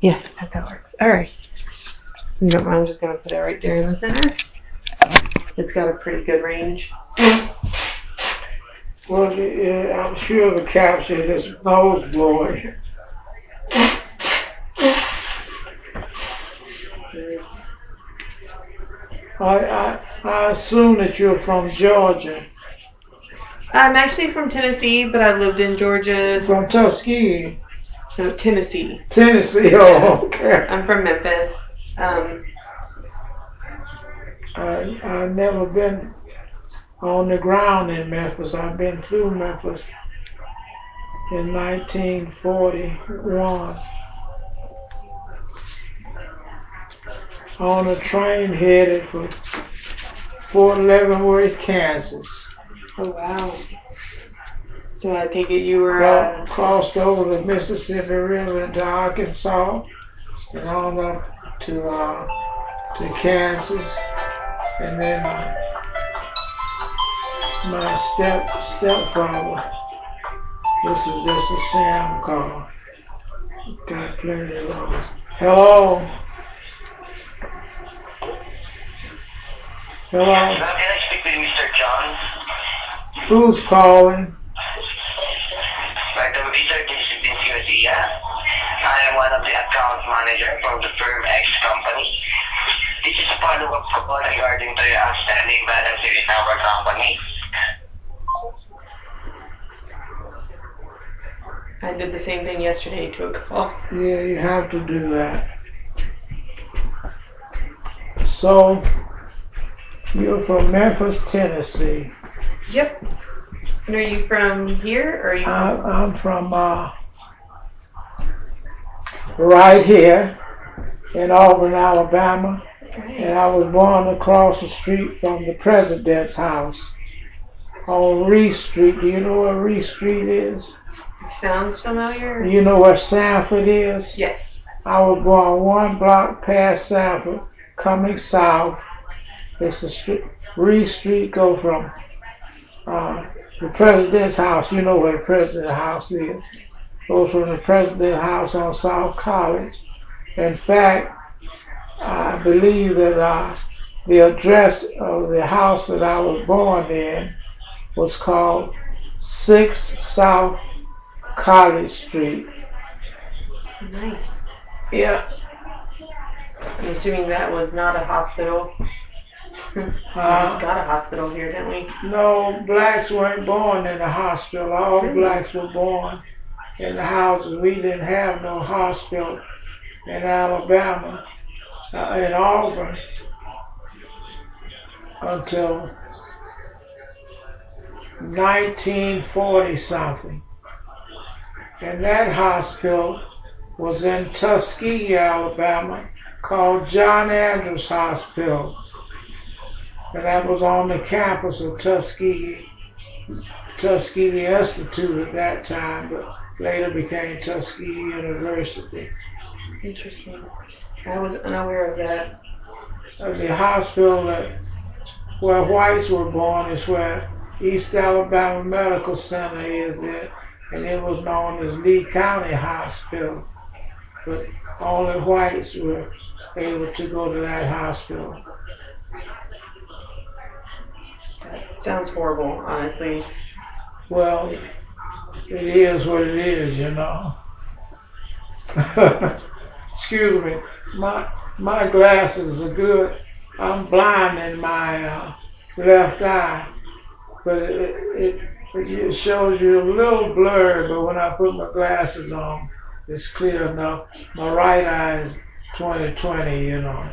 Yeah, that's how it works. All right. You don't mind, I'm just going to put it right there in the center. It's got a pretty good range. Well, I'm sure the caption is nose blowing. I assume that you're from Georgia. I'm actually from Tennessee, but I lived in Georgia. From Tuskegee? No, Tennessee. Tennessee, oh, okay. I'm from Memphis. I've never been on the ground in Memphis. I've been through Memphis in 1941 on a train headed for Fort Leavenworth, Kansas. Oh, wow. So I take it you were... crossed over the Mississippi River into Arkansas and on up to Kansas. And then my stepfather, this is just a sham call. Got plenty of those. Hello? Hello? Can I speak with Mr. John? Who's calling? Madam Mr. This is Vinci Garcia. I am one of the account manager from the firm X company. This is a follow-up call regarding to your outstanding balance in our company. I did the same thing yesterday to a call. Yeah, you have to do that. So, you're from Memphis, Tennessee. Yep. And are you from here, or are you from... I'm from right here in Auburn, Alabama. Right. And I was born across the street from the president's house on Reese Street. Do you know where Reese Street is? It sounds familiar. You know where Sanford is? Yes. I was born one block past Sanford, coming south. It's the street. Reese Street go from the president's house. You know where the president's house is. Goes from the president's house on South College. In fact, I believe that the address of the house that I was born in was called 6 South College Street. Nice. Yeah. I'm assuming that was not a hospital. We just got a hospital here, didn't we? No, blacks weren't born in the hospital. All blacks were born in the houses. We didn't have no hospital in Alabama, in Auburn, until 1940 something. And that hospital was in Tuskegee, Alabama, called John Andrews Hospital. And that was on the campus of Tuskegee Institute at that time, but later became Tuskegee University. Interesting. I was unaware of that. The hospital where whites were born is where East Alabama Medical Center is at, and it was known as Lee County Hospital. But only whites were able to go to that hospital. That sounds horrible, honestly. Well, it is what it is, you know. Excuse me. My glasses are good. I'm blind in my left eye, but it shows you a little blurred. But when I put my glasses on, it's clear enough. My right eye is 20/20, you know.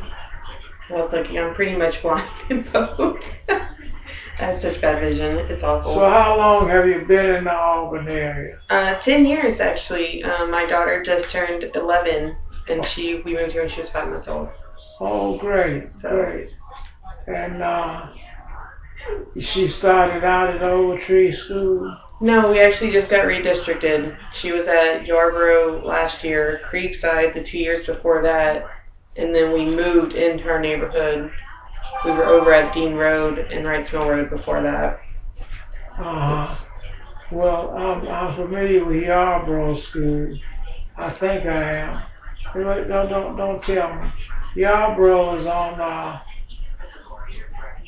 Well, it's like I'm pretty much blind in both. I have such bad vision. It's awful. So how long have you been in the Auburn area? 10 years, actually. My daughter just turned 11, and we moved here when she was 5 months old. Oh, great, So, great. And she started out at Old Tree School? No, we actually just got redistricted. She was at Yarborough last year, Creekside the 2 years before that, and then we moved into our neighborhood. We were over at Dean Road and Wrightsville Road before that. Well, I'm familiar with Yarborough School. I think I am. Wait, don't tell me. Yarborough is on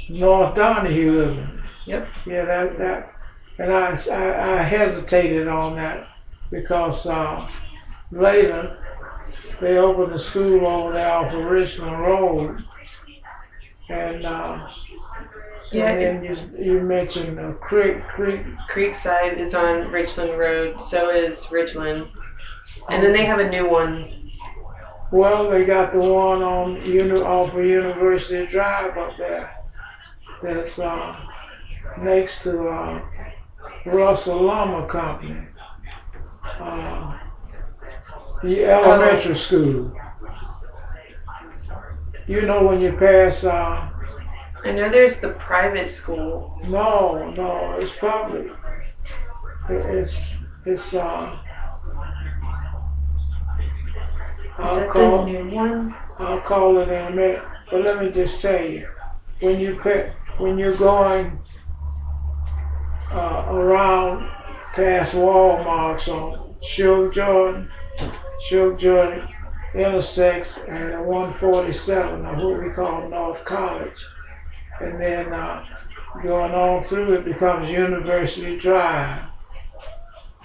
North Donahue, isn't it? Yep. Yeah, that, and I hesitated on that because later they opened a school over there off of Richmond Road, and Yeah, and then you mentioned Creek. Creekside is on Richland Road. So is Richland. And then they have a new one. Well, they got the one on off of University Drive up there. That's next to Russell Lumber Company. The elementary school. You know when you pass. I know there's the private school. No, it's public. It's Is I'll that call the new one? I'll call it in a minute. But let me just tell you, when you're going around past Walmart's on Suge Jordan intersects at 147 of what we call North College, and then going on through it becomes University Drive.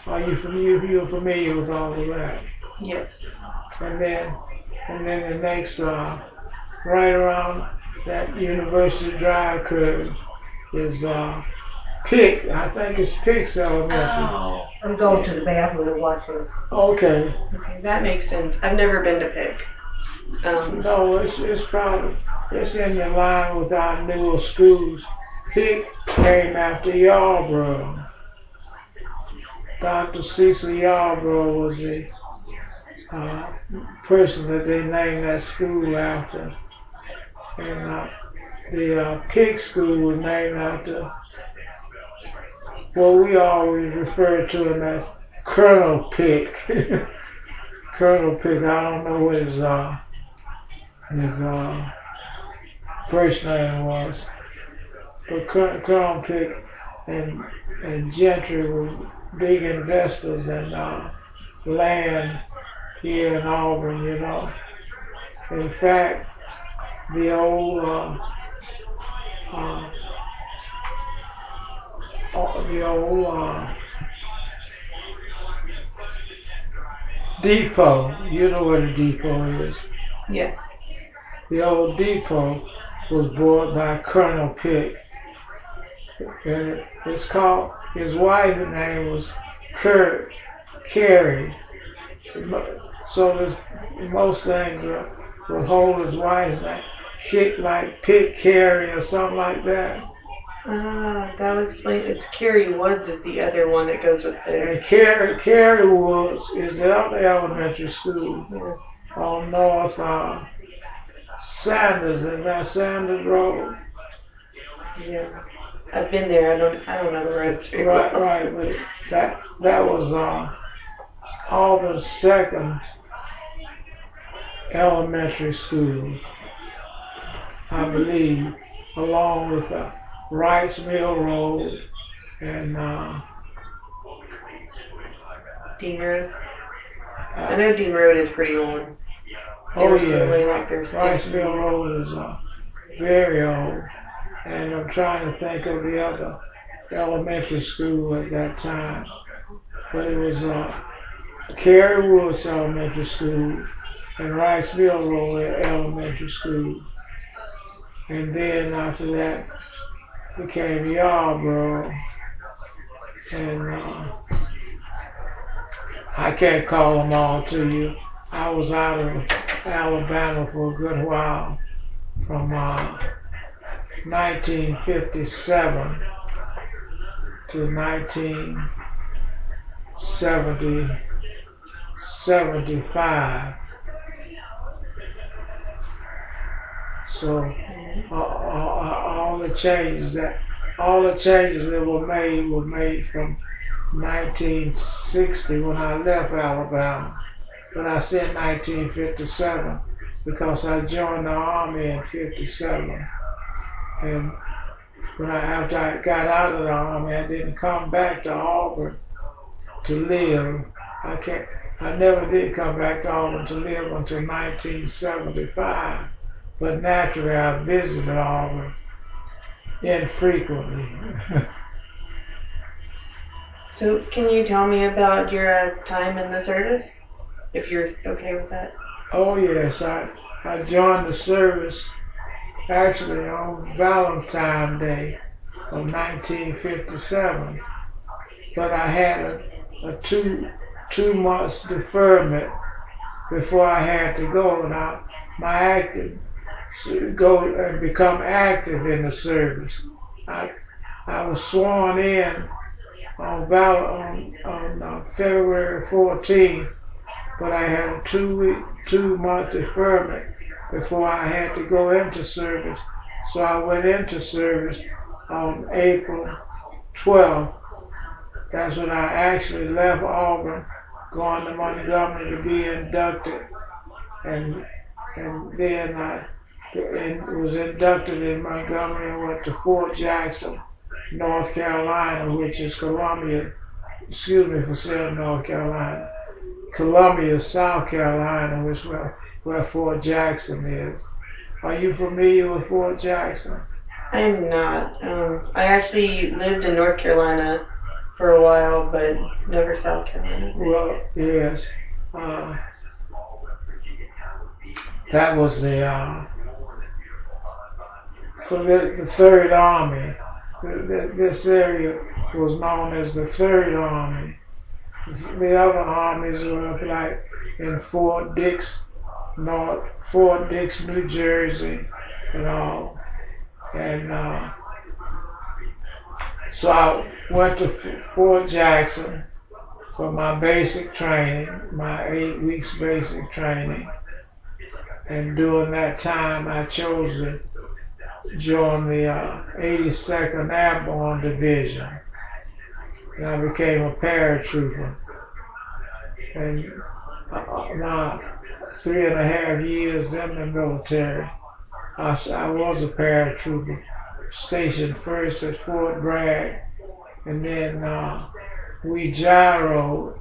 You're familiar with all of that? Yes. And then the next right around that University Drive curve is Pick. I think it's Pick's Elementary. Oh. I'm going to the bathroom and watching. Okay. Okay, that makes sense. I've never been to Pick. No, it's probably it's in the line with our newer schools. Pick came after Yarborough. Dr. Cecil Yarborough was the person that they named that school after, and the Pick School was named after. Well, we always refer to him as Colonel Pick. Colonel Pick. I don't know what his first name was, but Colonel Pick and Gentry were big investors in land here in Auburn. You know, in fact, the old depot. You know what a depot is. Yeah. The old depot was bought by Colonel Pick, and it's called. His wife's name was Carrie. So most things will hold his wife's name, like Pick Carrie or something like that. That would explain. It's Carrie Woods is the other one that goes with it. And Carrie Woods is the other elementary school on North Sanders and that Sanders Road. Yeah, I've been there. I don't know the roads very well. Right. But that was Auburn's second elementary school, I believe, along with Wrights Mill Road and Dean Road. I know Dean Road is pretty old. Oh yeah, like Wrights Mill Road is very old, and I'm trying to think of the other elementary school at that time, but it was Carrie Woods Elementary School and Wrights Mill Road Elementary School, and then after that became Yarborough, and I can't call them all to you. I was out of Alabama for a good while, from 1957 to 1975. So all the changes that were made from 1960 when I left Alabama, but I said 1957 because I joined the Army in '57, and after I got out of the Army, I didn't come back to Auburn to live. I never did come back to Auburn to live until 1975, but naturally I visited Auburn infrequently. So, can you tell me about your time in the service, if you're okay with that? Oh yes, I joined the service actually on Valentine's Day of 1957, but I had a two months deferment before I had to go. Now my active go and become active in the service. I was sworn in on February 14th, but I had a 2 month deferment before I had to go into service. So I went into service on April 12th. That's when I actually left Auburn, going to Montgomery to be inducted, and then I was inducted in Montgomery and went to Fort Jackson, North Carolina, which is Columbia. Excuse me for saying North Carolina. Columbia, South Carolina, which where Fort Jackson is. Are you familiar with Fort Jackson? I'm not. I actually lived in North Carolina for a while, but never South Carolina. Well, yes. That was for the Third Army. This area was known as the Third Army. The other armies were up like in Fort Dix, New Jersey, and all. And so I went to Fort Jackson for my basic training, my 8 weeks basic training. And during that time, I chose to join the 82nd Airborne Division. And I became a paratrooper. And my 3.5 years in the military, I was a paratrooper, stationed first at Fort Bragg, and then we gyroed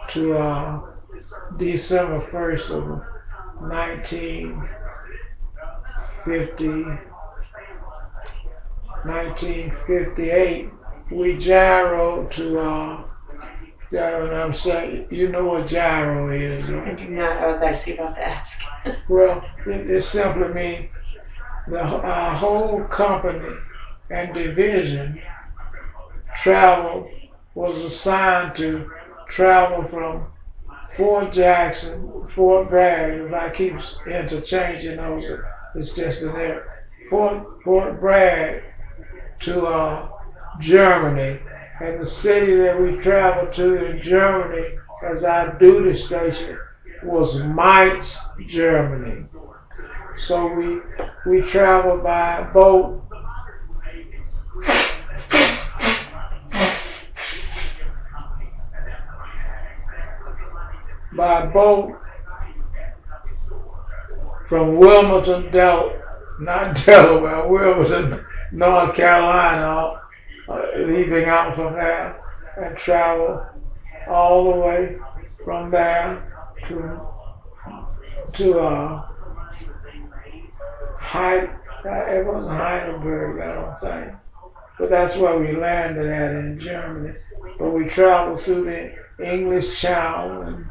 to December 1st of 1958. We gyroed to I'm saying, you know what gyro is, I right? do not. I was actually about to ask. Well, it simply means our whole company and division was assigned to travel from Fort Jackson, Fort Bragg. If I keep interchanging those, it's just in there. Fort Bragg to Germany. And the city that we traveled to in Germany as our duty station was Mainz, Germany. So we traveled by boat from Wilmington, Wilmington, North Carolina, leaving out from there, and travel all the way from there to it wasn't Heidelberg, I don't think, but that's where we landed at in Germany. But we traveled through the English Channel, and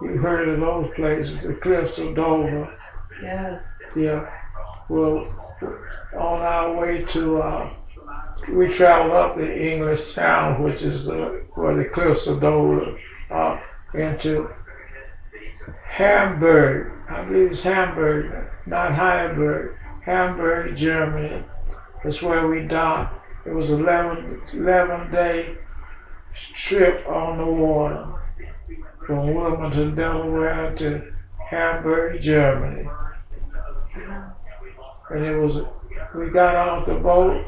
you heard of those places, the cliffs of Dover. Yeah. Yeah. Well, on our way to we traveled up the English Channel, which is where the cliffs of Dover are, into Hamburg. I believe it's Hamburg, not Heidelberg. Hamburg, Germany. That's where we docked. It was an 11-day trip on the water from Wilmington, Delaware to Hamburg, Germany. And we got off the boat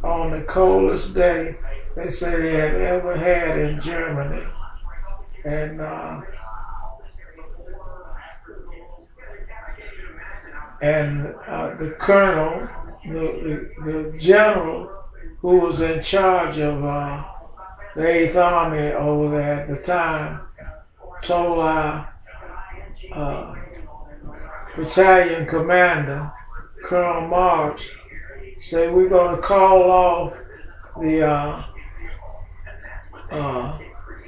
on the coldest day they say they had ever had in Germany. And the colonel, the general who was in charge of the 8th Army over there at the time, told our battalion commander, Colonel March, say we're going to call off the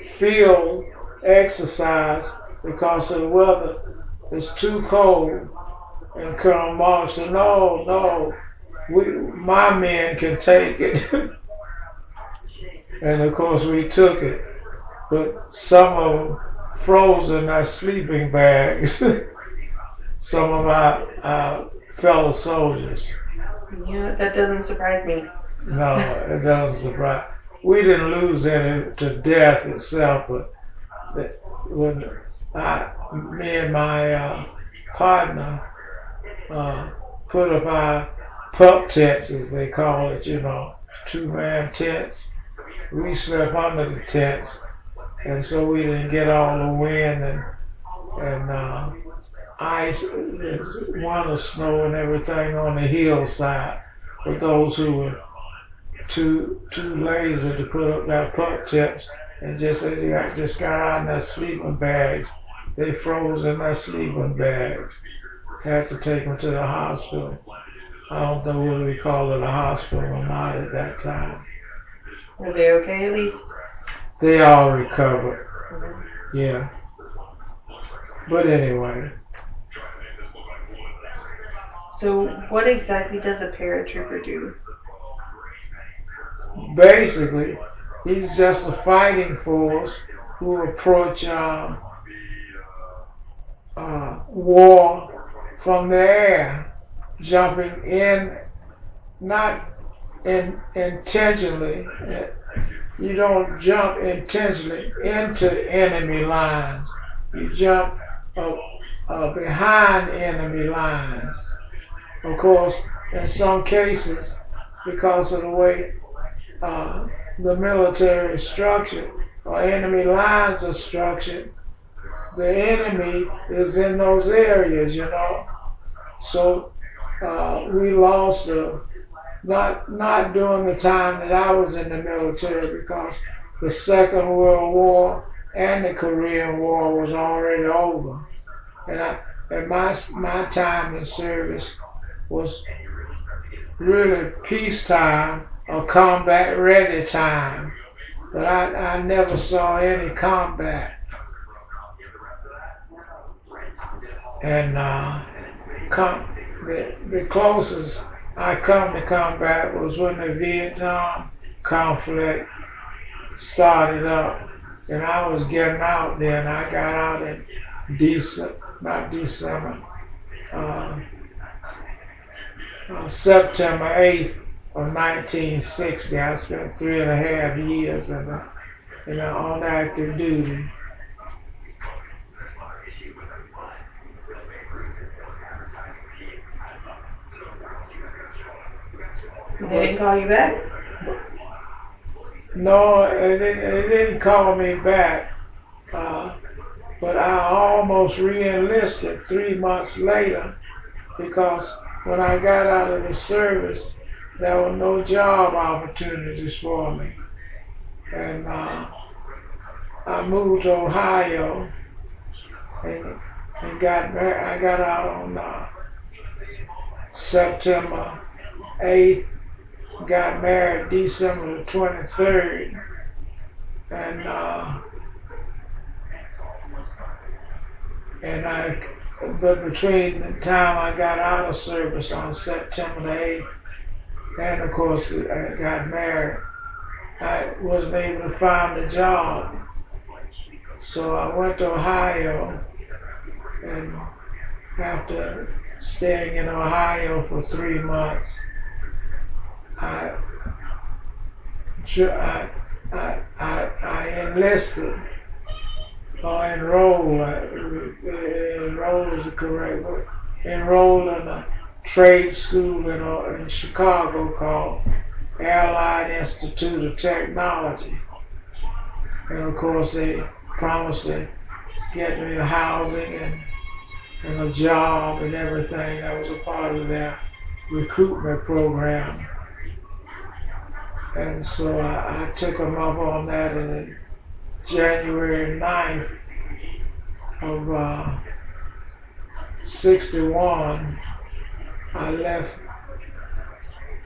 field exercise because of the weather. It's too cold. And Colonel March said, no, my men can take it. And of course we took it. But some of them froze in their sleeping bags. Some of our fellow soldiers. Yeah, that doesn't surprise me. No, it doesn't surprise. We didn't lose any to death itself, but when me and my partner put up our pup tents, as they call it, 2-man tents. We slept under the tents, and so we didn't get all the wind and ice, winter snow and everything on the hillside. For those who were too lazy to put up their pup tents and just got out in their sleeping bags, they froze in their sleeping bags. Had to take them to the hospital. I don't know whether we call it a hospital or not at that time. Were they okay at least? They all recovered. Yeah. But anyway. So what exactly does a paratrooper do? Basically, he's just a fighting force who approach war from the air, jumping in, not intentionally. You don't jump intentionally into enemy lines. You jump behind enemy lines. Of course, in some cases, because of the way the military is structured, or enemy lines are structured, the enemy is in those areas, So we lost not during the time that I was in the military, because the Second World War and the Korean War was already over, and my time in service was really peacetime or combat ready time, but I never saw any combat. And the closest I come to combat was when the Vietnam conflict started up, and I was getting out then. I got out in September 8th of 1960. I spent 3.5 years on active duty. They didn't call you back? No, it didn't call me back. But I almost re-enlisted 3 months later, because when I got out of the service, there were no job opportunities for me. And I moved to Ohio and got back. I got out on September 8th, got married December the 23rd, but between the time I got out of service on September the 8th and of course I got married, I wasn't able to find a job. So I went to Ohio, and after staying in Ohio for 3 months, I enlisted or enrolled. Enrolled is the correct word. Enrolled in a trade school in Chicago called Airline Institute of Technology, and of course they promised to get me housing and a job and everything. That was a part of their recruitment program. And so I took them up on that, and then January 9th of 61, I left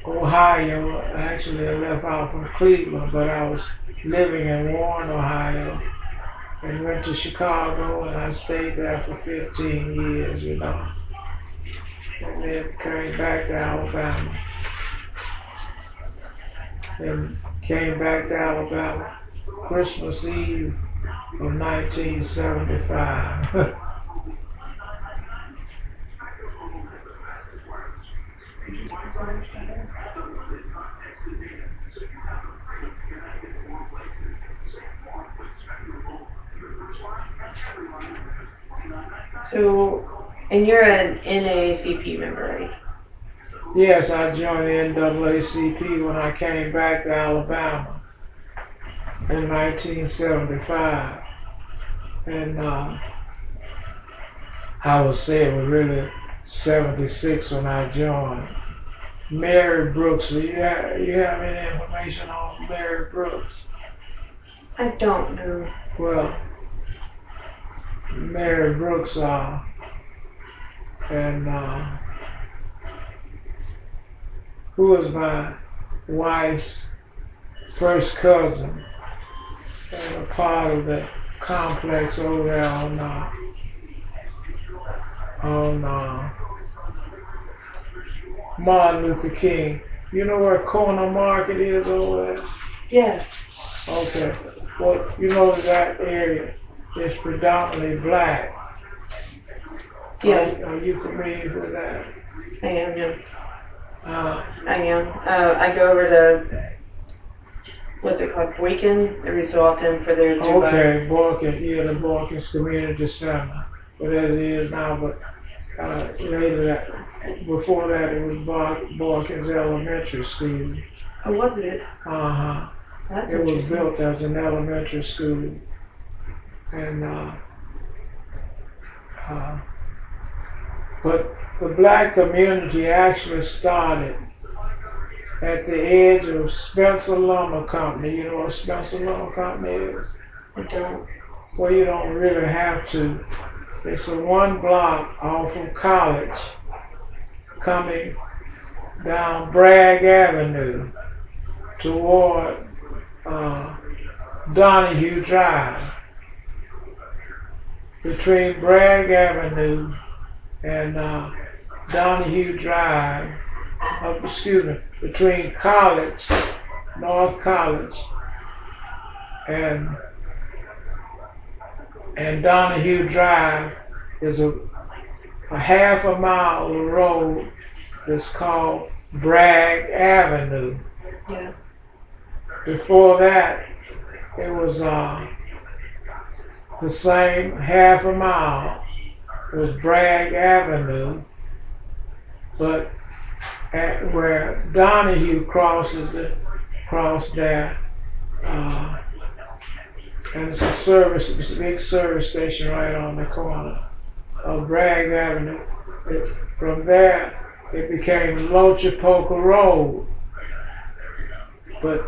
Ohio. Actually, I left out from Cleveland, but I was living in Warren, Ohio, and went to Chicago, and I stayed there for 15 years, and then came back to Alabama. And came back to Alabama Christmas Eve of 1975. So, and you're an NAACP member, right? Yes, I joined the NAACP when I came back to Alabama in 1975. And I would say it was really 76 when I joined. Mary Brooks, do you have any information on Mary Brooks? I don't know. Well, Mary Brooks and who was my wife's first cousin and a part of the complex over there on Martin Luther King. You know where Corner Market is over there? Yeah. Okay. Well, you know that area is predominantly black. Yeah. Are you familiar with that? I am, yeah. Uh, I am. I go over to, what's it called, Boykin, every so often for their Zumba. Okay, Boykin, yeah, the Boykin's Community Center, whatever it is now, but later before that it was Boykin's Elementary School. Oh, was it? Uh-huh. That's It was interesting. built as an elementary school. And, but the black community actually started at the edge of Spencer Lumber Company. You know what Spencer Lumber Company is? I don't. Well, you don't really have to. It's a one block off of College, coming down Bragg Avenue toward Donahue Drive. Between Bragg Avenue and Donahue Drive, between College, North College, and Donahue Drive is a half a mile of road that's called Bragg Avenue. Yeah. Before that, it was the same half a mile. It was Bragg Avenue, but where Donahue crosses there, and it's a big service station right on the corner of Bragg Avenue. From there, it became Lochapoka Road, but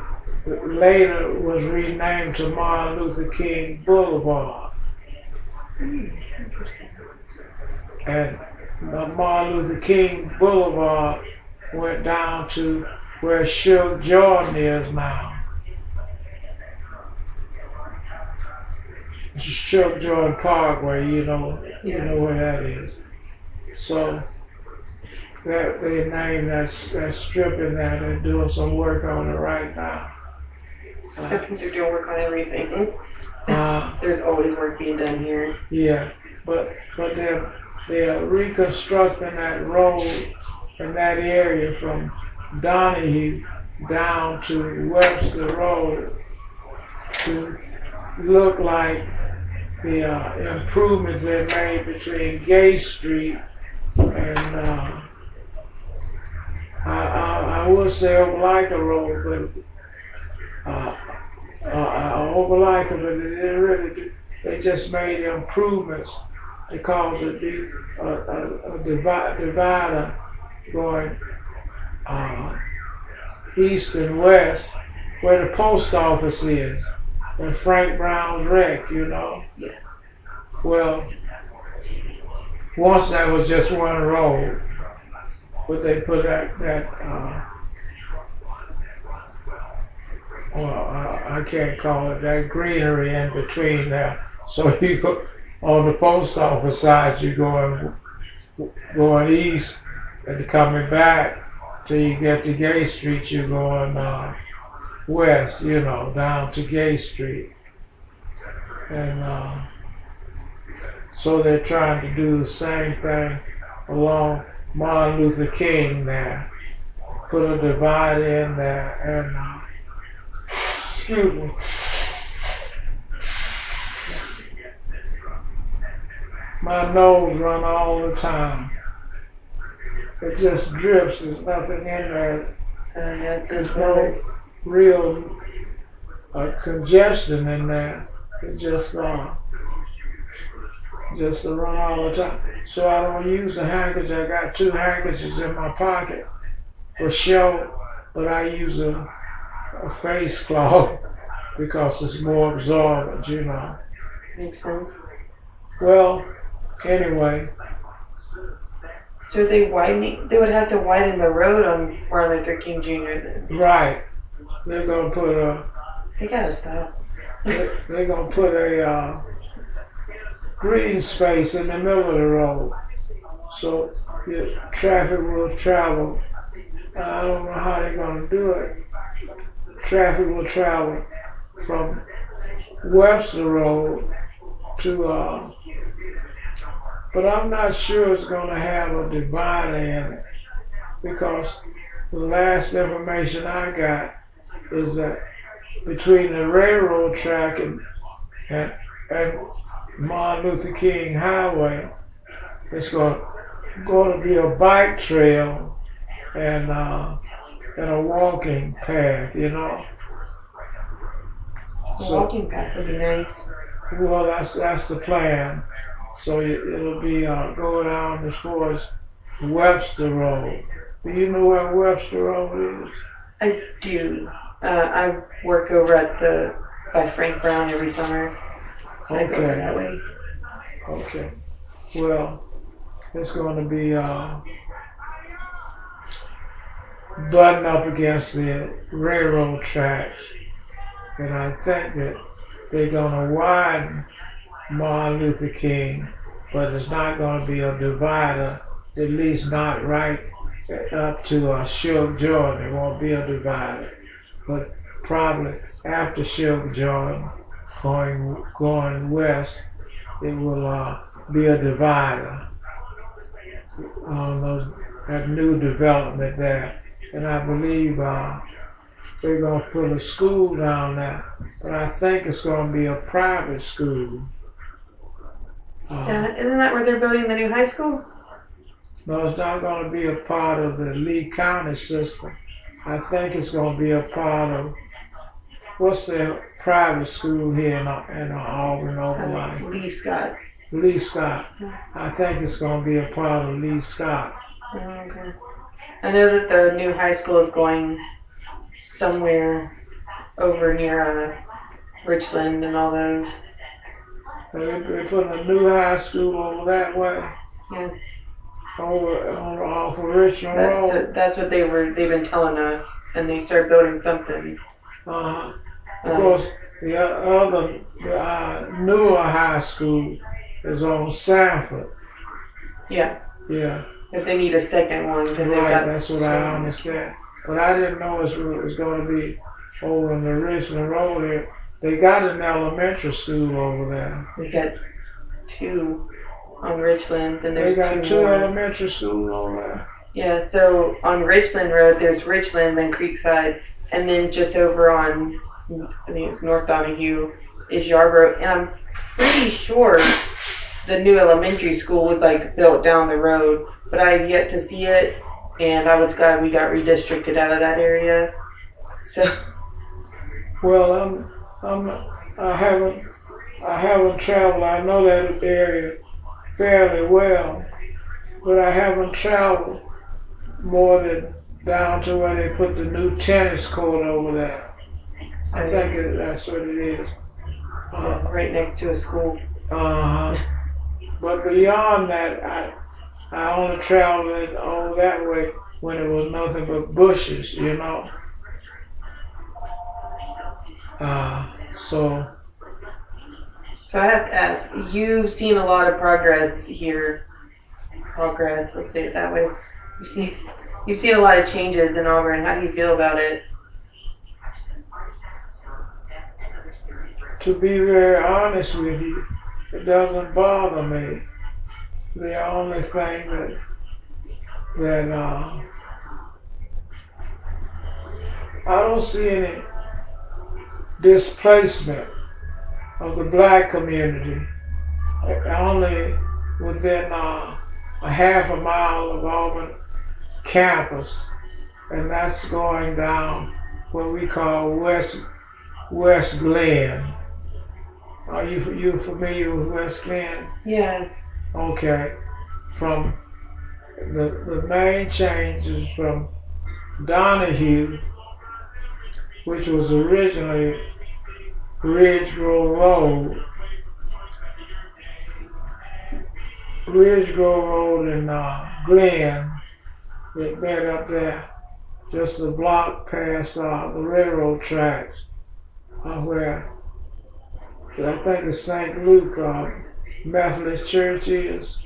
later was renamed to Martin Luther King Boulevard. And Martin Luther King Boulevard went down to where Suge Jordan is now. Suge Jordan Parkway, you know where that is. So that they named that strip in there. They're doing some work on it right now. I think they're doing work on everything. There's always work being done here. Yeah, but they're reconstructing that road in that area from Donahue down to Webster Road to look like the improvements they made between Gay Street and I would say Opelika Road, but Opelika, but they didn't really do. They just made improvements because it be a divider going east and west, where the post office is, and Frank Brown's wreck, you know. Well, once that was just one road, but they put I can't call it that greenery in between there. So you go on the post office side, you going east and coming back till you get to Gay Street. You're going west, down to Gay Street, and so they're trying to do the same thing along Martin Luther King there. Put a divider in there, and excuse me. My nose run all the time. It just drips. There's nothing in there. There's no real congestion in there. It just run all the time. So I don't use a handkerchief. I got 2 handkerchiefs in my pocket for show, but I use a face cloth because it's more absorbent, Makes sense. Well, anyway. So are they widening? They would have to widen the road on Martin Luther King Jr. then. Right. They're gonna put They gotta stop. They're gonna put a green space in the middle of the road, so the traffic will travel. I don't know how they're gonna do it. Traffic will travel from Webster Road to, but I'm not sure it's gonna have a divider in it, because the last information I got is that between the railroad track and Martin Luther King Highway, it's going to be a bike trail and a walking path, So, walking path would be nice. Well, that's the plan. So it'll be go down as far as Webster Road. Do you know where Webster Road is? I do. I work over by Frank Brown every summer. So I go over that way. Okay. Well, it's going to be buttoned up against the railroad tracks. And I think that they're going to widen Martin Luther King, but it's not going to be a divider, at least not right up to Suge Jordan. It won't be a divider. But probably after Suge Jordan, going west, it will be a divider on that new development there. And I believe they're going to put a school down there, but I think it's going to be a private school. Yeah, isn't that where they're building the new high school? No, it's not going to be a part of the Lee County system. I think it's going to be a part of, what's the private school here in Auburn, Overland? Lee Scott. Lee Scott. I think it's going to be a part of Lee Scott. Okay. I know that the new high school is going somewhere over near Richland and all those. They're putting a new high school over that way. Yeah. Off of Richmond Road. That's what they've been telling us, and they started building something. Of course, the other newer high school is on Sanford. Yeah. Yeah. If they need a second one, because right, that's what I understand. But I didn't know it was going to be over in the Richmond Road here. They got an elementary school over there. They got 2 on Richland, and there's they got 2 more. Elementary schools over there. Yeah, so on Richland Road, there's Richland, then Creekside, and then just over on, I think it's North Donahue, is Yarborough. And I'm pretty sure the new elementary school was built down the road, but I have yet to see it, and I was glad we got redistricted out of that area. So. Well, I haven't traveled. I know that area fairly well, but I haven't traveled more than down to where they put the new tennis court over there. I think that's what it is. Right next to a school. Uh-huh. But beyond that, I only traveled it all that way when it was nothing but bushes, you know. So So I have to ask, you've seen a lot of progress here. Progress, let's say it that way. You've seen a lot of changes in Auburn. How do you feel about it? to be very honest with you, it doesn't bother me. The only thing that I don't see any displacement of the black community. Only within a half a mile of Auburn campus, and that's going down what we call West Glen. Are you familiar with West Glen? Yeah. Okay. From the main changes from Donahue, which was originally Ridge Grove Road. Ridge Grove Road in Glen, that bed up there, just a block past the railroad tracks, where I think the St. Luke Methodist Church is,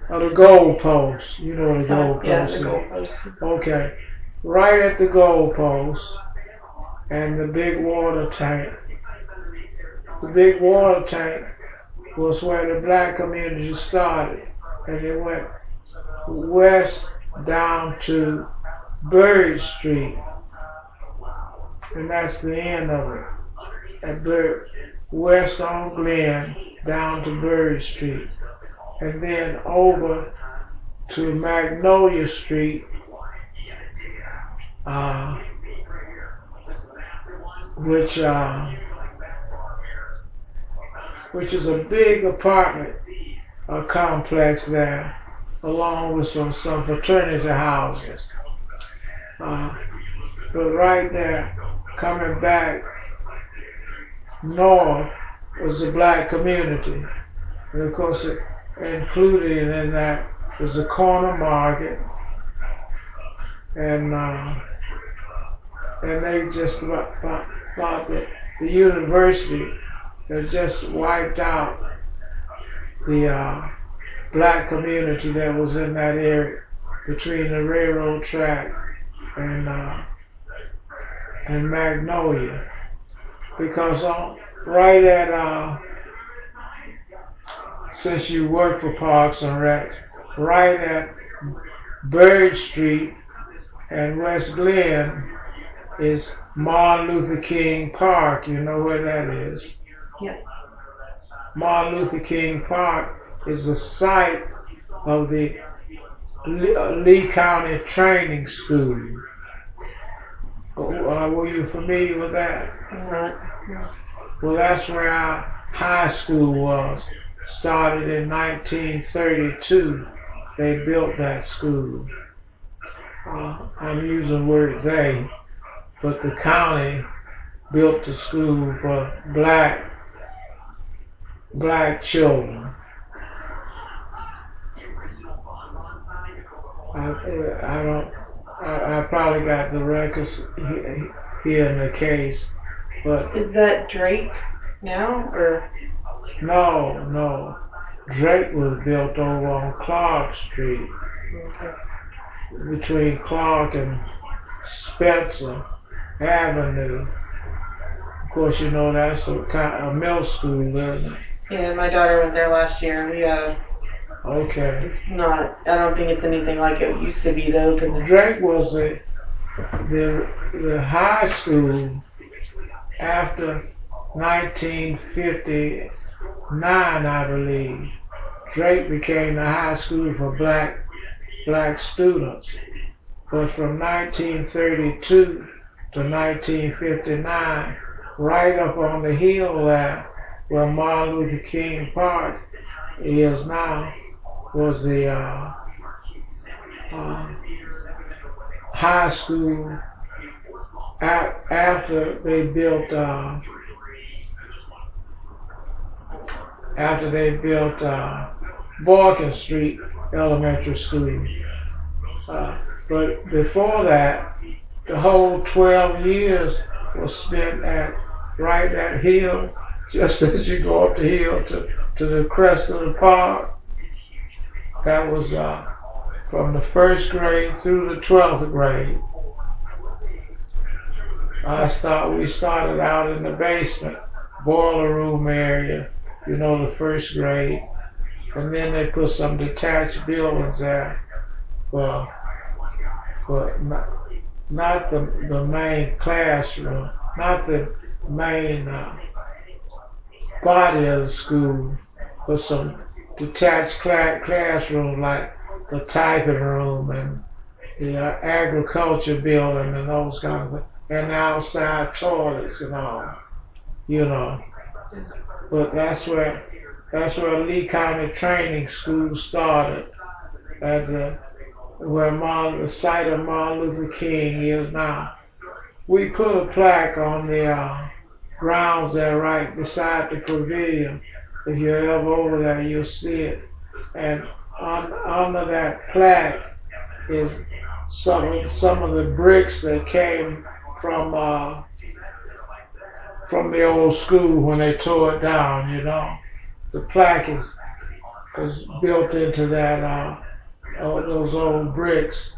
or the goalpost. You know what the goalpost Yeah, is. the goalpost. Okay, right at the goalpost and the big water tank. The big water tank was where the black community started, and it went west down to Bird Street, and that's the end of it. At west on Glen down to Bird Street, and then over to Magnolia Street, which is a big apartment complex there, along with some fraternity houses. But right there, coming back north, was the black community. And of course, included in that was the corner market, and they just about the university that just wiped out the black community that was in that area between the railroad track and Magnolia, because right at since you work for Parks and Rec, right at Bird Street and West Glen is Martin Luther King Park. You know where that is? Yeah. Martin Luther King Park is the site of the Lee County Training School. Were you familiar with that? Well, that's where our high school was. Started in 1932. They built that school. I'm using the word they, but the county built the school for black children. I probably got the records here in the case, but is that Drake now, or? No. Drake was built over on Clark Street, between Clark and Spencer Avenue. Of course, you know that's a middle school, isn't it? Yeah, my daughter went there last year. Yeah. Okay. It's not. I don't think it's anything like it used to be though. Cause Drake was the high school after 1959, I believe. Drake became the high school for black students, but from 1932 to 1959, right up on the hill there where Martin Luther King Park is now, was the high school after they built after they built Boykin Street Elementary School. But before that, the whole 12 years was spent at right that hill, just as you go up the hill to the crest of the park. That was from the first grade through the 12th grade. We started out in the basement, boiler room area, the first grade. And then they put some detached buildings there for not the main classroom, not the main body of the school, but some detached classrooms like the typing room and the agriculture building and those kind of things, and the outside toilets and all, But that's where Lee County Training School started, at where the site of Martin Luther King is now. We put a plaque on the grounds there right beside the pavilion. If you're ever over there, you'll see it. And under that plaque is some of the bricks that came from the old school when they tore it down. The plaque is built into that those old bricks.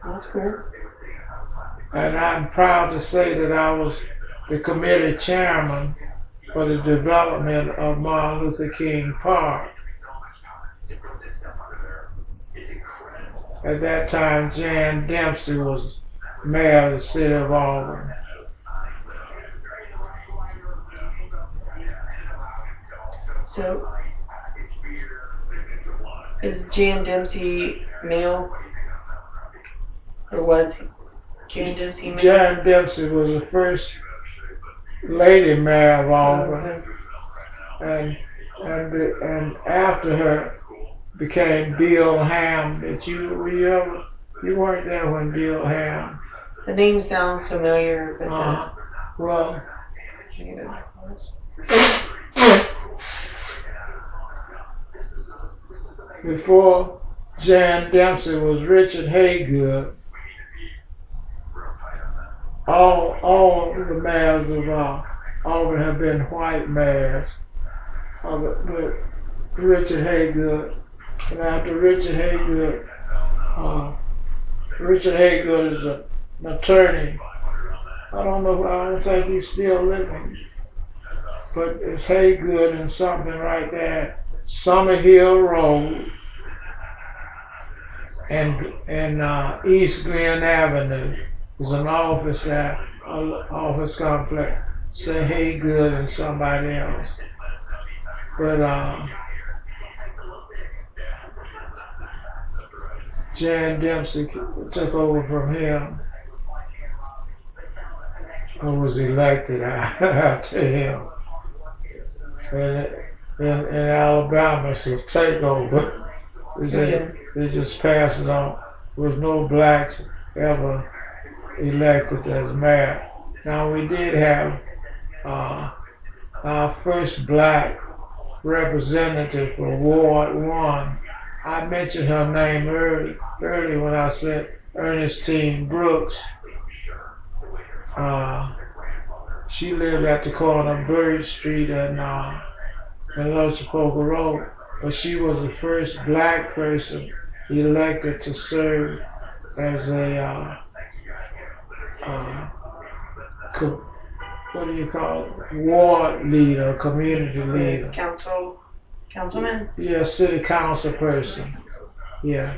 That's cool. And I'm proud to say that I was the committee chairman for the development of Martin Luther King Park. At that time, Jan Dempsey was mayor of the city of Auburn. So, is Jan Dempsey male? Or was Jan Dempsey male? Jan Dempsey was the first lady mayor of Auburn. And after her became Bill Ham. You weren't there when Bill Ham. The name sounds familiar, but well, before Jan Dempsey was Richard Haygood. All the mayors of Auburn have been white mayors. But Richard Haygood, and after Richard Haygood is an attorney. I don't think he's still living, but it's Haygood and something right there, Summer Hill Road and East Glen Avenue. There's an office there, office complex. Say Haygood and somebody else. But Jan Dempsey took over from him, and was elected after him. And in Alabama, it's a takeover. They just passed it on. There was no blacks ever elected as mayor. Now we did have our first black representative for Ward 1. I mentioned her name early when I said Ernestine Brooks. She lived at the corner of Bird Street and Lochapoka Road, but she was the first black person elected to serve as a what do you call it? Ward leader, community leader. Councilman? Yeah, city council person. Yeah.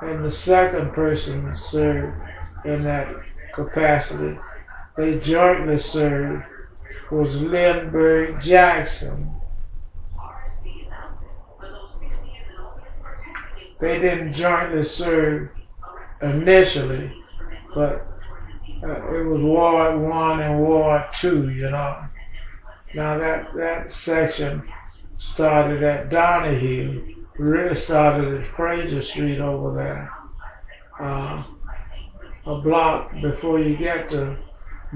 And the second person that served in that capacity, they jointly served, was Lindbergh Jackson. They didn't jointly serve initially, but it was Ward 1 and Ward 2, Now that section started at Donahue, really started at Fraser Street over there. A block before you get to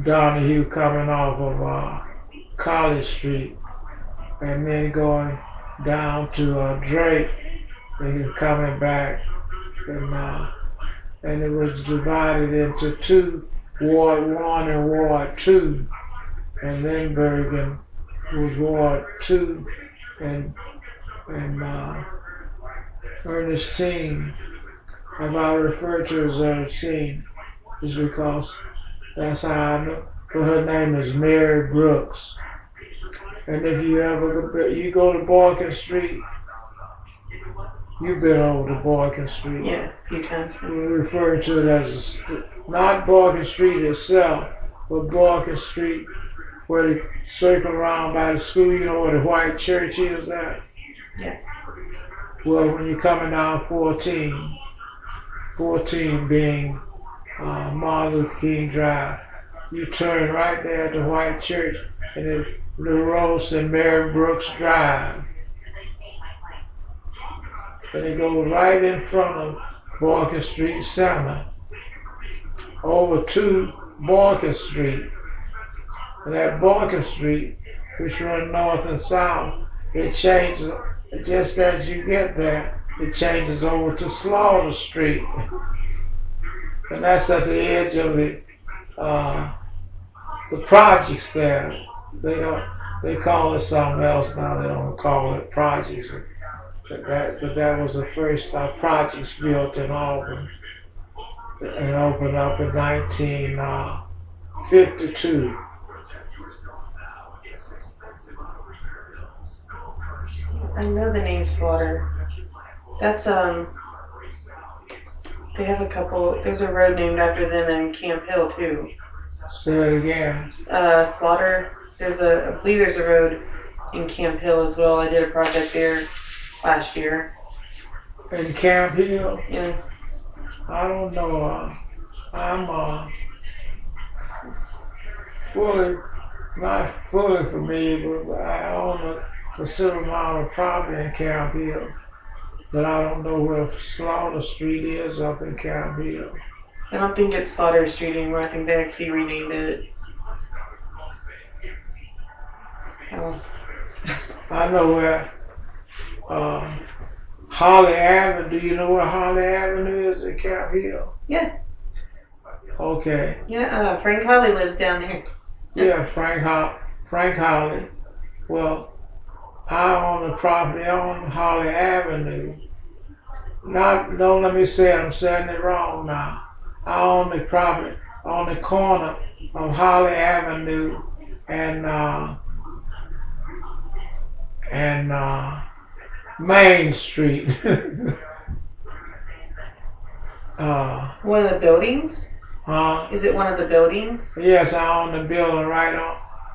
Donahue coming off of College Street, and then going down to Drake, and coming back, and it was divided into two, Ward 1 and Ward 2, and then Bergen was Ward 2, and Ernestine, if I refer to her as Ernestine, is because that's how I know. But her name is Mary Brooks. And if you go to Boykin Street, you've been over to Boykin Street. Yeah, a few times. We refer to it as not Boykin Street itself, but Boykin Street where they circle around by the school, you know where the white church is at? Yeah. Well, when you're coming down 14 being Martin Luther King Drive, you turn right there at the white church, and then the Rose and Mary Brooks Drive. And it goes right in front of Boykin Street Center, over to Boykin Street. And at Boykin Street, which run north and south, it changes, just as you get there, it changes over to Slaughter Street. And that's at the edge of the projects there. They call it something else now, they don't call it projects. But that was the first projects built in Auburn and opened up in 1952. I know the name Slaughter. That's they have a couple. There's a road named after them in Camp Hill too. Say it again. Slaughter. I believe there's a road in Camp Hill as well. I did a project there last year. In Camp Hill? Yeah. I don't know. I'm not fully familiar, but I own a considerable amount of property in Camp Hill. But I don't know where Slaughter Street is up in Camp Hill. I don't think it's Slaughter Street anymore. I think they actually renamed it. Oh. I know where Holly Avenue. Do you know where Holly Avenue is in Camp Hill? Yeah. Okay. Yeah. Frank Holly lives down there. Yeah, Frank Holly. Well, I own the property on Holly Avenue. Don't let me say it. I'm saying it wrong now. I own the property on the corner of Holly Avenue and Main Street. One of the buildings? Huh? Is it one of the buildings? Yes, I own the building right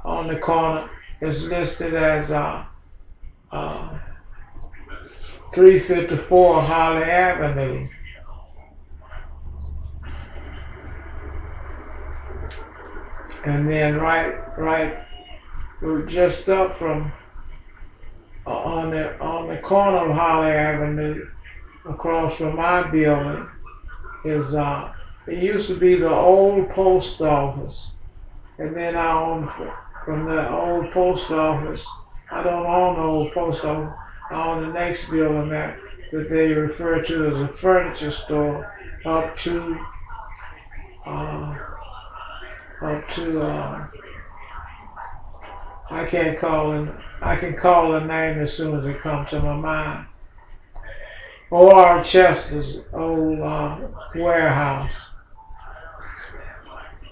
on the corner. It's listed as 354 Holly Avenue. And then right, we're just up from on the corner of Holly Avenue, across from my building, is it used to be the old post office, and then I own from the old post office. I don't own the old post office. I own the next building that they refer to as a furniture store, up to I can call the name as soon as it comes to my mind. O.R. Chester's old warehouse.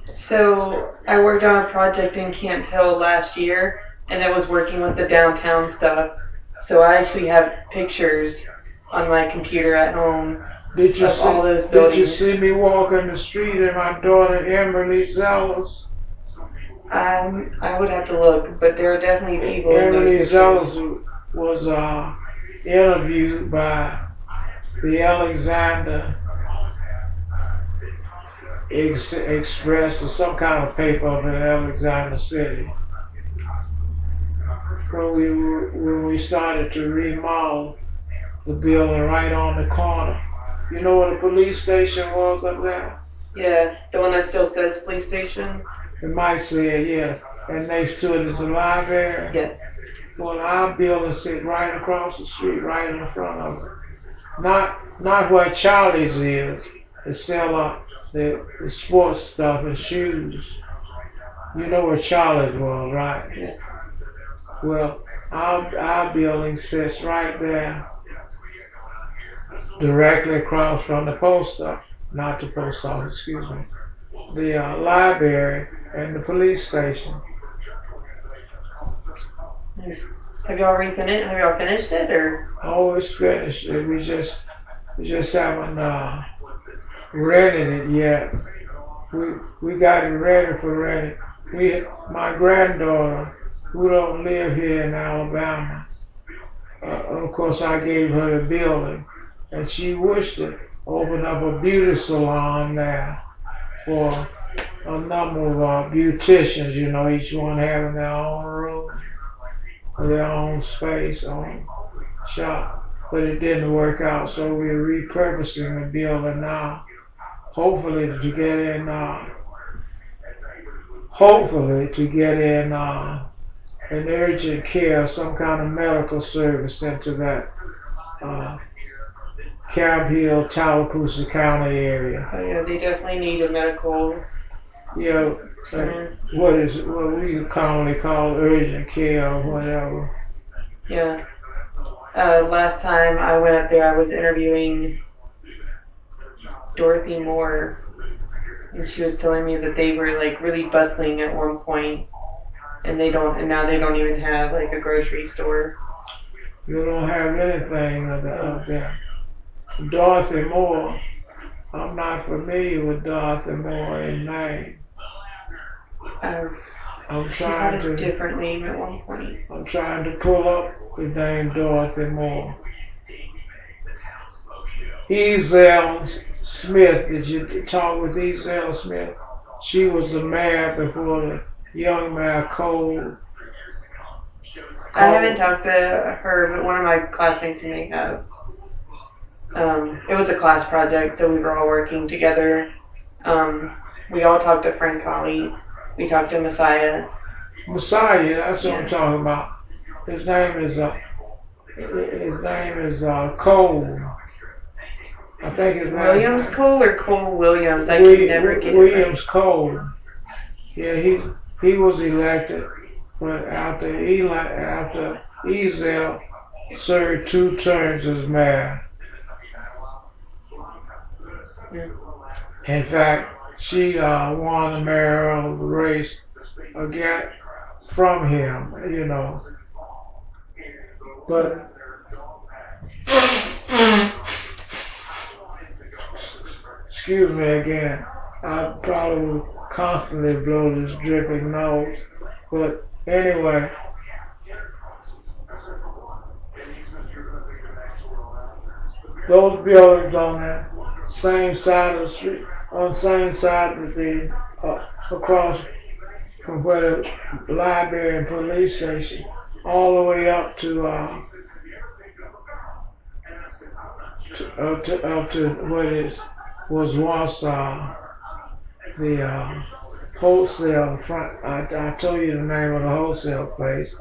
So I worked on a project in Camp Hill last year, and it was working with the downtown stuff. So I actually have pictures on my computer at home of all those buildings. Did you see me walking the street and my daughter Emily Zellars? I would have to look, but there are definitely people Emily in those Zellars was interviewed by the Alexander Express or some kind of paper up in Alexander City. When we started to remodel the building right on the corner. You know where the police station was up there? Yeah, the one that still says police station. It might say it, yes. and next to it is a library. Yes. Well, our building sit right across the street, right in front of it. Not where Charlie's is. They sell the sports stuff and shoes. You know where Charlie's was, right? Yeah. Well, our building sits right there, directly across from the post office. Not the post office, excuse me. The library and the police station. Nice. Have y'all finished it, or? Oh, it's finished. We just haven't rented it yet. We got it ready for renting. My granddaughter, who don't live here in Alabama, of course I gave her the building, and she wished to open up a beauty salon there for a number of beauticians, you know, each one having their own room, their own space, own shop. But it didn't work out, so we're repurposing the building now, hopefully to get in an urgent care, some kind of medical service into that Camp Hill, Tallapoosa County area. Oh yeah, they definitely need a medical. Yeah, what we commonly call urgent care or whatever. Yeah. Last time I went up there, I was interviewing Dorothy Moore, and she was telling me that they were like really bustling at one point, and now they don't even have like a grocery store. You don't have anything up there. Dorothy Moore, I'm not familiar with Dorothy Moore in name. I'm She trying had a to different name at one point. I'm trying to pull up the name Dorothy Moore. Zellars Smith, did you talk with Zellars Smith? She was the mayor before the young mayor Cole. I haven't talked to her, but one of my classmates may have. It was a class project, so we were all working together. We all talked to Frank Holly. We talked to Messiah. Messiah, that's what I'm talking about. His name is Cole. I think his name Williams Cole or Cole Williams? I can can never get Williams Cole. Yeah, he was elected, but after Ezell served 2 terms as mayor. In fact, she won the mayoral race again from him, you know. But excuse me again, I probably will constantly blow this dripping nose. But anyway, those buildings on that same side of the street, on the same side of the across from where the library and police station, all the way up to what was once the wholesale front. I told you the name of the wholesale place.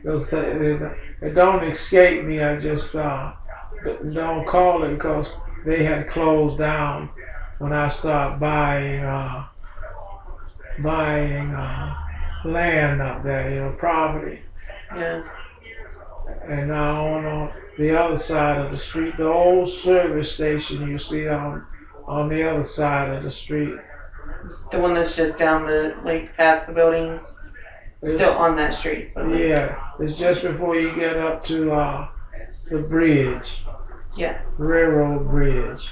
It don't escape me. I just don't call it because they had closed down when I started buying land up there, you know, property. Yeah. And now on the other side of the street, the old service station you see on the other side of the street. The one that's just down past the buildings. Still on that street. Yeah, it's just before you get up to the bridge. Yeah. Railroad bridge.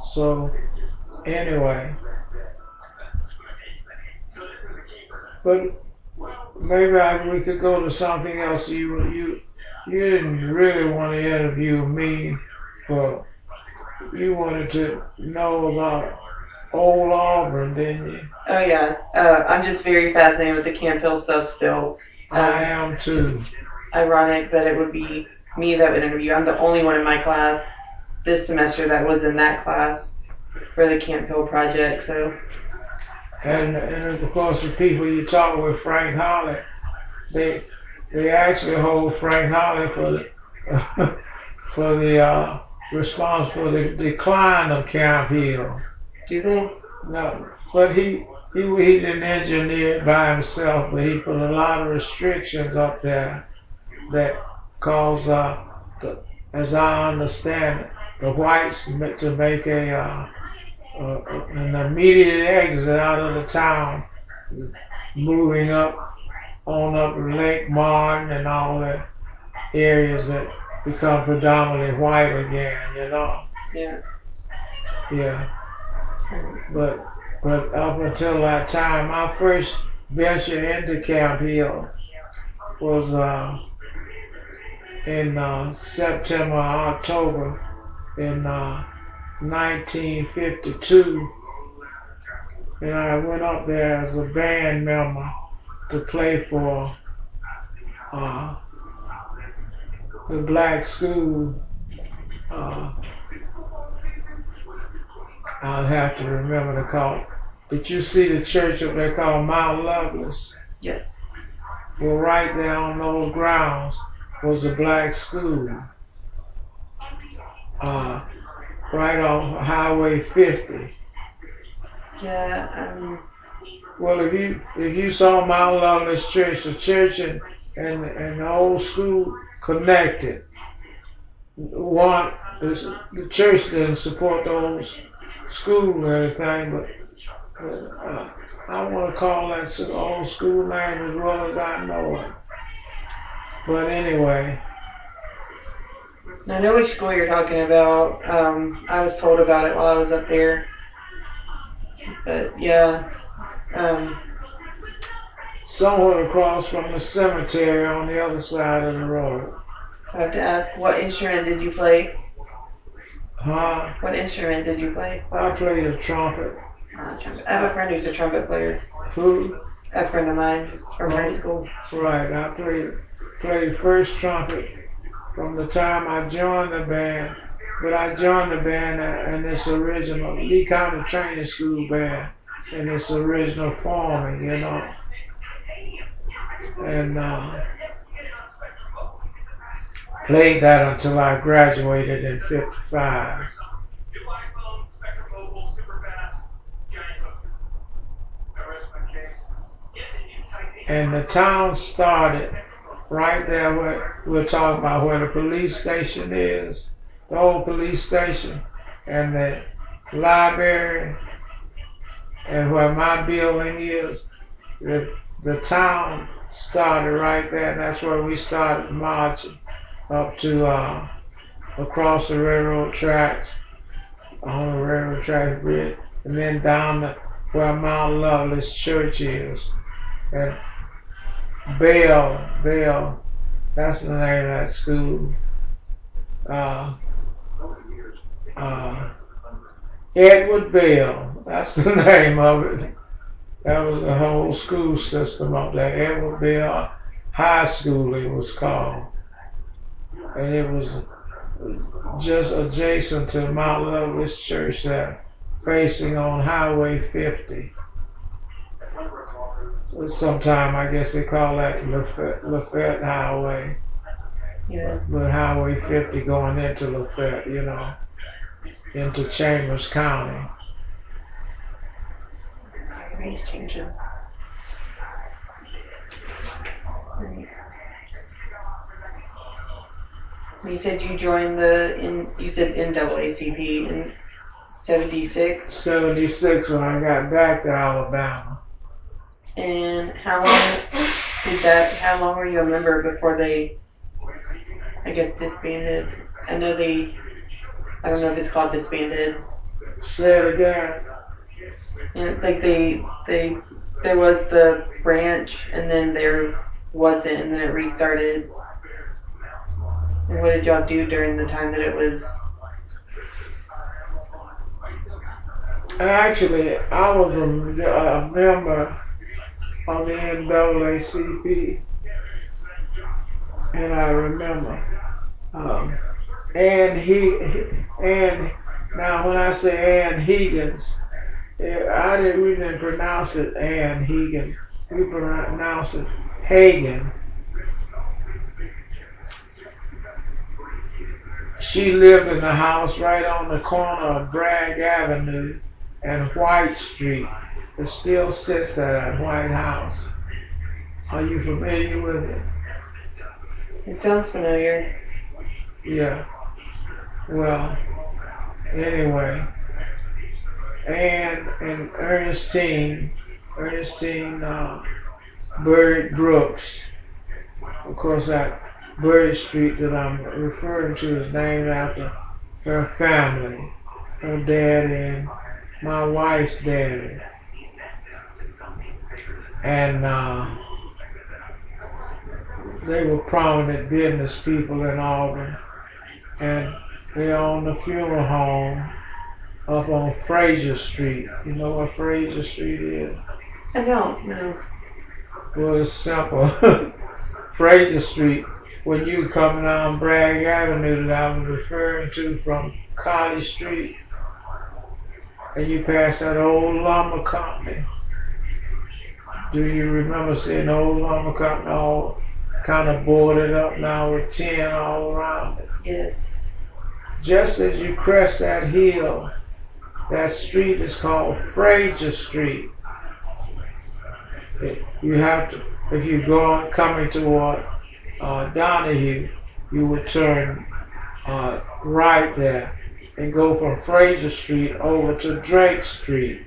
So, anyway. But maybe we could go to something else. You didn't really want to interview me you wanted to know about Old Auburn, didn't you? Oh yeah. I'm just very fascinated with the Camp Hill stuff still. I am too. Ironic that it would be me that would interview. I'm the only one in my class this semester that was in that class for the Camp Hill project. So. And of course the people you talk with, Frank Holly, they actually hold Frank Holly for the for the response for the decline of Camp Hill. Do they? No, but he didn't engineer it by himself, but he put a lot of restrictions up there that caused, as I understand it, the whites to make an immediate exit out of the town, moving up Lake Martin and all the areas that become predominantly white again, you know. Yeah. Yeah. But up until that time, my first venture into Camp Hill was in September, October in 1952, and I went up there as a band member to play for the black school. I'll have to remember to call it. But you see the church up there called Mount Lovelace? Yes. Well, right there on those grounds was a black school. Right off Highway 50. Yeah. Well, if you saw Mount Lovelace Church, the church and the old school connected. The church didn't support those school or anything, but I want to call that old school name as well as I know it. But anyway. I know which school you're talking about. I was told about it while I was up there. But yeah. Somewhere across from the cemetery on the other side of the road. I have to ask, what instrument did you play? Huh? What instrument did you play? I played a trumpet. Trumpet. I have a friend who's a trumpet player. Who? A friend of mine from high school. Right. I played first trumpet from the time I joined the band. But I joined the band in this original Lee County Training School band in its original forming, you know. And played that until I graduated in '55. And the town started right there where we're talking about, where the police station is, the old police station, and the library, and where my building is. The town started right there, and that's where we started marching up to across the railroad tracks, on the railroad track bridge, and then down to where Mount Lovelace Church is. And Bell, that's the name of that school. Edward Bell, that's the name of it. That was the whole school system up there. Edward Bell High School, it was called. And it was just adjacent to Mount Lovelace Church there, facing on Highway 50. Sometime I guess they call that Lafayette Highway. Yeah. But Highway 50 going into Lafayette, you know, into Chambers County. He's changing. You said you joined you said NAACP in 76? 76 when I got back to Alabama. And how long were you a member before they, I guess, disbanded? I don't know if it's called disbanded. Say it again. And like there was the branch, and then there wasn't, and then it restarted. And what did y'all do during the time that it was? Actually, I was a member of the NAACP, and I remember Ann now when I say Ann Higgins, We didn't pronounce it Ann Hegan. We pronounce it Hagen. She lived in the house right on the corner of Bragg Avenue and White Street. It still sits there, that White House. Are you familiar with it? It sounds familiar. Yeah. Well, anyway. Ann and Ernestine Bird Brooks. Of course, that Bird Street that I'm referring to is named after her family, her daddy and my wife's daddy. And they were prominent business people in Auburn. And they owned a funeral home up on Fraser Street. You know what Fraser Street is? I don't know. Well, it's simple. Fraser Street, when you come down Bragg Avenue that I was referring to from College Street, and you pass that old lumber company. Do you remember seeing the old lumber company all kind of boarded up now with tin all around it? Yes. Just as you crest that hill, that street is called Fraser Street. You have to, if you go coming toward Donahue, you would turn right there and go from Fraser Street over to Drake Street.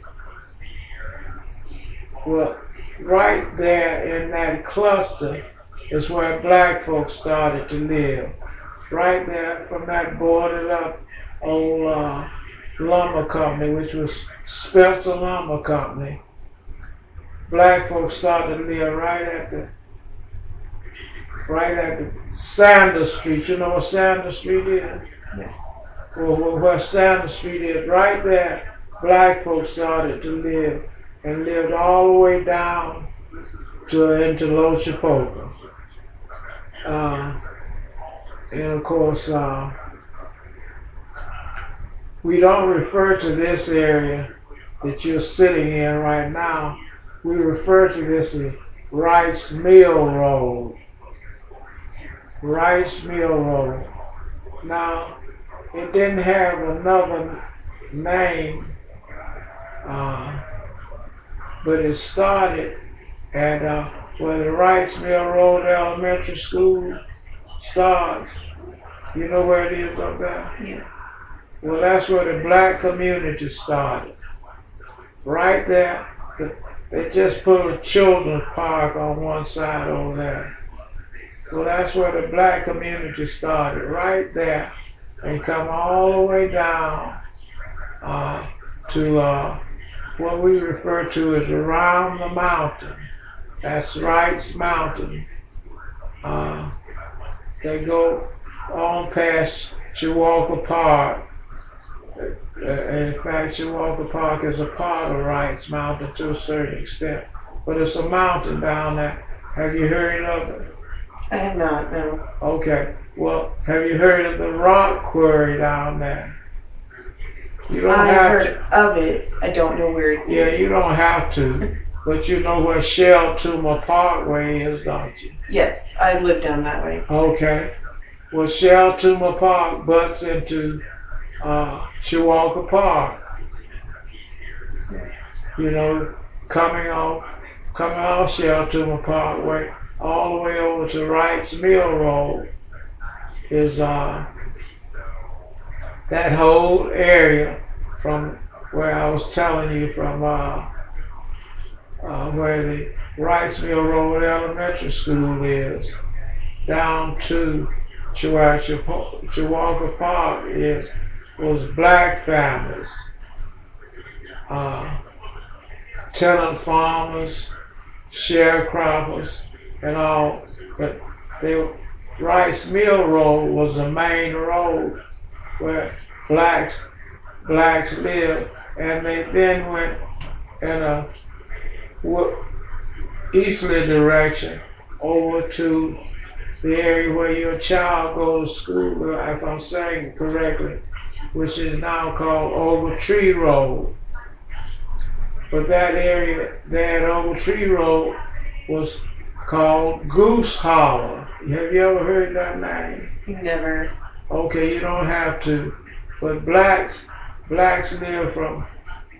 Well, right there in that cluster is where black folks started to live. Right there from that boarded up old lumber company, which was Spencer Lumber Company. Black folks started to live right at the Sanders Street. You know what Sanders Street is? Yes. Well, where Sanders Street is, right there, black folks started to live and lived all the way down to into Lochapoka. And of course, we don't refer to this area that you're sitting in right now. We refer to this as Wright's Mill Road. Wright's Mill Road. Now, it didn't have another name, but it started at where the Wright's Mill Road Elementary School starts. You know where it is up there? Yeah. Well, that's where the black community started. Right there. They just put a children's park on one side over there. Well, that's where the black community started, right there, and come all the way down to what we refer to as around the mountain. That's Wright's Mountain. They go on past Chihuahua Park. In fact, Chihuahua Park is a part of Wright's Mountain to a certain extent. But it's a mountain down there. Have you heard of it? I have not, no. Okay. Well, have you heard of the rock quarry down there? You don't I've have heard to. of it. I don't know where it is. Yeah, you don't have to. But you know where Shell Tuma Parkway is, don't you? Yes, I live down that way. Okay. Well, Shell Tuma Park butts into Chihuahua Park. You know, coming off Shell Tuma Parkway, all the way over to Wright's Mill Road is that whole area from where I was telling you from where the Wright's Mill Road Elementary School is, down to Chihuahua Park was black families, tenant farmers, sharecroppers, and all. But Wright's Mill Road was the main road where blacks lived, and they then went in a easterly direction over to the area where your child goes to school, if I'm saying it correctly, which is now called Ogletree Road. but that area there at Old Tree Road was called Goose Hollow. Have you ever heard that name? Never. Okay, you don't have to. But blacks live from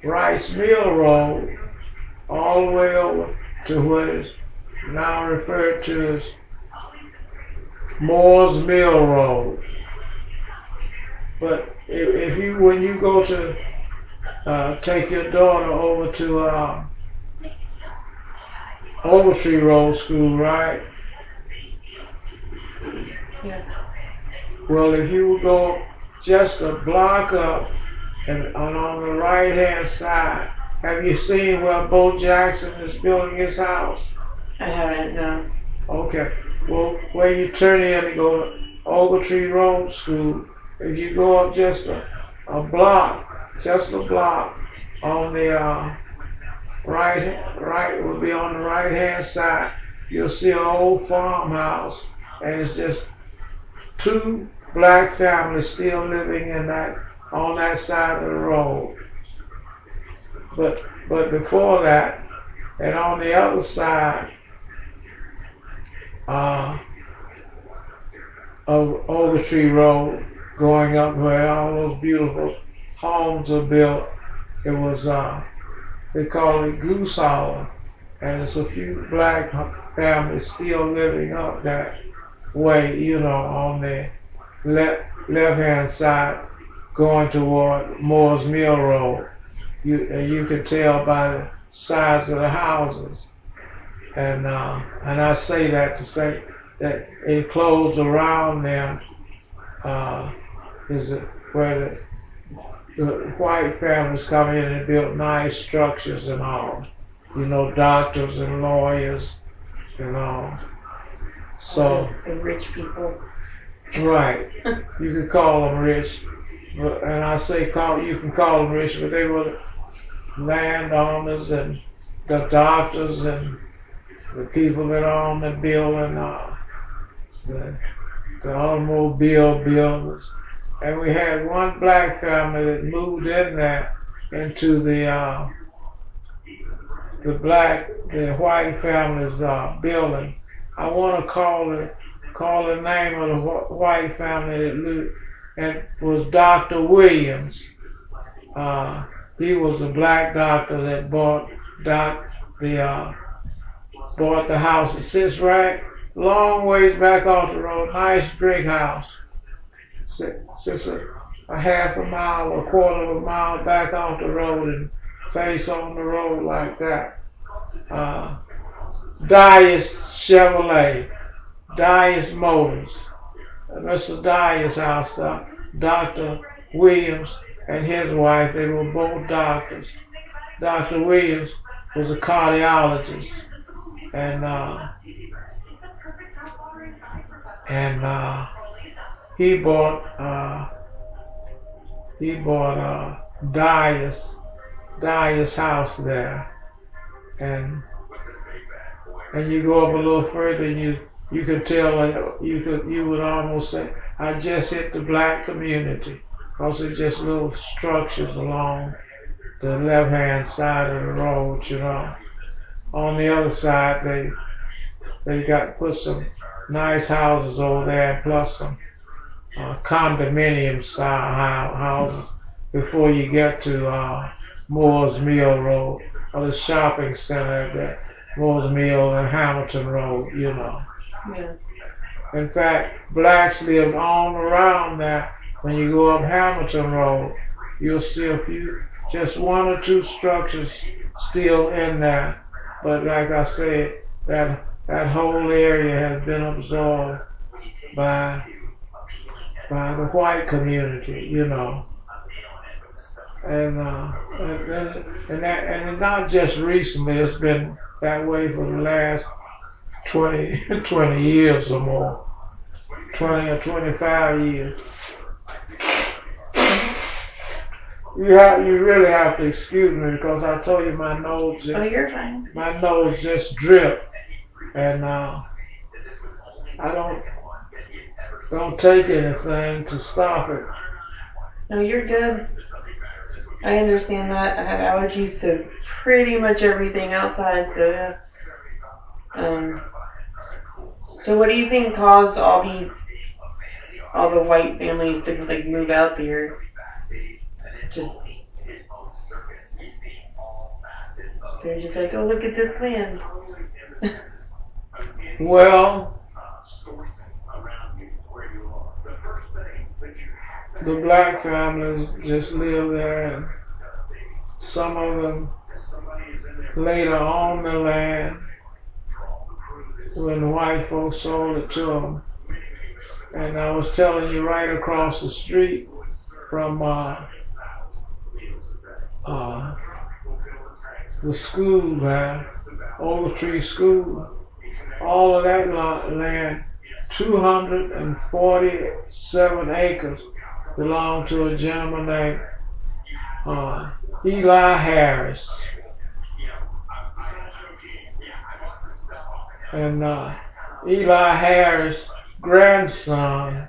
Rice Mill Road all the way over to what is now referred to as Moore's Mill Road. But if you, when you go to take your daughter over to Overtree Road School, right? Yeah. Well, if you would go just a block up and on the right hand side, have you seen where Bo Jackson is building his house? I haven't, no. Okay. Well, where you turn in to go to Ogletree Road School, if you go up just a block on the right will be on the right hand side, you'll see an old farmhouse, and it's just two black families still living in that on that side of the road. But before that, and on the other side of Overtree Road, going up where all those beautiful homes are built, it was they call it Goose Hollow, and there's a few black families still living up that way, you know, on the left-hand side, going toward Moore's Mill Road. You can tell by the size of the houses, and I say that to say that enclosed around them is where the white families come in and build nice structures and all, you know, doctors and lawyers and all. So The rich people. right, you can call them rich, and I say you can call them rich, but they were landowners and the doctors and the people that own the building, the automobile builders. And we had one black family that moved in there into the white family's building. I want to call the name of the white family that lived, and was Dr. Williams. He was a black doctor that bought the house. It sits right long ways back off the road. Nice brick house. Sits a half a mile or a quarter of a mile back off the road and face on the road like that. Dyer's Chevrolet, Dyer's Motors. Mr. Dyer's house, Dr. Williams and his wife, they were both doctors. Dr. Williams was a cardiologist, and he bought Dyer's house there, and you go up a little further, and you could tell, you would almost say, I just hit the black community, because they're just little structures along the left-hand side of the road, you know. On the other side, they put some nice houses over there, plus some condominium style houses before you get to Moore's Mill Road, or the shopping center there, Moore's Mill and Hamilton Road, you know. Yeah. In fact, blacks lived on around that. When you go up Hamilton Road, you'll see just one or two structures still in there. But like I said, that whole area has been absorbed by the white community, you know. And not just recently, it's been that way for the last 20 years or more, 20 or 25 years. You really have to excuse me, because I told you my nose. Oh, you're fine. My nose just dripped, and I don't take anything to stop it. No, you're good. I understand that. I have allergies to pretty much everything outside, so yeah. So what do you think caused all the white families to like move out there? Just they're just like, oh, look at this land. Well, the black families just live there, and some of them later owned the land when the white folks sold it to them. And I was telling you, right across the street from the school there, Old Tree School, all of that land, 247 acres, belonged to a gentleman named Eli Harris. And Eli Harris' grandson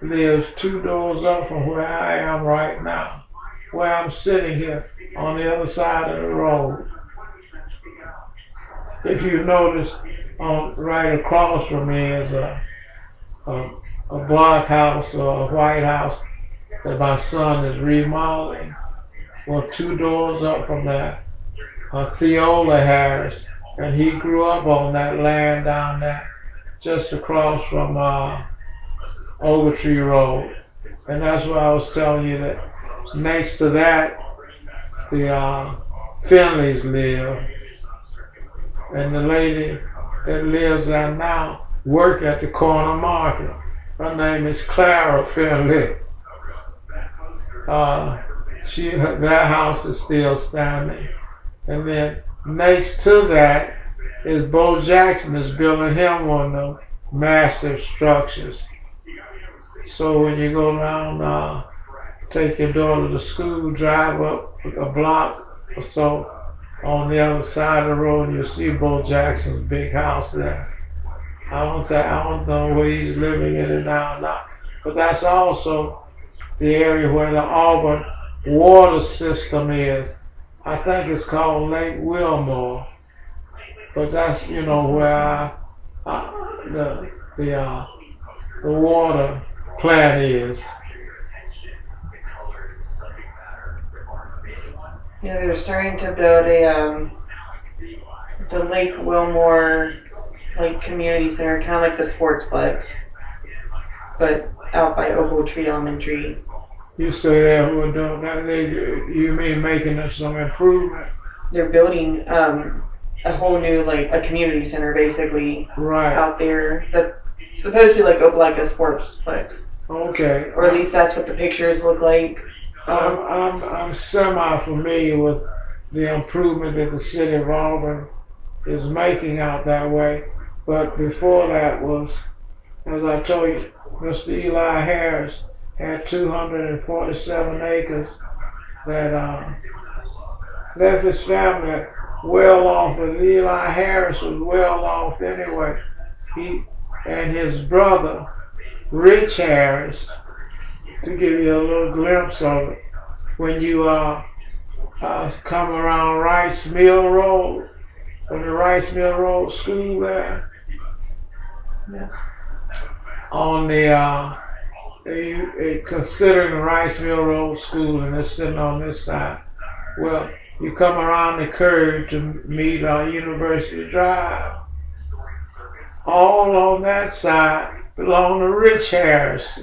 lives 2 doors up from where I am right now, where I'm sitting here on the other side of the road. If you notice, right across from me is a block house or a white house that my son is remodeling. Well, 2 doors up from that, Theola Harris, and he grew up on that land down there, just across from Ogletree Road. And that's why I was telling you that next to that, the Finleys live. And the lady that lives there now works at the corner market. Her name is Clara Finley. Their house is still standing. And then next to that is Bo Jackson is building him one of them massive structures. So when you go down, take your daughter to school, drive up a block or so on the other side of the road, you'll see Bo Jackson's big house there. I don't know where he's living in it now, but that's also the area where the Auburn water system is. I think it's called Lake Wilmore, but that's where the water plant is. Yeah, they're starting to build it's a Lake Wilmore community center, kind of like the Sportsplex, but out by Ogletree Elementary. You say that we're doing that? You mean making some improvement? They're building a whole new a community center basically out there. That's supposed to be like a Sportsplex. Okay. Or at least that's what the pictures look like. I'm semi-familiar with the improvement that the city of Auburn is making out that way, but before that was, as I told you, Mr. Eli Harris had 247 acres that left his family well off, but Eli Harris was well off anyway. He and his brother, Rich Harris, to give you a little glimpse of it, when you come around Rice Mill Road, from the Rice Mill Road school there, on the considering the Rice Mill Road school, and it's sitting on this side. Well, you come around the curve to meet University Drive. All on that side belong to Rich Harris.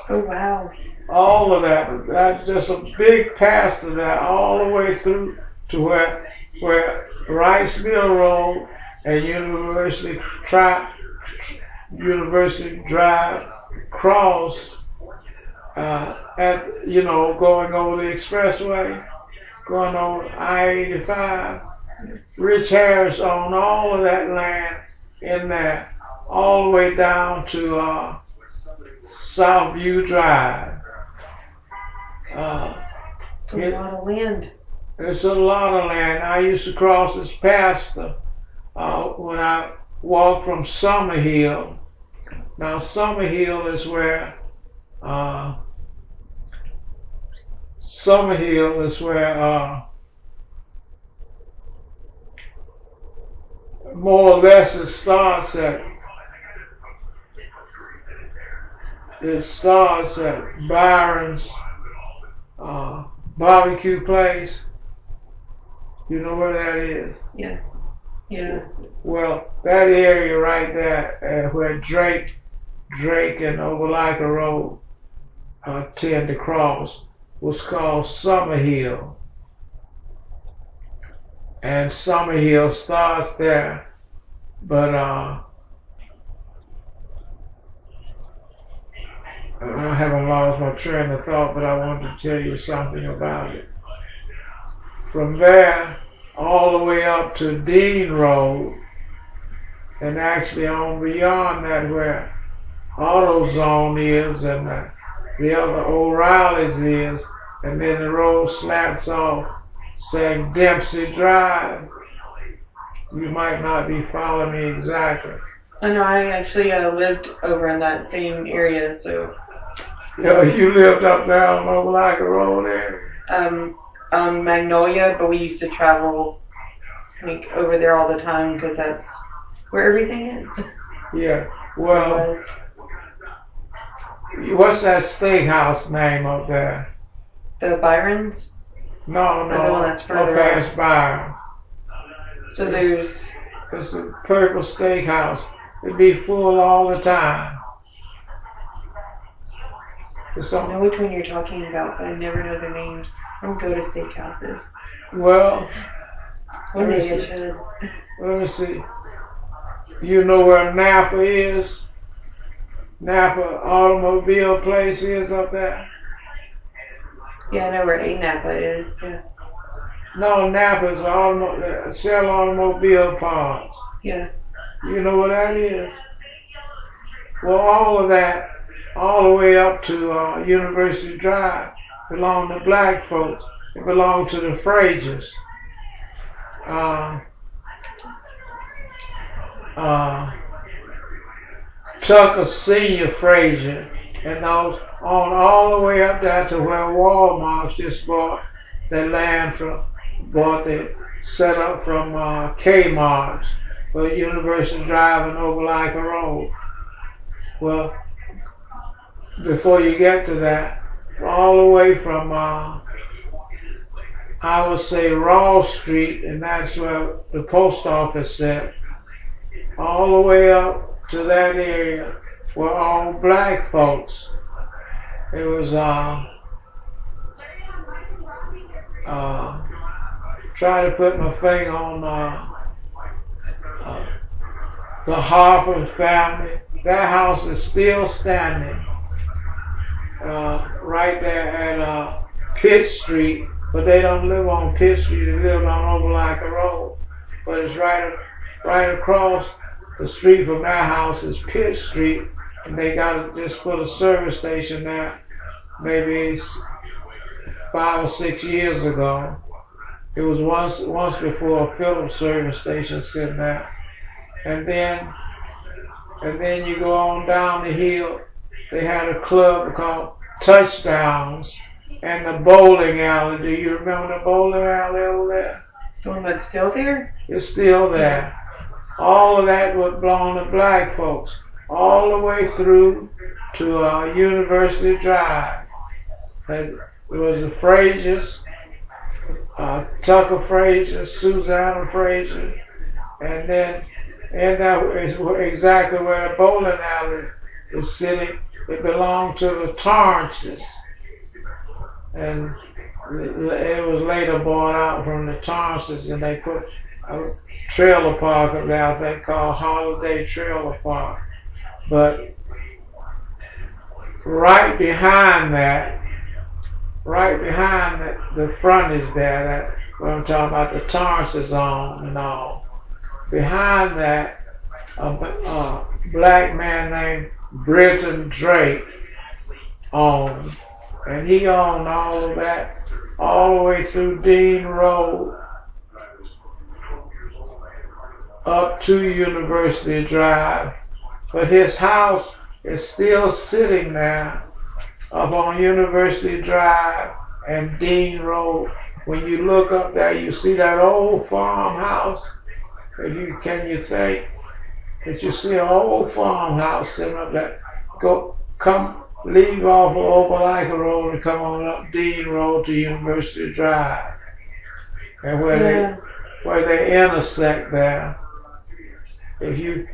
Oh wow! All of that. That's just a big pasture there, all the way through to where Rice Mill Road and University Drive cross going over the expressway, going over I-85. Rich Harris owned all of that land in there, all the way down to Southview Drive. It's a lot of land. It's a lot of land. I used to cross this pasture when I walked from Summerhill. Now Summerhill is where Summerhill is where more or less it starts at. It starts at Byron's barbecue place. You know where that is? Yeah. Yeah. Well, that area right there, where Drake and Overliker Road tend to cross, was called Summerhill. And Summerhill starts there, but I haven't lost my train of thought, but I wanted to tell you something about it. From there, all the way up to Dean Road, and actually on beyond that where AutoZone is and the other O'Reilly's is, and then the road slants off saying Dempsey Drive. You might not be following me exactly. I know, I actually lived over in that same area, so. Yeah, you lived up there on Overliker Road there? Magnolia, but we used to travel like over there all the time because that's where everything is. Yeah, well, what's that steakhouse name up there? The Byron's? No, the one that's further up past Byron. So it's a purple steakhouse. It'd be full all the time. I know which one you're talking about, but I never know their names. I don't go to steakhouses. Well, One day I should. Let me see. You know where Napa is? Napa automobile place is up there? Yeah, I know where A Napa is. Yeah. No, Napa is sell automobile parts. Yeah. You know what that is? Well, all of that, all the way up to University Drive, belong to black folks. It belonged to the Frasers. Tucker Senior Fraser, and those on all the way up there to where Walmart just bought their land they set up from Kmart for University Drive and Overliker Road. Well, before you get to that, all the way from I would say Ross Street, and that's where the post office set, all the way up to that area were all black folks. It was try to put my finger on the Harper family. That house is still standing right there at Pitt Street, but they don't live on Pitt Street. They live on Overliker Road, but it's right across the street from their house is Pitt Street, and they just put a service station there maybe 5 or 6 years ago. It was once before a Phillips service station sitting there, and then you go on down the hill. They had a club called Touchdowns and the bowling alley. Do you remember the bowling alley over there? The one that's still there? It's still there. All of that would belong to black folks, all the way through to University Drive. And it was the Frasers, Tucker Fraser, Susanna Fraser, and then that is exactly where the bowling alley is sitting. It belonged to the Torrances, and it was later bought out from the Torrances, and they put a trailer park up there, I think, called Holiday Trailer Park. But right behind that, the front is there, that what I'm talking about, the Torrances on and all. Behind that, a black man named Britton Drake owned, and he owned all of that, all the way through Dean Road up to University Drive. But his house is still sitting there up on University Drive and Dean Road. When you look up there, you see that old farmhouse. Can you think that you see an old farmhouse sitting up there? Leave off of Opelika Road and come on up Dean Road to University Drive, and where they intersect there. If you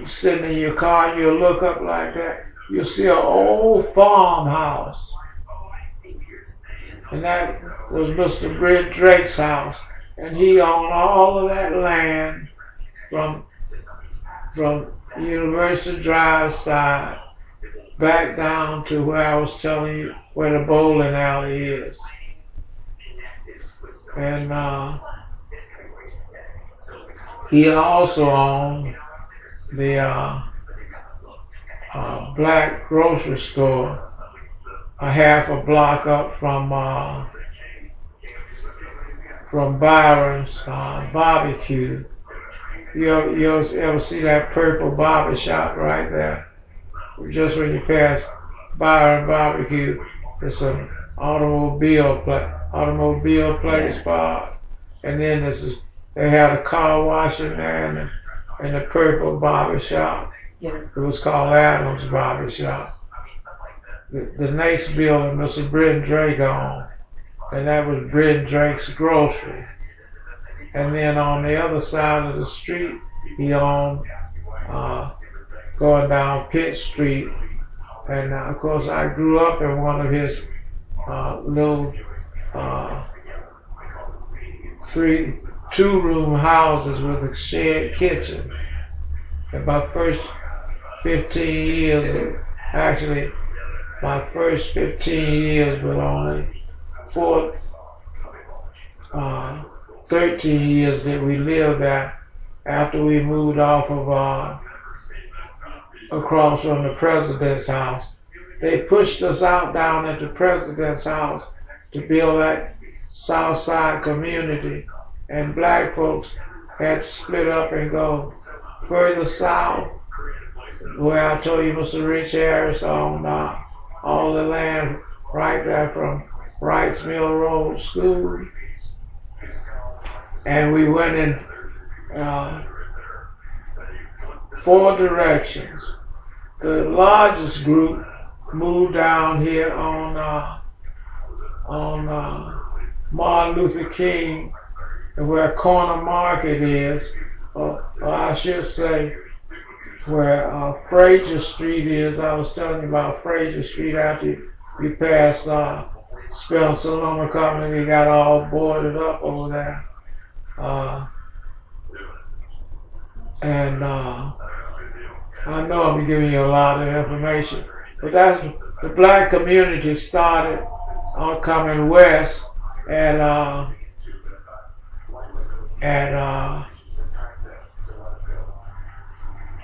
sitting in your car and you look up like that, you'll see an old farmhouse. And that was Mr. Brent Drake's house. And he owned all of that land from University Drive side back down to where I was telling you where the bowling alley is. And he also owned the black grocery store a half a block up from Byron's barbecue. You ever see that purple barber shop right there? Just when you pass Byron barbecue, it's an automobile place park, and then they had a car wash in there and the purple barber shop. Yeah. It was called Adams Barber Shop. The next building Mr. Brent Drake owned, and that was Brent Drake's grocery. And then on the other side of the street, he owned, going down Pitt Street. And of course, I grew up in one of his little two-room houses with a shared kitchen. And my first 15 years, actually, my first 15 years, but only 13 years that we lived there after we moved off of across from the president's house. They pushed us out down at the president's house to build that South Side community, and black folks had to split up and go further south, where I told you Mr. Rich Harris owned all the land right there from Wrights Mill Road School. And we went in 4 directions. The largest group moved down here on Martin Luther King, where Corner Market is, or I should say where Frazier Street is. I was telling you about Frazier Street after we passed Spencer Lumber Company. We got all boarded up over there. And I know I'm giving you a lot of information, but that's the black community started coming west and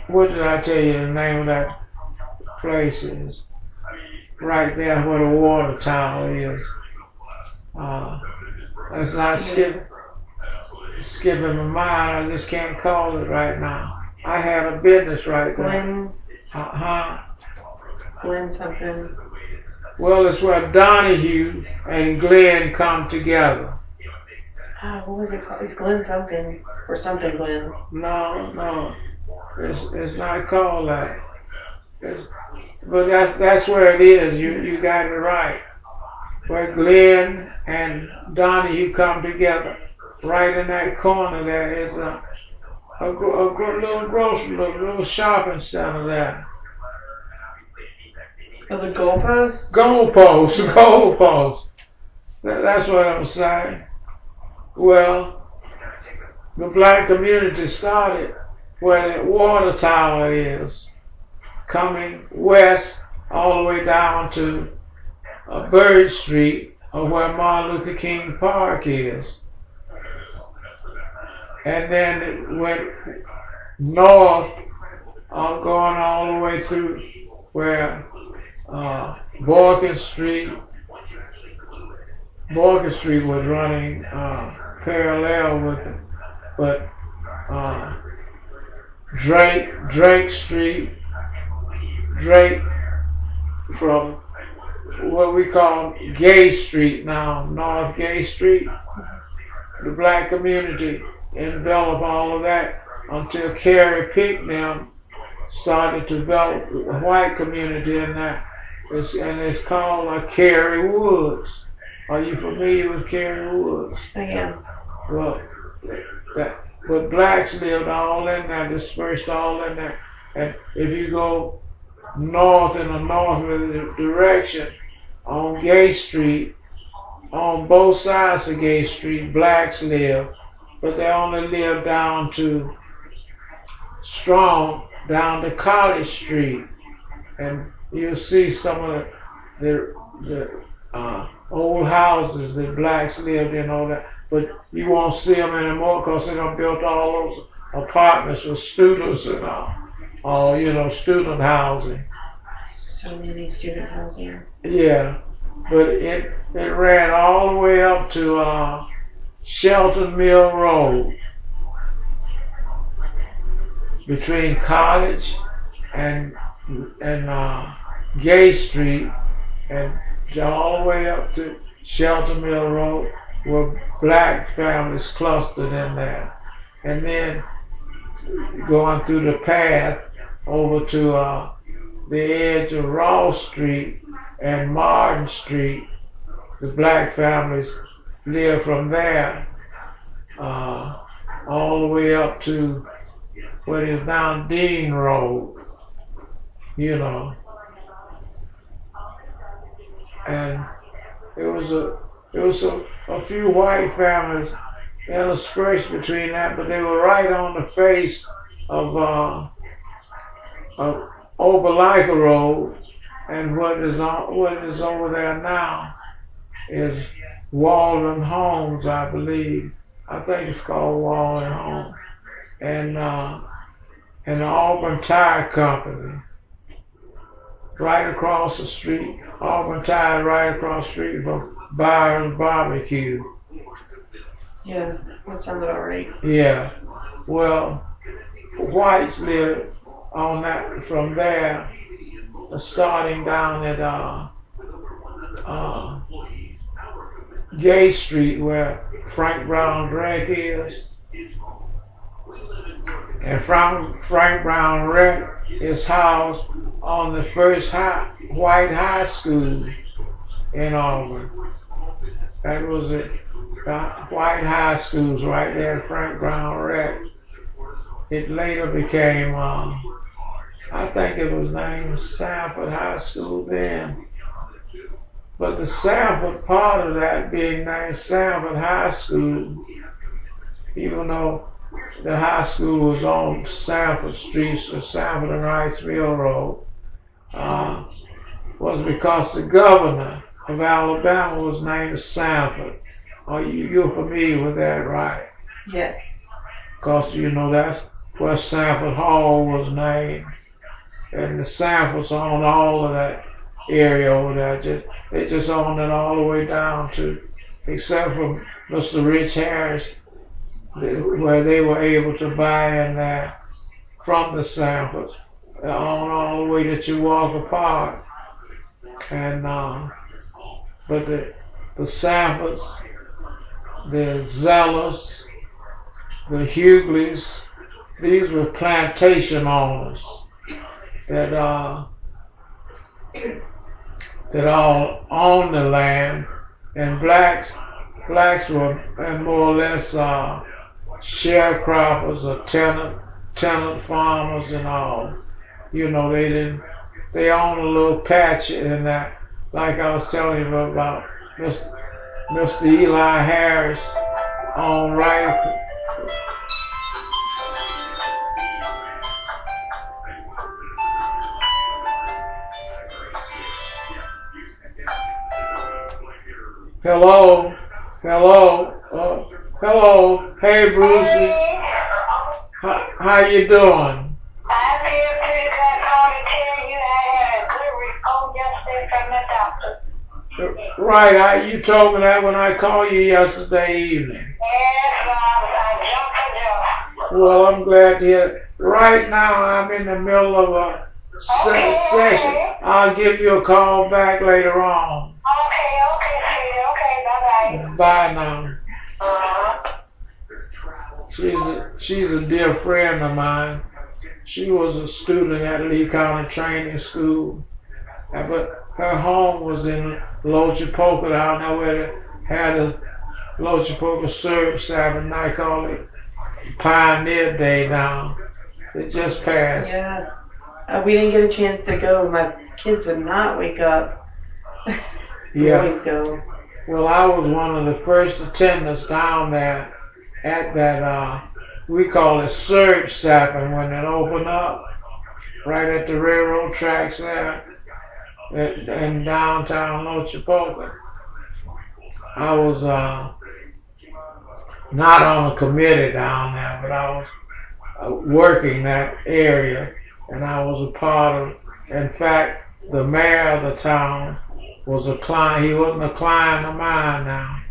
what did I tell you the name of that place is? Right there where the water tower is. Let's not skipping my mind. I just can't call it right now. I had a business right there. Glenn something. Well, it's where Donahue and Glenn come together. What was it called? It's Glenn something or something Glenn. No, it's not called that. But that's where it is. You got it right. Where Glenn and Donahue come together. Right in that corner there is a little grocery, little shopping center there. Oh, the goalpost? Goalpost. That's what I'm saying. Well, the black community started where the water tower is, coming west all the way down to Bird Street, or where Martin Luther King Park is. And then it went north, going all the way through where Borkin Street was running parallel with it, but Drake Street from what we call Gay Street now, North Gay Street. The black community enveloped all of that until Carrie Picknell started to develop a white community in that. It's called Carrie Woods. Are you familiar with Carrie Woods? I am. Well, but blacks lived all in there, dispersed all in there. And if you go north in a northerly direction on Gay Street, on both sides of Gay Street, blacks live, but they only live down to down to College Street, and you'll see some of the old houses that blacks lived in, all that, but you won't see them anymore because they done built all those apartments with students and all, student housing. So many student housing. Yeah, but it ran all the way up to Shelton Mill Road, between College and Gay Street, and all the way up to Shelton Mill Road, were black families clustered in there. And then going through the path over to the edge of Ross Street and Martin Street, the black families lived from there all the way up to what is now Dean Road, and it was a few white families interspersed between that, but they were right on the face of Opelika Road, and what is over there now is Walden Homes, I believe. I think it's called Walden Homes, and the Auburn Tire Company right across the street. Auburn Tire right across the street from Byron's Barbecue. Yeah, that sounds about right. Yeah. Well, whites live on that from there, starting down at Gay Street where Frank Brown's wreck is. And Frank Brown wreck is housed on the first white high school in Auburn. That was it. White high schools right there at Frank Brown wreck. It later became, I think it was named Sanford High School then. But the Sanford part of that being named Sanford High School, even though the high school was on Sanford Street, so Sanford and Rice Mill Road, was because the governor of Alabama was named Sanford. You're familiar with that, right? Yes. Because, that's where Sanford Hall was named. And the Sanfords owned all of that area over there. They just owned it all the way down to, except for Mr. Rich Harris, where they were able to buy in there from the Sanfords, on all the way to Chihuahua Park. And but the Sanfords, the Zellars, the Hugleys, these were plantation owners that all owned the land, and blacks were more or less sharecroppers or tenant farmers and all. They owned a little patch in that, like I was telling you about Mr. Eli Harris on right. Hello. Hey, Brucey. How you doing? I feel pretty bad calling to tell you I had a good report yesterday from the doctor. Right, you told me that when I called you yesterday evening. Yes, I jumped for joy. Well, I'm glad to hear it. Right now, I'm in the middle of session. I'll give you a call back later on. Okay, bye-bye. Bye now. Uh-huh. She's a dear friend of mine. She was a student at Lee County Training School, but her home was in Lochapoka, down there where they had a Lochapoka Serb Sabbath night, called it Pioneer Day now. It just passed. Yeah. We didn't get a chance to go. My kids would not wake up. We Yeah. always go. Well, I was one of the first attendants down there at that, we call it Surge Sabbath, when it opened up, right at the railroad tracks there in downtown Lochapoka. I was not on a committee down there, but I was working that area, and I was a part of, in fact, the mayor of the town was a client. He wasn't a client of mine now,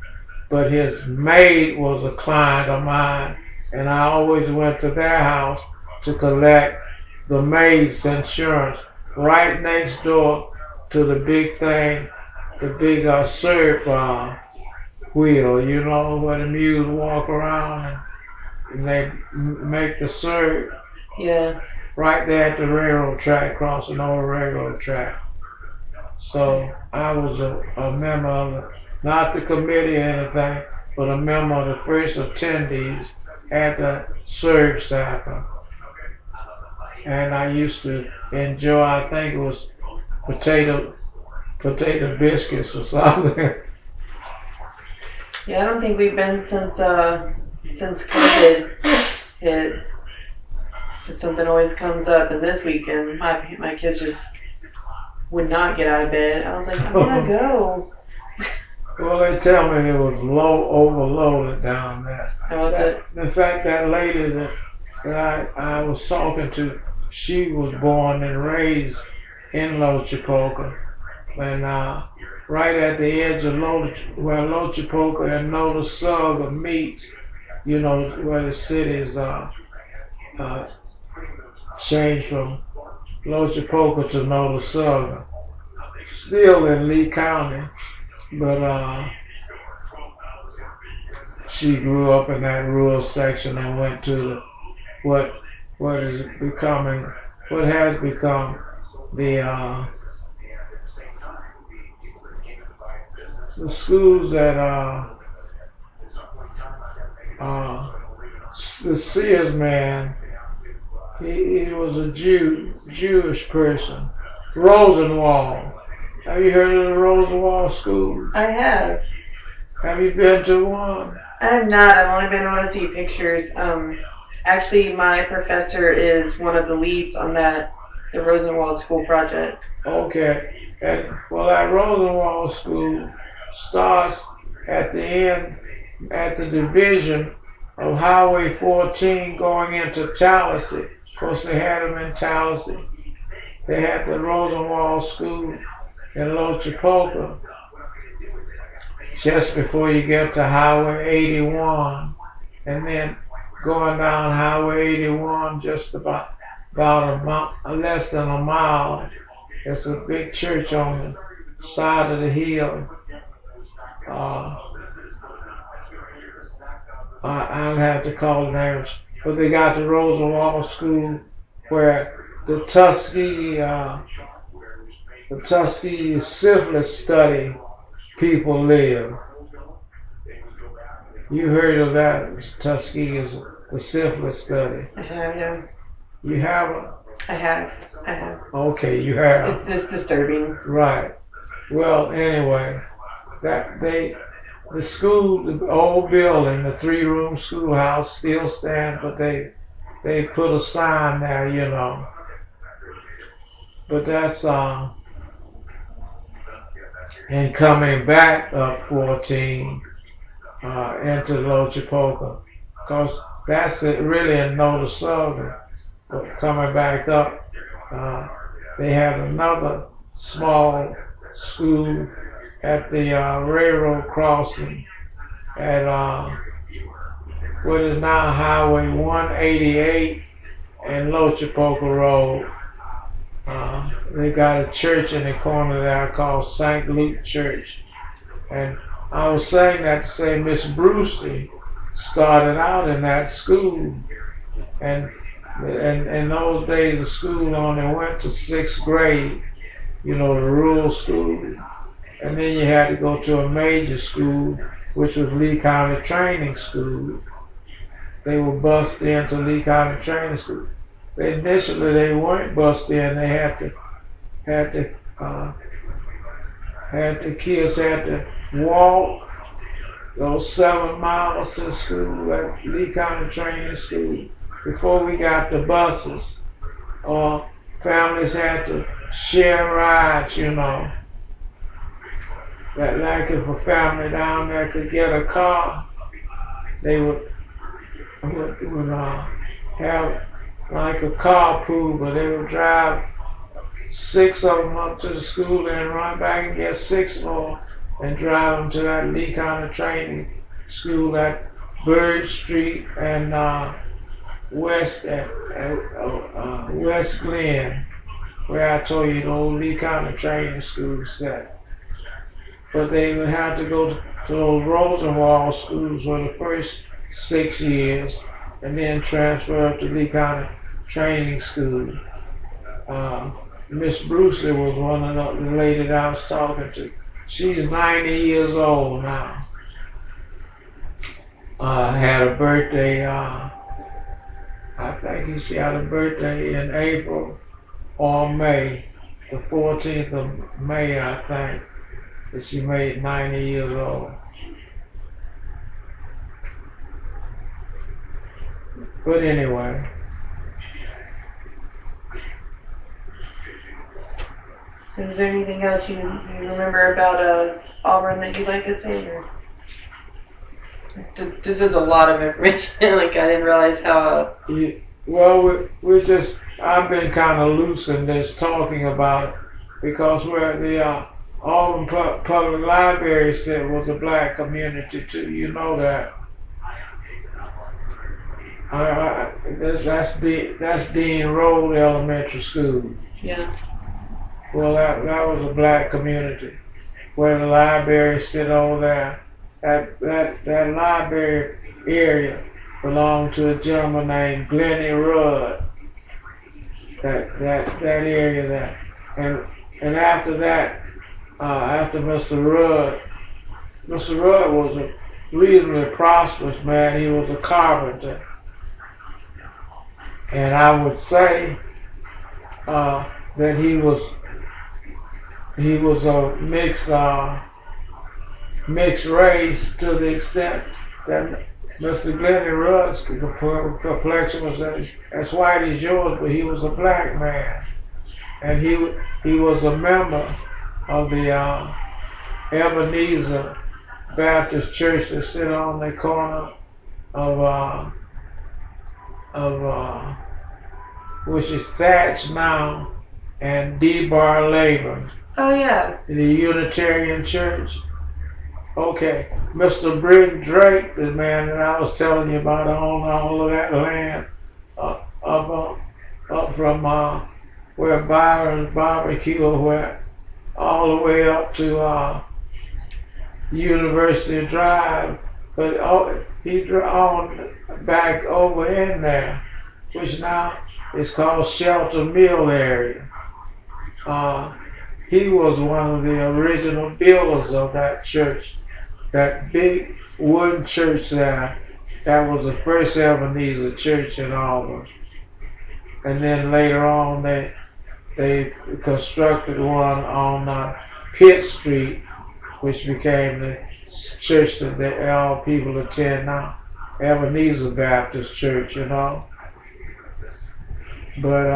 but his maid was a client of mine, and I always went to their house to collect the maid's insurance, right next door to the big thing, the big syrup wheel, you know, where the mules walk around and they make the syrup. Yeah. Right there at the railroad track, crossing over the railroad track. So I was a member of not the committee or anything, but a member of the first attendees at the Surge Sabbath. And I used to enjoy, I think it was potato biscuits or something. Yeah, I don't think we've been since COVID hit. But something always comes up, and this weekend my kids just would not get out of bed. I was like, I want to go. Well, they tell me it was overloaded down there. How was it? In fact, that lady that I was talking to, she was born and raised in Lochapoka, and right at the edge of where Lochapoka and Notasulga meets, you know, where the cities changed from Lochapoka to Notasulga, still in Lee County, but she grew up in that rural section and went to what has become the schools that the Sears man. He was a Jewish person. Rosenwald. Have you heard of the Rosenwald School? I have. Have you been to one? I have not. I've only been able to see pictures. Actually, my professor is one of the leads on the Rosenwald School project. Okay. And well, that Rosenwald School starts at the end, at the division of Highway 14 going into Tallahassee. Of course, they had them in Tallahassee. They had the Rosenwald School in Lochapoka just before you get to Highway 81, and then going down Highway 81 just about less than a mile. It's a big church on the side of the hill. I'll have to call the names, but they got the Rosenwald School where the Tuskegee syphilis study people live. You heard of that? Tuskegee is the syphilis study. I have, yeah. You haven't? I have. Okay, you have. It's just disturbing. Right. Well, anyway, the school, the old building, the 3-room schoolhouse still stands, but they put a sign there, you know. But that's and coming back up 14 into Lochapoka, because that's really in Notasulga. But coming back up, they had another small school at the railroad crossing at what is now Highway 188 and Lochapoka Road. They got a church in the corner there called St. Luke Church. And I was saying that to say Miss Brewster started out in that school. And in those days, the school only went to sixth grade, the rural school. And then you had to go to a major school, which was Lee County Training School. They were bused into Lee County Training School. Initially, they weren't bused in. They the kids had to walk those 7 miles to the school at Lee County Training School before we got the buses. Or families had to share rides, That like if a family down there could get a car, they would have like a carpool, but they would drive 6 of them up to the school and run back and get 6 more and drive them to that Lee County Training School at Bird Street and West Glen, where I told you the old Lee County Training School set. But they would have to go to those Rosenwald schools for the first 6 years and then transfer up to Lee County Training School. Miss Brewster was one of the ladies that I was talking to. She's 90 years old now. Had a birthday, I think she had a birthday in April or May, the 14th of May, I think, that she made 90 years old. But anyway. Is there anything else you remember about Auburn that you'd like to say? Or? This is a lot of information. Like I didn't realize how. Well, I've been kind of loose in this talking about it because where the Auburn Public Library said was a black community too. You know that. That's Dean Road Elementary School. Yeah. Well, that was a black community where the library sit over there. That library area belonged to a gentleman named Glennie Rudd. That area there, and after that, after Mr. Rudd was a reasonably prosperous man. He was a carpenter, and I would say that he was a mixed race to the extent that Mr. Glennie Rudd's complexion was as white as yours, but he was a black man, and he was a member of the Ebenezer Baptist Church that sit on the corner of which is Thatch now and D-Bar Labor. Oh yeah. The Unitarian Church. Okay, Mr. Brent Drake, the man that I was telling you about, on all of that land up from where Byron's Barbecue, where all the way up to University Drive, but he on back over in there, which now is called Shelter Mill area. He was one of the original builders of that church, that big wooden church there. That was the first Ebenezer church in Auburn. And then later on, they constructed one on Pitt Street, which became the church that all people attend now, Ebenezer Baptist Church, But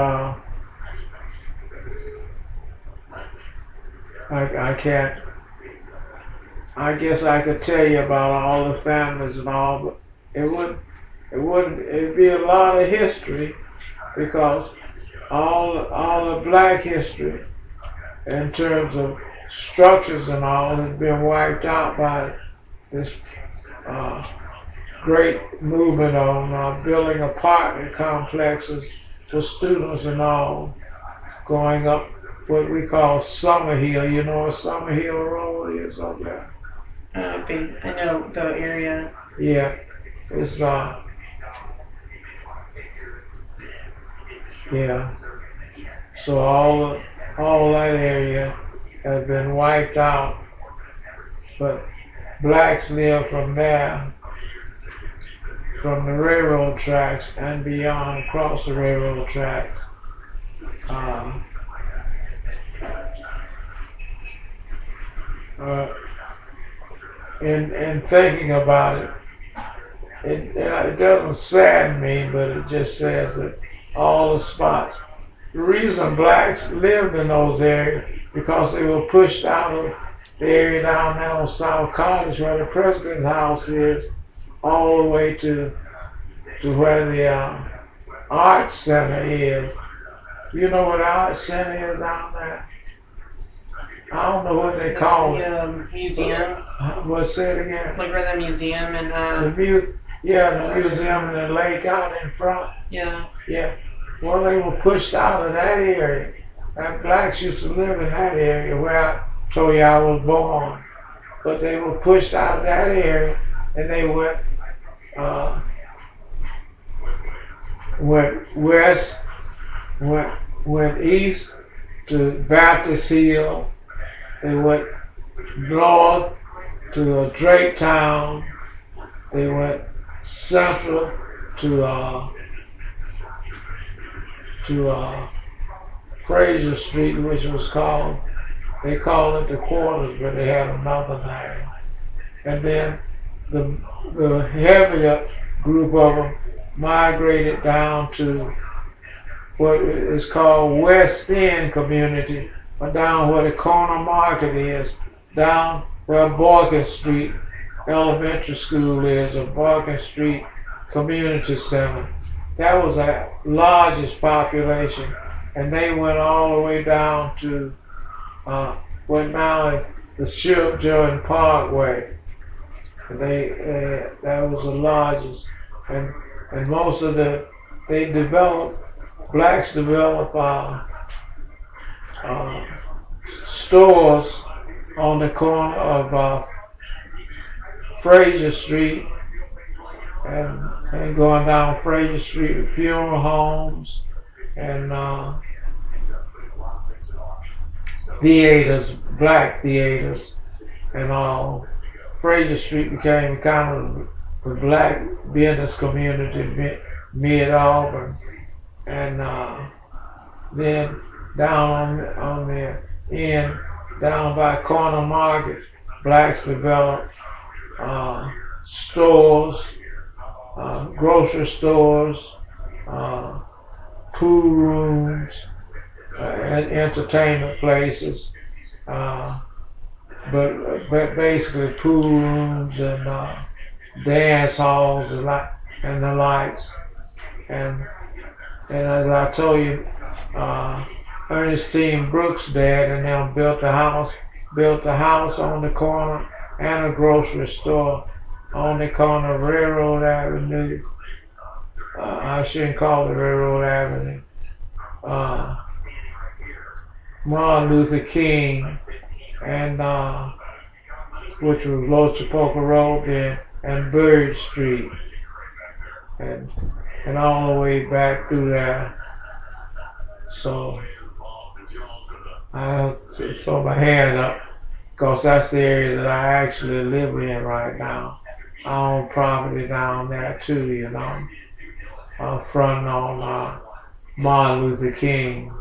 I can't. I guess I could tell you about all the families and all, but it'd be a lot of history, because all the black history in terms of structures and all has been wiped out by this great movement on building apartment complexes for students and all. going up what we call Summer Hill. You know what Summer Hill Road is up there? I know the area. Yeah, it's yeah. So all that area has been wiped out, but blacks live from there, from the railroad tracks and beyond across the railroad tracks. In thinking about it, it doesn't sadden me, but it just says that all the spots. The reason blacks lived in those areas because they were pushed out of the area down there on South College where the president's house is, all the way to where the Arts Center is. You know what the Arts Center is down there? I don't know what they call it. The museum. What's it again? Like where the museum and The museum and the lake out in front. yeah. Yeah. Well, they were pushed out of that area. And blacks used to live in that area where I told you I was born. But they were pushed out of that area and they went west, went east to Baptist Hill. They went north to Drake Town. They went central to Fraser Street, which was called, they called it the Quarters, but they had another name. And then the heavier group of them migrated down to what is called West End Community, or down where the corner market is, down where Boykin Street Elementary School is, or Boykin Street Community Center. That was the largest population, and they went all the way down to what now is the Ship Jordan Parkway. And that was the largest, and most of blacks developed stores on the corner of Fraser Street and going down Fraser Street, funeral homes and theaters, black theaters and all. Fraser Street became kind of the black business community, mid-Auburn. And then down on the end, down by corner markets, blacks developed stores, grocery stores, pool rooms, and entertainment places, but basically pool rooms and dance halls and the likes. And as I told you, Ernestine Brooks' dad and them built a house on the corner and a grocery store on the corner of Railroad Avenue. I shouldn't call it Railroad Avenue. Martin Luther King, and which was Lochapoka Road then, and Bird Street, and all the way back through there. So I throw my hand up because that's the area that I actually live in right now. I own property down there too, you know, fronting on Martin Luther King.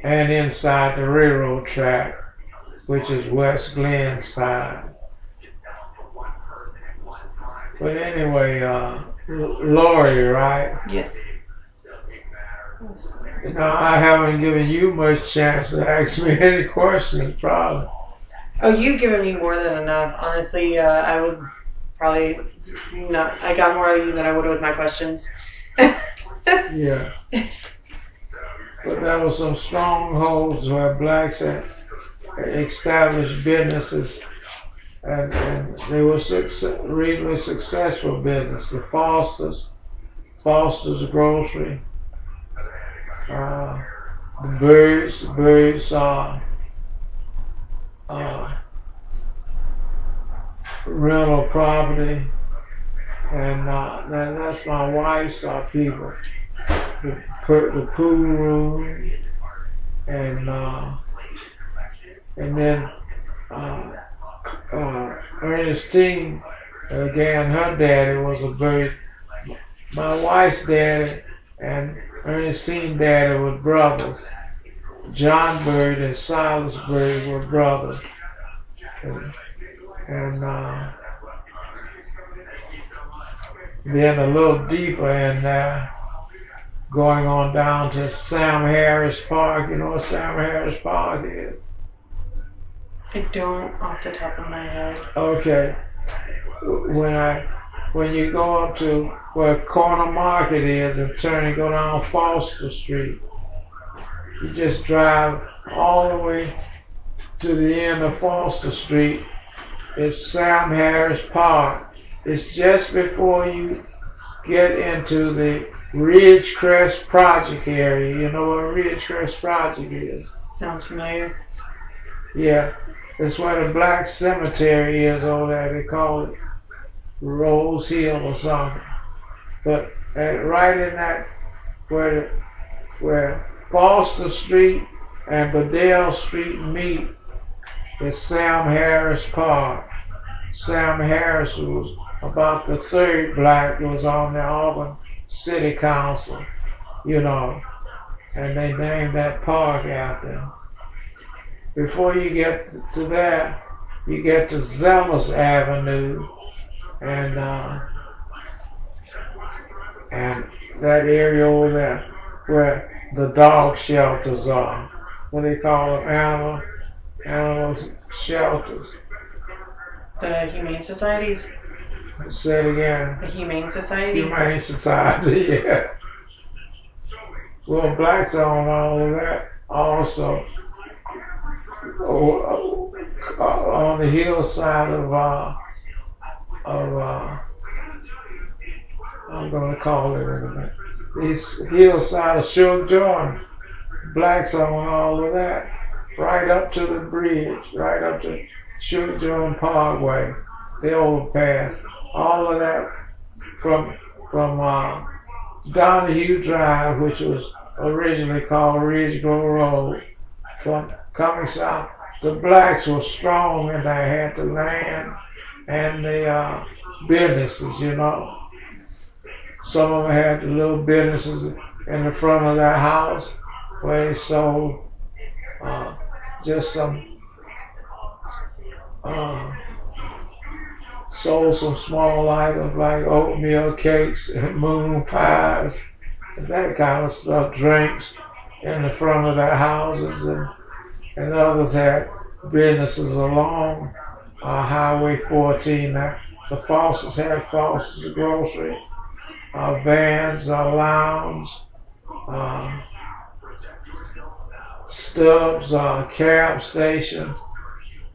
And inside the railroad track, which is West Glen side. But anyway, Lori, right? Yes. Now, I haven't given you much chance to ask me any questions, probably. Oh, you've given me more than enough. Honestly, I would probably not. I got more out of you than I would with my questions. Yeah. But there were some strongholds where blacks had established businesses, and they were reasonably successful business. The Foster's Grocery, the Birds rental property, and that's my wife's people. The pool room, and then Ernestine, again, her daddy was a bird. My wife's daddy and Ernestine daddy were brothers. John Bird and Silas Bird were brothers. And then a little deeper in there, going on down to Sam Harris Park. You know what Sam Harris Park is? I don't off the top of my head. Okay. When you go up to where Corner Market is and turn and go down Foster Street, you just drive all the way to the end of Foster Street. It's Sam Harris Park. It's just before you get into the Ridgecrest Project area. You know what Ridgecrest Project is? Sounds familiar. Yeah, it's where the black cemetery is over there. They call it Rose Hill or something. But right in that, where Foster Street and Bedell Street meet, is Sam Harris Park. Sam Harris was about the third black that was on the Auburn City Council, you know, and they named that park after him. Before you get to that, you get to Zellars Avenue, and that area over there where the dog shelters are. What do they call them? Animal shelters. The Humane Societies? Say it again. The Humane Society? Humane Society, yeah. Well, blacks own all of that also. On the hillside of I'm going to call it in a minute. The hillside of Sugar Jordan. Blacks own all of that. Right up to the bridge, right up to Sugar Jordan Parkway, the overpass. All of that from Donahue Drive, which was originally called Ridge Grove Road, from coming south. The blacks were strong and they had the land and the businesses, you know. Some of them had the little businesses in the front of their house where they sold just some small items like oatmeal cakes and moon pies and that kind of stuff, drinks in the front of their houses, and others had businesses along Highway 14. The Fosters had Foster's Grocery, Vans, Lounge, Stubbs, Cab Station,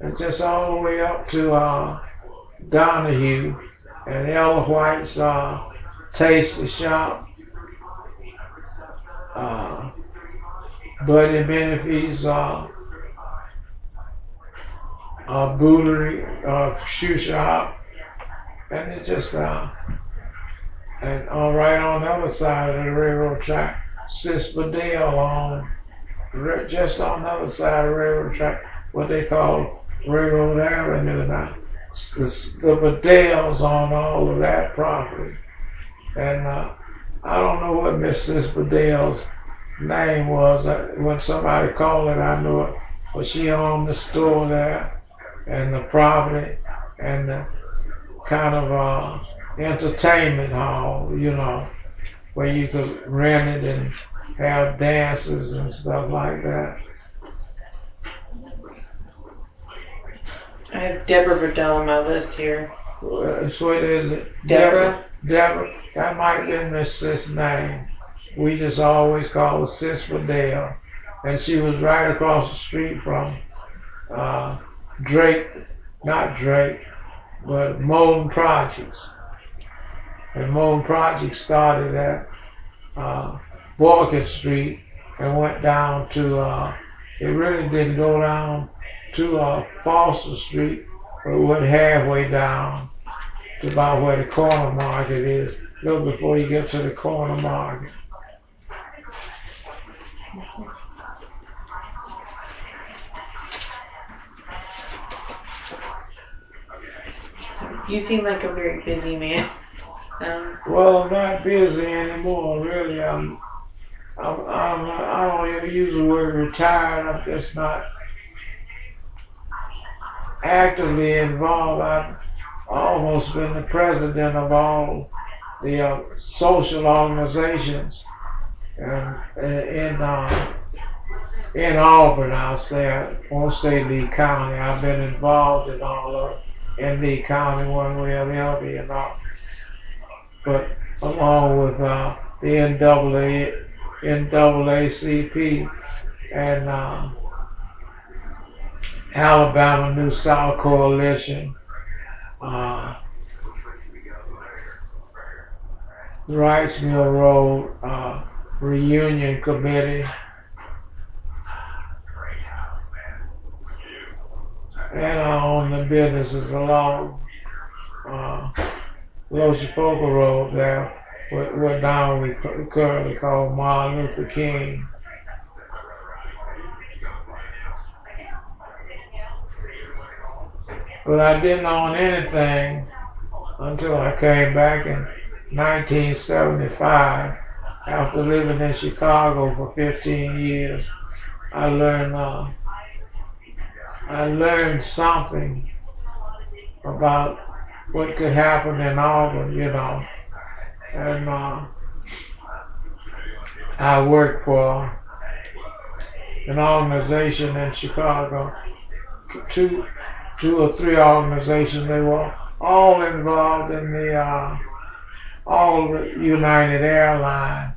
and just all the way up to Donahue and Ella White's Tasty Shop, Buddy Menifee's Boolery shoe shop, and it just and right on the other side of the railroad track, Sis Bedell just on the other side of the railroad track, what they call Railroad Avenue now. The Bedells on all of that property. And I don't know what Mrs. Bedell's name was. When somebody called it, I knew it. But she owned the store there and the property and the kind of entertainment hall, you know, where you could rent it and have dances and stuff like that. I have Deborah Bedell on my list here. So what is it? Deborah? Deborah. That might be Miss Sis' name. We just always call her Sis Bedell. And she was right across the street from Drake, not Drake, but Molden Projects. And Moon Project started at Boykin Street and went down to, it really didn't go down to Foster Street, but it went halfway down to about where the corner market is, a little before you get to the corner market. You seem like a very busy man. Well, I'm not busy anymore, really. I don't even use the word retired. I'm just not actively involved. I've almost been the president of all the social organizations and in Auburn. I'll say, I won't say Lee County. I've been involved in all of in Lee County one way or the other, you know. But along with the NAACP and Alabama New South Coalition, Rice Mill Road Reunion Committee, and I own the businesses along Lochapoka Road there, what now we currently call Martin Luther King. But I didn't own anything until I came back in 1975. After living in Chicago for 15 years, I learned something about what could happen in Auburn, you know. And I worked for an organization in Chicago, two or three organizations. They were all involved in the United Airlines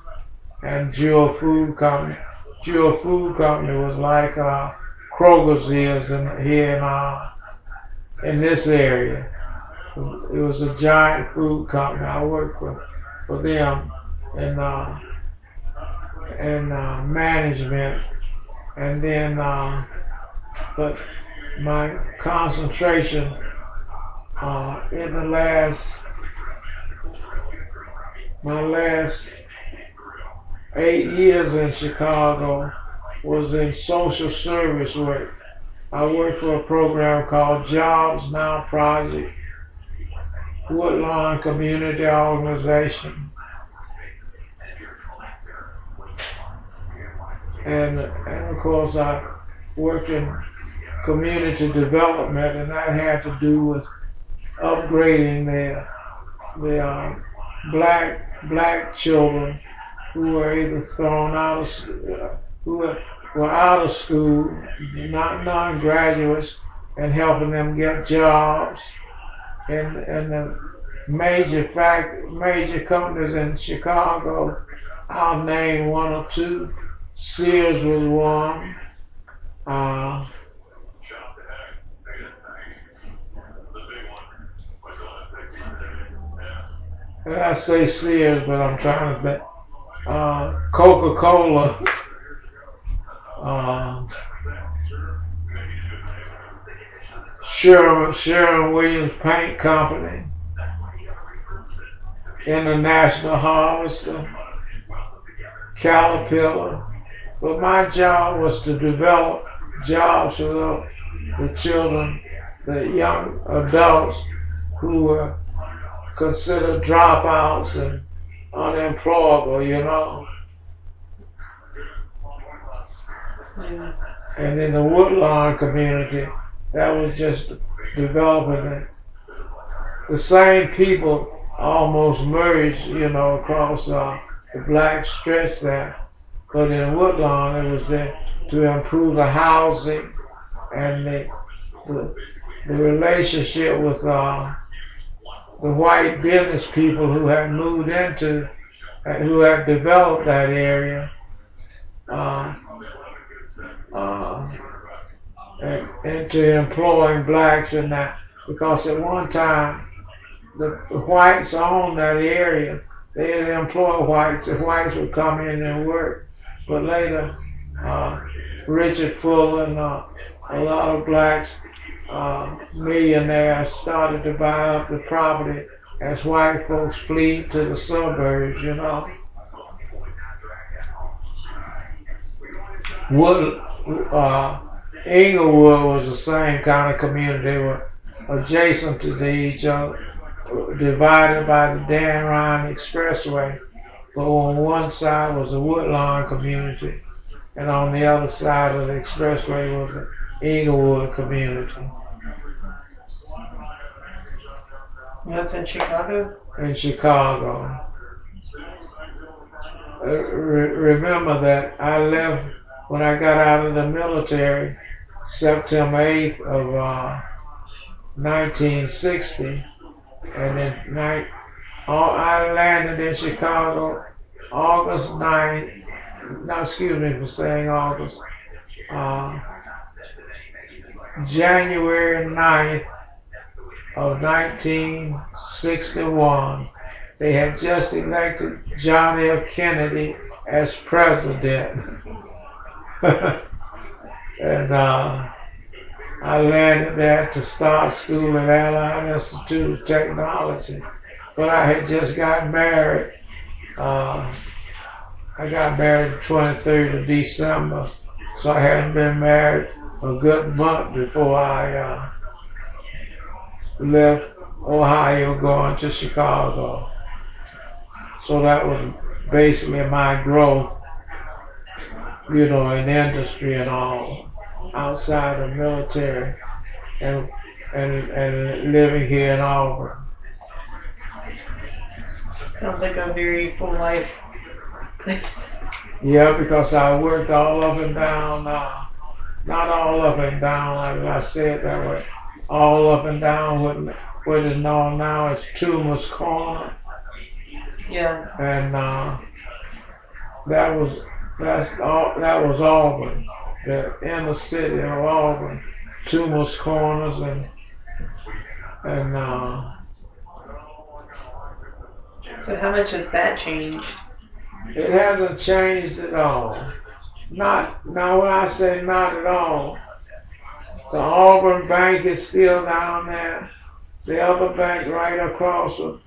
and Jewel Food Company. Jewel Food Company was like Kroger's is here in this area. It was a giant food company. I worked for them in management, and then but my concentration in my last 8 years in Chicago was in social service work. I worked for a program called Jobs Now Project, Woodlawn Community Organization, and of course I worked in community development, and that had to do with upgrading the black children who were either thrown out of school, who were out of school, not non-graduates, and helping them get jobs. And the major companies in Chicago, I'll name one or two. Sears was one. And I say Sears, but I'm trying to think. Coca-Cola. Sherwin Williams Paint Company, International Harvester, Caterpillar. But my job was to develop jobs for the children, the young adults who were considered dropouts and unemployable, you know. And in the Woodlawn community, that was just developing it. The same people almost merged, you know, across the black stretch there. But in Woodlawn, it was there to improve the housing and the relationship with the white business people who had moved into, who had developed that area. Into employing blacks in that, because at one time the whites owned that area. They didn't employ whites. The whites would come in and work. But later, Richard Fuller and a lot of blacks, millionaires, started to buy up the property as white folks flee to the suburbs, you know. Inglewood was the same kind of community. They were adjacent to each other, divided by the Dan Ryan Expressway. But on one side was the Woodlawn community, and on the other side of the expressway was the Inglewood community. That's in Chicago? In Chicago. Remember that I left when I got out of the military September 8th of 1960, and then I landed in Chicago August 9th, no, excuse me for saying August, January 9th of 1961. They had just elected John F. Kennedy as president. And I landed there to start school at Allied Institute of Technology. But I had just got married. I got married the 23rd of December, so I hadn't been married a good month before I left Ohio going to Chicago. So that was basically my growth, you know, in industry and all, outside of military, and living here in Auburn. Sounds like a very full life. Yeah, because I worked all up and down, not all up and down, like I said that way, all up and down what is known now as Toomer's Corner. Yeah. And that was Auburn, the inner city of Auburn, Toomer's Corners, and So how much has that changed? it hasn't changed at all. Not now. When I say not at all, the Auburn Bank is still down there. The other bank right across from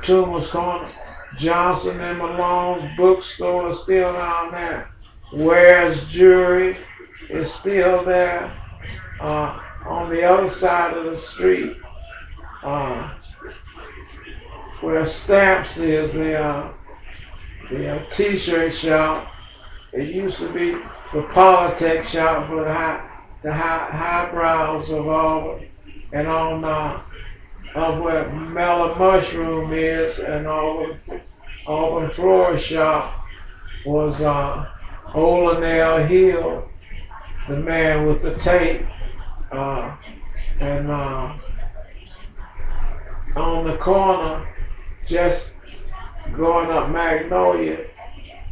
Toomer's Corner, Johnson and Malone's bookstore is still down there. Ware's Jewelry is still there. On the other side of the street, where Stamps is, the T-shirt shop. It used to be the Politics shop for the highbrows of Auburn, and on where Mellow Mushroom is, and Auburn Floor Shop was Olenell Hill, the man with the tape, and on the corner, just going up Magnolia,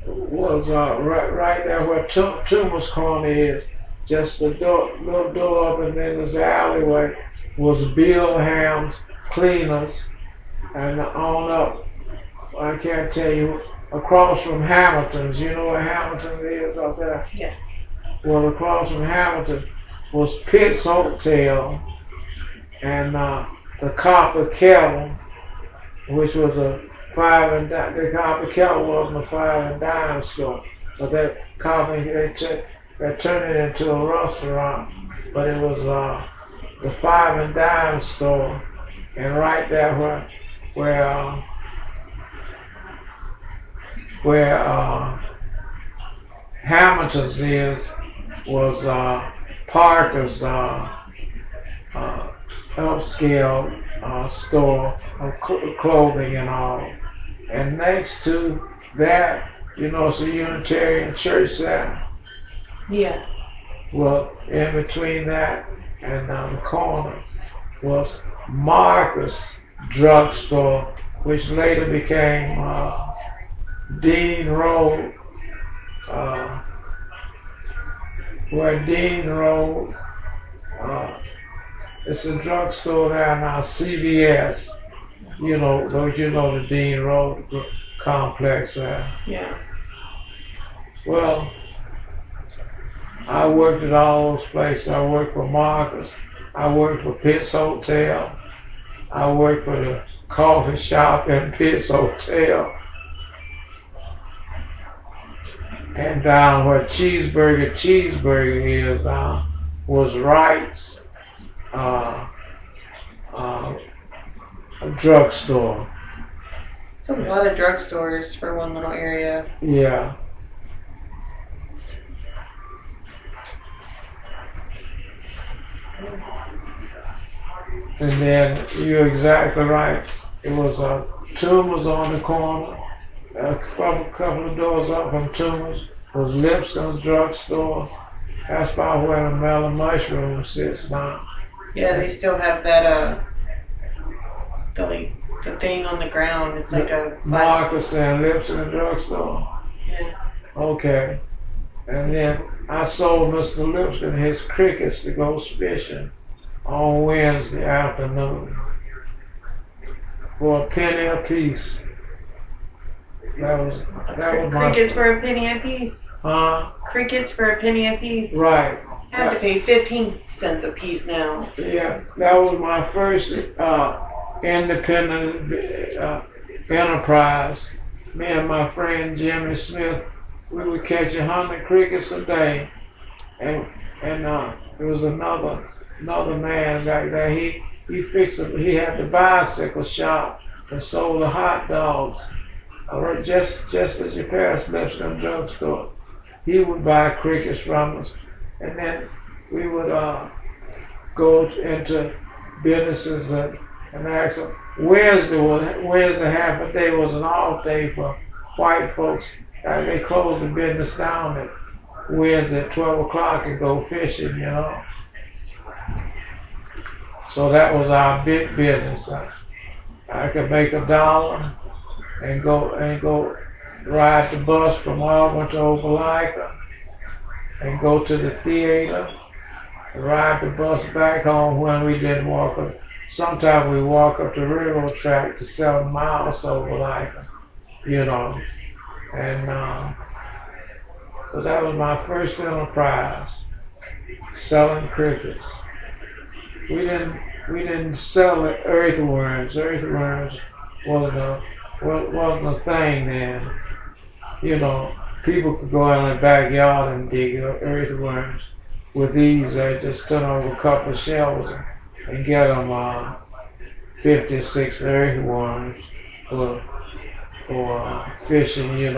was right there where Toomer's Corner is, just the little door up, and then there's the alleyway, was Bill Ham's Cleaners, and on up, I can't tell you, across from Hamilton's. You know where Hamilton is up there? Yeah. Well, across from Hamilton was Pitt's Hotel, and the Copper Kettle, which was a the Copper Kettle wasn't a 5 and dime store, but they turned it into a restaurant, but it was the 5 and dime store, and right there where Hamilton's was Parker's upscale store of clothing and all. And next to that, you know, it's a Unitarian church there. Yeah. Well, in between that and the corner was Marcus Drugstore, which later became Dean Road, where Dean Road It's a drugstore there now, CVS. Don't you know the Dean Road complex there? Yeah. Well, I worked at all those places. I worked for Marcus. I worked for Pitt's Hotel. I worked for the coffee shop in Pitt's Hotel. And down where Cheeseburger is now was Wright's a drugstore. It's a lot of drugstores for one little area. Yeah. And then you're exactly right. It was Tumors on the corner. From a couple of doors up from Tumors was Lipscomb's drugstore. That's about where the Melon Mushroom sits now. Yeah, they still have that the thing on the ground. It's like a Marcus and Lipscomb drugstore. Yeah. Okay. And then I sold Mr. Lipscomb his crickets to go fishing on Wednesday afternoon for a penny a piece. That was crickets for a penny a piece. Huh? Crickets for a penny a piece. Right. I have to pay 15 cents a piece now. Yeah, that was my first independent enterprise. Me and my friend Jimmy Smith, we would catch 100 crickets a day, and there was another man back there. He had the bicycle shop that sold the hot dogs. Just as you pass Lipscomb drugstore, he would buy crickets from us, and then we would go into businesses and ask them. Wednesday half a day was an off day for white folks. They closed the business down at Wednesday at 12 o'clock and go fishing, So that was our big business. I could make $1 and go ride the bus from Auburn to Opelika and go to the theater and ride the bus back home when we didn't walk up. Sometimes we walk up the railroad track to 7 miles to Opelika, And so that was my first enterprise, selling crickets. We didn't sell the earthworms. Earthworms wasn't a thing then. People could go out in the backyard and dig earthworms with ease. They just turn over a couple of shells and get them 56 earthworms for fishing,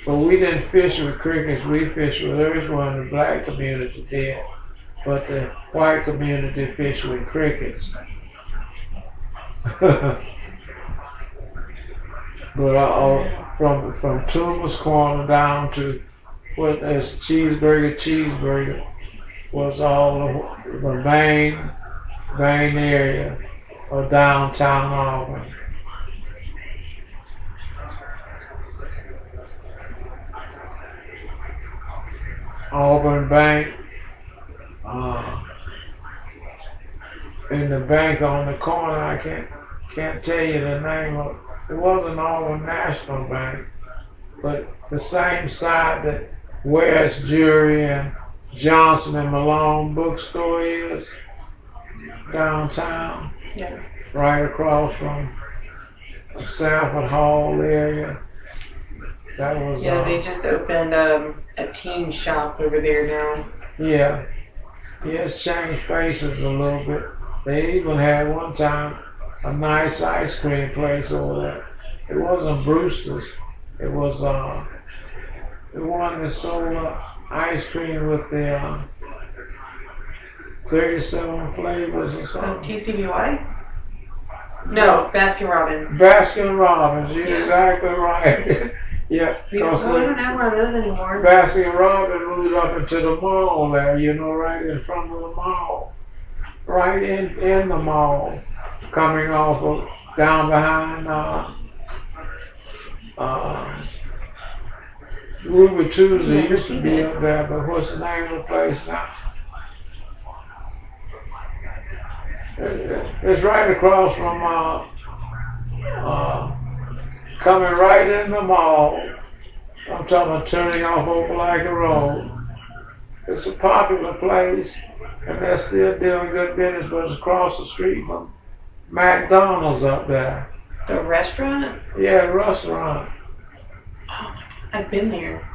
But we didn't fish with crickets. We fished with earthworms. The black community did, but the white community fished with crickets. But from Toomer's Corner down to what is Cheeseburger was all the main area of downtown Auburn. Auburn Bank, in the bank on the corner, I can't tell you the name of it. It wasn't Auburn National Bank, but the same side that West Jury and Johnson and Malone bookstore is downtown. Yeah. Right across from the Sanford Hall area. That was they just opened a teen shop over there now. Yeah. It's changed faces a little bit. They even had one time a nice ice cream place over there. It wasn't Brewster's. It was the one that sold ice cream with the 37 flavors or something. TCBY? No, Baskin Robbins. Baskin Robbins, you're Yeah. exactly right. Yeah. We don't have one of those anymore. Baskin Robbins moved up into the mall there, right in front of the mall. Right in the mall. Coming off of down behind Ruby Tuesday used to be up there, but what's the name of the place now? It's right across from coming right in the mall. I'm talking about turning off Opelika Road. It's a popular place, and they're still doing good business, but it's across the street from McDonald's up there. The restaurant? Yeah, the restaurant. Oh, I've been there.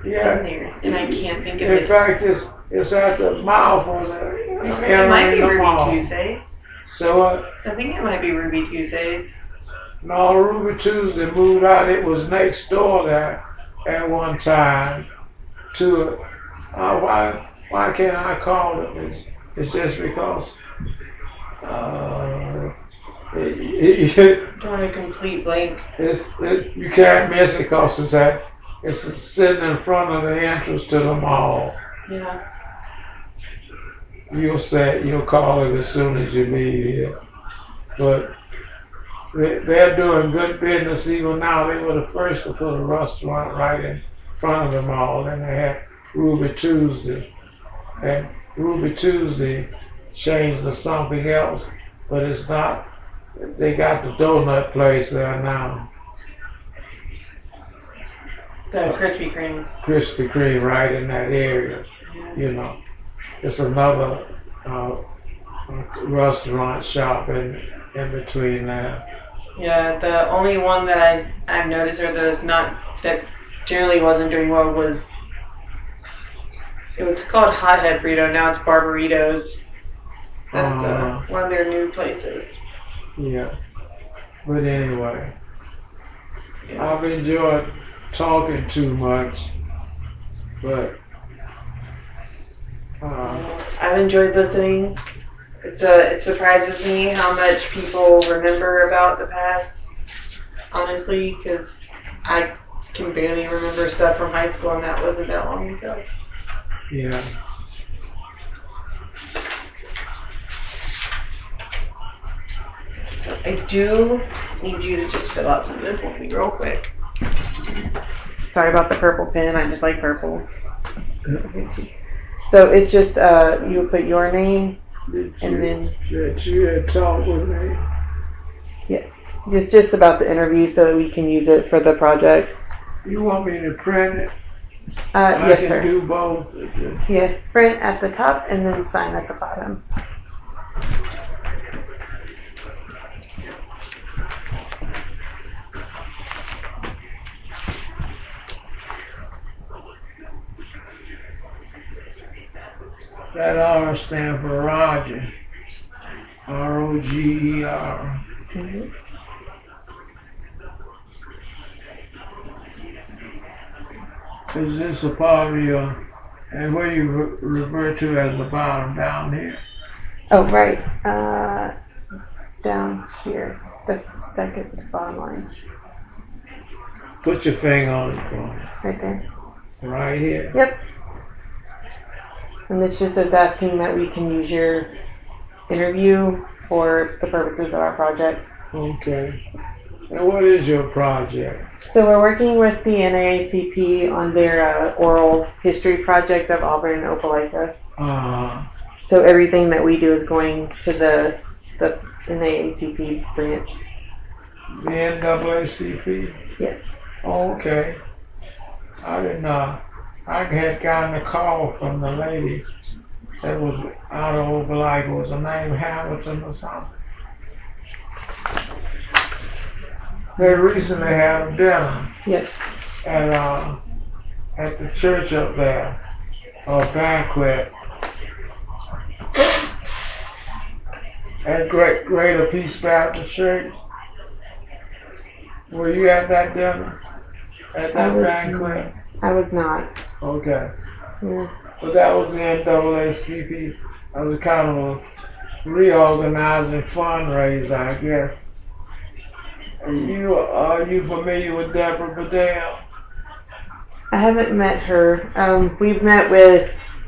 Yeah. Been there, and I can't think of In it. fact, it's at the mouth of the It might be the Ruby mall. Tuesdays. So what? I think it might be Ruby Tuesdays. No, Ruby Tuesday moved out. It was next door there at one time to it. Why can't I call it? It's just because Drawing a complete blank. you can't miss it because it's sitting in front of the entrance to the mall. Yeah. You'll call it as soon as you leave here. But they're doing good business even now. They were the first to put a restaurant right in front of the mall, and they had Ruby Tuesday. And Ruby Tuesday changed to something else, but it's not. They got the donut place there now. The Krispy Kreme. Krispy Kreme right in that area. You know, it's another restaurant shop in between there. Yeah, the only one that I've noticed or that generally wasn't doing well was it was called Hothead Burrito. Now it's Barbaritos. That's one of their new places. Yeah, but anyway, I've enjoyed talking too much, but I've enjoyed listening. It surprises me how much people remember about the past, honestly, because I can barely remember stuff from high school, and that wasn't that long ago. yeah. I do need you to just fill out something for me real quick. Sorry about the purple pen. I just like purple. So it's just you put your name and then That you had talked with me. yes, it's just about the interview so that we can use it for the project. You want me to print it? Yes, I can sir. do both. Yeah, print at the top and then sign at the bottom. That R stands for Roger. R-O-G-E-R. Mm-hmm. Is this a part of your, and what you refer to as the bottom down here? Oh, right. Down here, the second bottom line, Put your finger on it for me. right there. Right here. Yep. And this just is asking that we can use your interview for the purposes of our project. Okay. And what is your project? So we're working with the NAACP on their oral history project of Auburn and Opelika. So everything that we do is going to the NAACP branch. The NAACP? Yes. Oh, okay. I didn't know. I had gotten a call from the lady that was out of Opelika. Was her name Hamilton or something? They recently had a dinner Yes. at the church up there, a banquet at Greater Peace Baptist Church. Were you at that dinner? At that banquet? I was not. Okay. Yeah. But that was the NAACP. That was kind of a reorganizing fundraiser, I guess. Are you familiar with Deborah Bedell? I haven't met her. We've met with,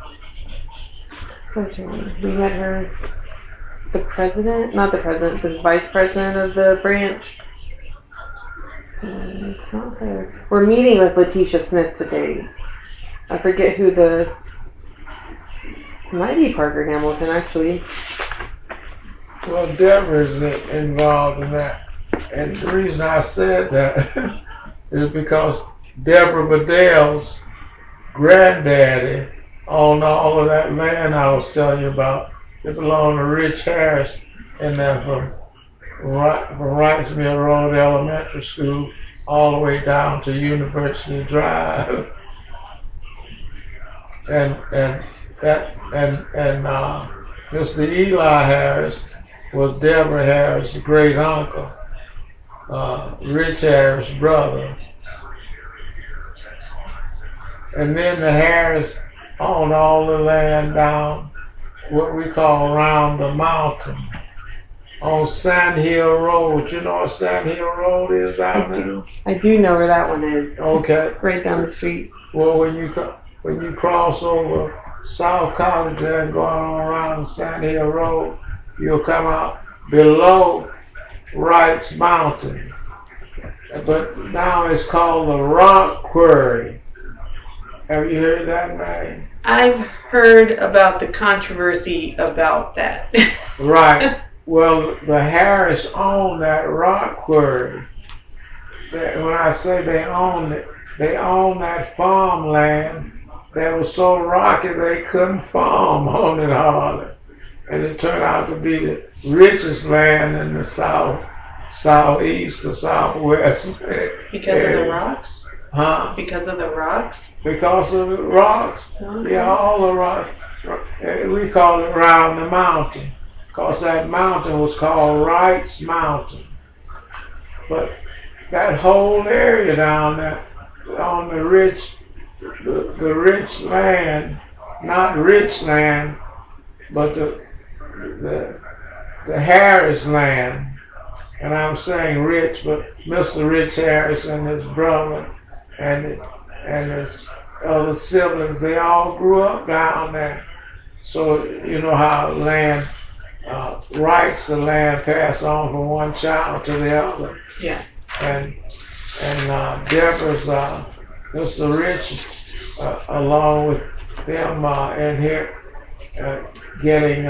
what's her name? We met her, the president, not the president, the vice president of the branch. It's not her. We're meeting with Letitia Smith today. I forget who it might be Parker Hamilton, actually. Well, Deborah is involved in that. And the reason I said that is because Deborah Bedell's granddaddy owned all of that land I was telling you about. It belonged to Rich Harris, and then from Wrightsville Road Elementary School all the way down to University Drive. And Mr. Eli Harris was Deborah Harris' great uncle, Rich Harris' brother. And then the Harris owned all the land down what we call around the mountain on Sand Hill Road. You know what Sand Hill Road is down there? I do know where that one is. Okay. Right down the street. Well, when you cross over South College there and going on around Sand Hill Road, you'll come out below Wright's Mountain. But now it's called the Rock Quarry. Have you heard that name? I've heard about the controversy about that. Right. Well, the Harris owned that rock quarry. When I say they owned it, they owned that farmland that was so rocky they couldn't farm on it hardly. And it turned out to be the richest land in the southeast or southwest. Because of the rocks? Huh? Because of the rocks? Because of the rocks. Okay. Yeah, all the rocks. We call it around the mountain. Because that mountain was called Wright's Mountain. But that whole area down there on the rich land, not rich land, but the Harris land. And I'm saying rich, but Mr. Rich Harris and his brother and his other siblings, they all grew up down there. So you know how land rights to land pass on from one child to the other. Yeah. And Deborah's Mr. Rich, along with them in here, getting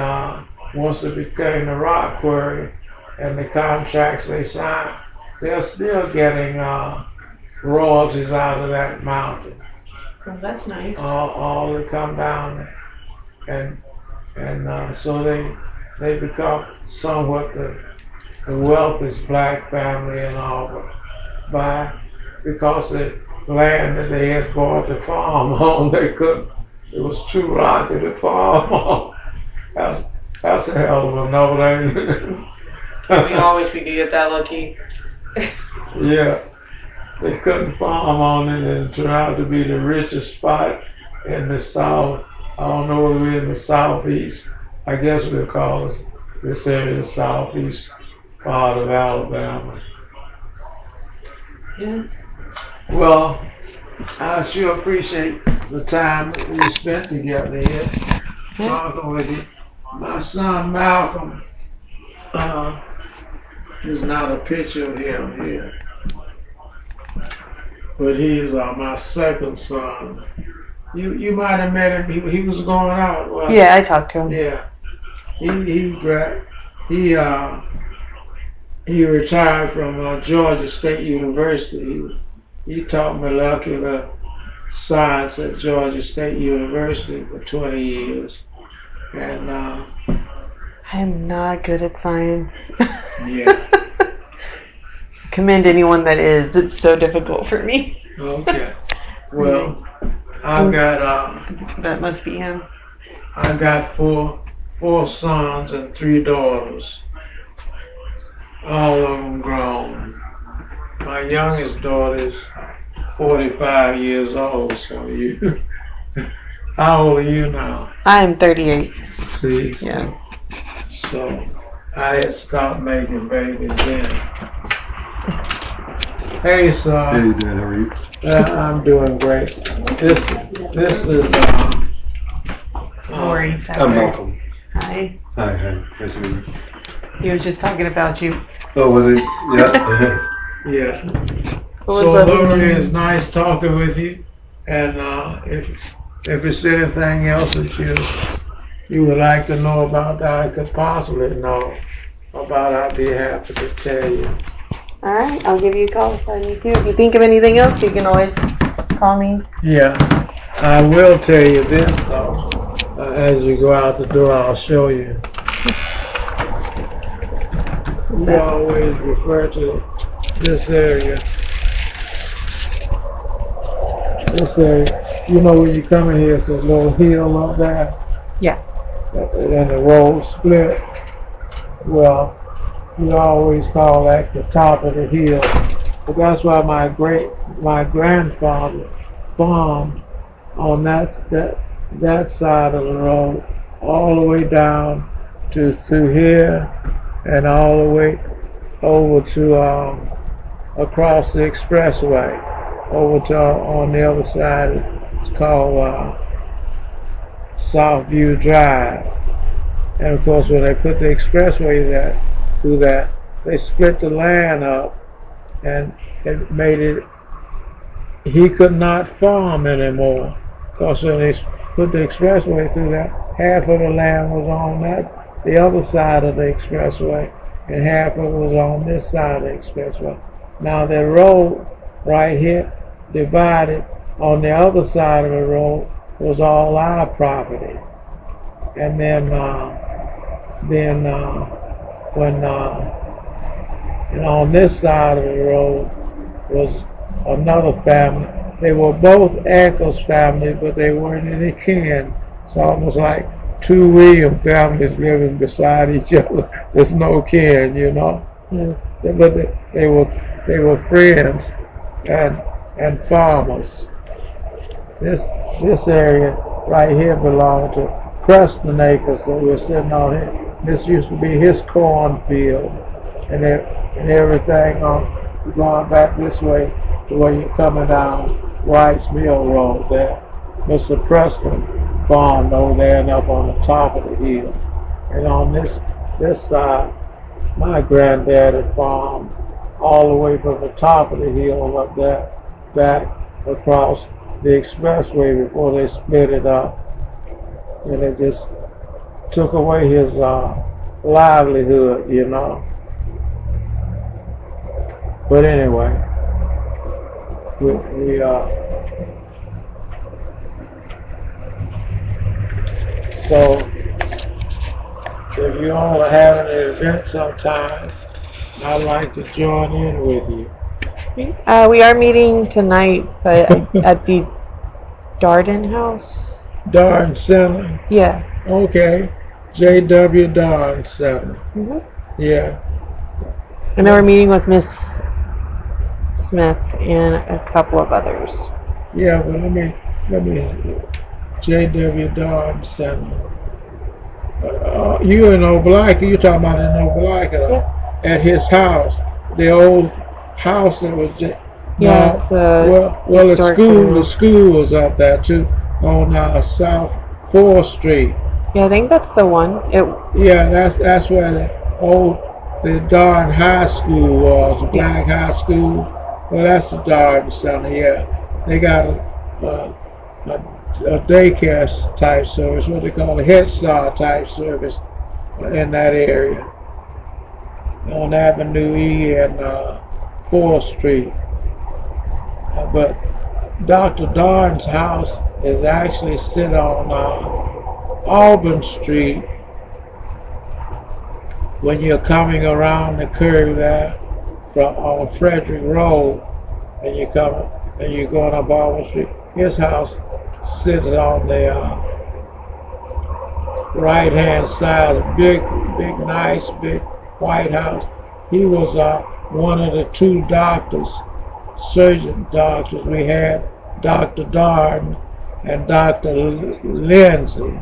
once it became the rock quarry and the contracts they signed, they're still getting royalties out of that mountain. Well, that's nice. All that come down there, and so they become somewhat the wealthiest black family in all, but because the land that they had bought to farm on, they couldn't. It was too rocky to farm on. That's a hell of a note, ain't it? We all wish we could get that lucky. Yeah, they couldn't farm on it, and it turned out to be the richest spot in the south. I don't know whether we're in the southeast. I guess we'll call this area the southeast part of Alabama. Yeah. Well, I sure appreciate the time that we spent together here talking with you. My son Malcolm, there's not a picture of him here, but he's my second son. You might have met him. He was going out. Well, Yeah, I talked to him. yeah. He retired from Georgia State University. He taught molecular science at Georgia State University for 20 years. And I'm not good at science. yeah. Commend anyone that is. It's so difficult for me. Okay. Well, I've got That must be him. I got four sons and 3 daughters. All of them grown. My youngest daughter is 45 years old, so you, how old are you now? I'm 38. See? Yeah. So I had stopped making babies then. Hey, son. Hey, Dad, how are you? I'm doing great. This is Lori, I'm Malcolm. Hi. Hi. Nice to meet you. He was just talking about you. Oh, was it? Yeah. yeah. What was So up? Lori, it's nice talking with you. And if there's anything else that you would like to know about that I could possibly know, about, I'll be happy to tell you. All right, I'll give you a call if I need to. If you think of anything else, you can always call me. Yeah, I will tell you this though. As you go out the door, I'll show you. We always refer to this area. This area, you know, when you come in here, it's a little hill up there. Yeah. And the road split. Well, we always call that the top of the hill. But that's why my grandfather farmed on that side of the road, all the way down to through here, and all the way over to across the expressway, over to on the other side. It's called Southview Drive. And of course, when they put the expressway through that, they split the land up, and it made it. He could not farm anymore, because when they put the expressway through that, half of the land was on the other side of the expressway, and half of it was on this side of the expressway. Now the road right here, divided on the other side of the road, was all our property. And then and on this side of the road was another family. They were both Eccles families, but they weren't any kin. It's almost like two William families living beside each other. There's no kin, you know. But they were friends and farmers. This area right here belonged to Preston Acres that we're sitting on here. This used to be his cornfield, and everything going back this way to where you're coming down Wright's Mill Road there. Mr. Preston farmed over there and up on the top of the hill. And on this side, my granddad had farmed all the way from the top of the hill up there back across the expressway before they split it up. And it just took away his livelihood, you know. But anyway, so if you all are having an event sometime, I'd like to join in with you. We are meeting tonight, but at the Darden House. Darden Center? Yeah. Okay. J.W. Darden Center. Mm-hmm. Yeah. And then we're meeting with Miss Smith and a couple of others. Yeah, but let me J.W. Darden Center. You in Oblaika, you're talking about in Oblaika, yeah. At his house, the old house that was just, yeah, it's the school was up there too, on South 4th Street. Yeah, I think that's the one. Yeah, that's where the Darden High School was, the black high school. Well, that's the Darden Center. Yeah, they got a daycare type service, what they call a Head Start type service in that area on Avenue E and 4th Street. But Dr. Darden's house is actually sit on Auburn Street when you're coming around the curve there on Frederick Road, and you're going up Auburn Street. His house sits on the right-hand side, a big, nice, big white house. He was one of the two surgeon doctors we had. Dr. Darden and Dr. Lindsay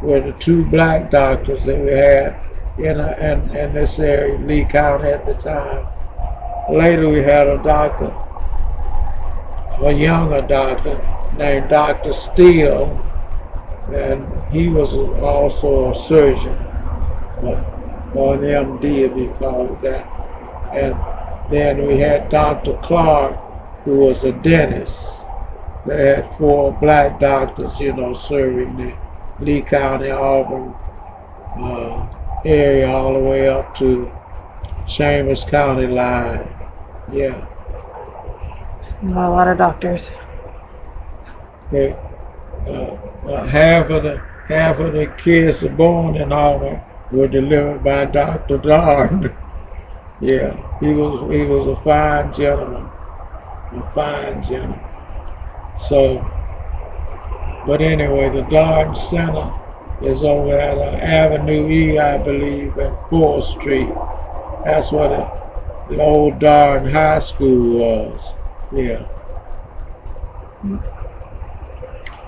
were the two black doctors that we had in this area, Lee County at the time. Later we had a younger doctor named Dr. Steele, and he was also a surgeon, or an MD if you call it that. And then we had Dr. Clark, who was a dentist. They had 4 black doctors, serving the Lee County, Auburn area all the way up to Chambers County line. Yeah. Not a lot of doctors. They, half of the kids are born in Auburn were delivered by Dr. Darn. Yeah, he was a fine gentleman, So, but anyway, the Darn Center is over at Avenue E, I believe, at 4th Street. That's where the old Darn High School was. Yeah.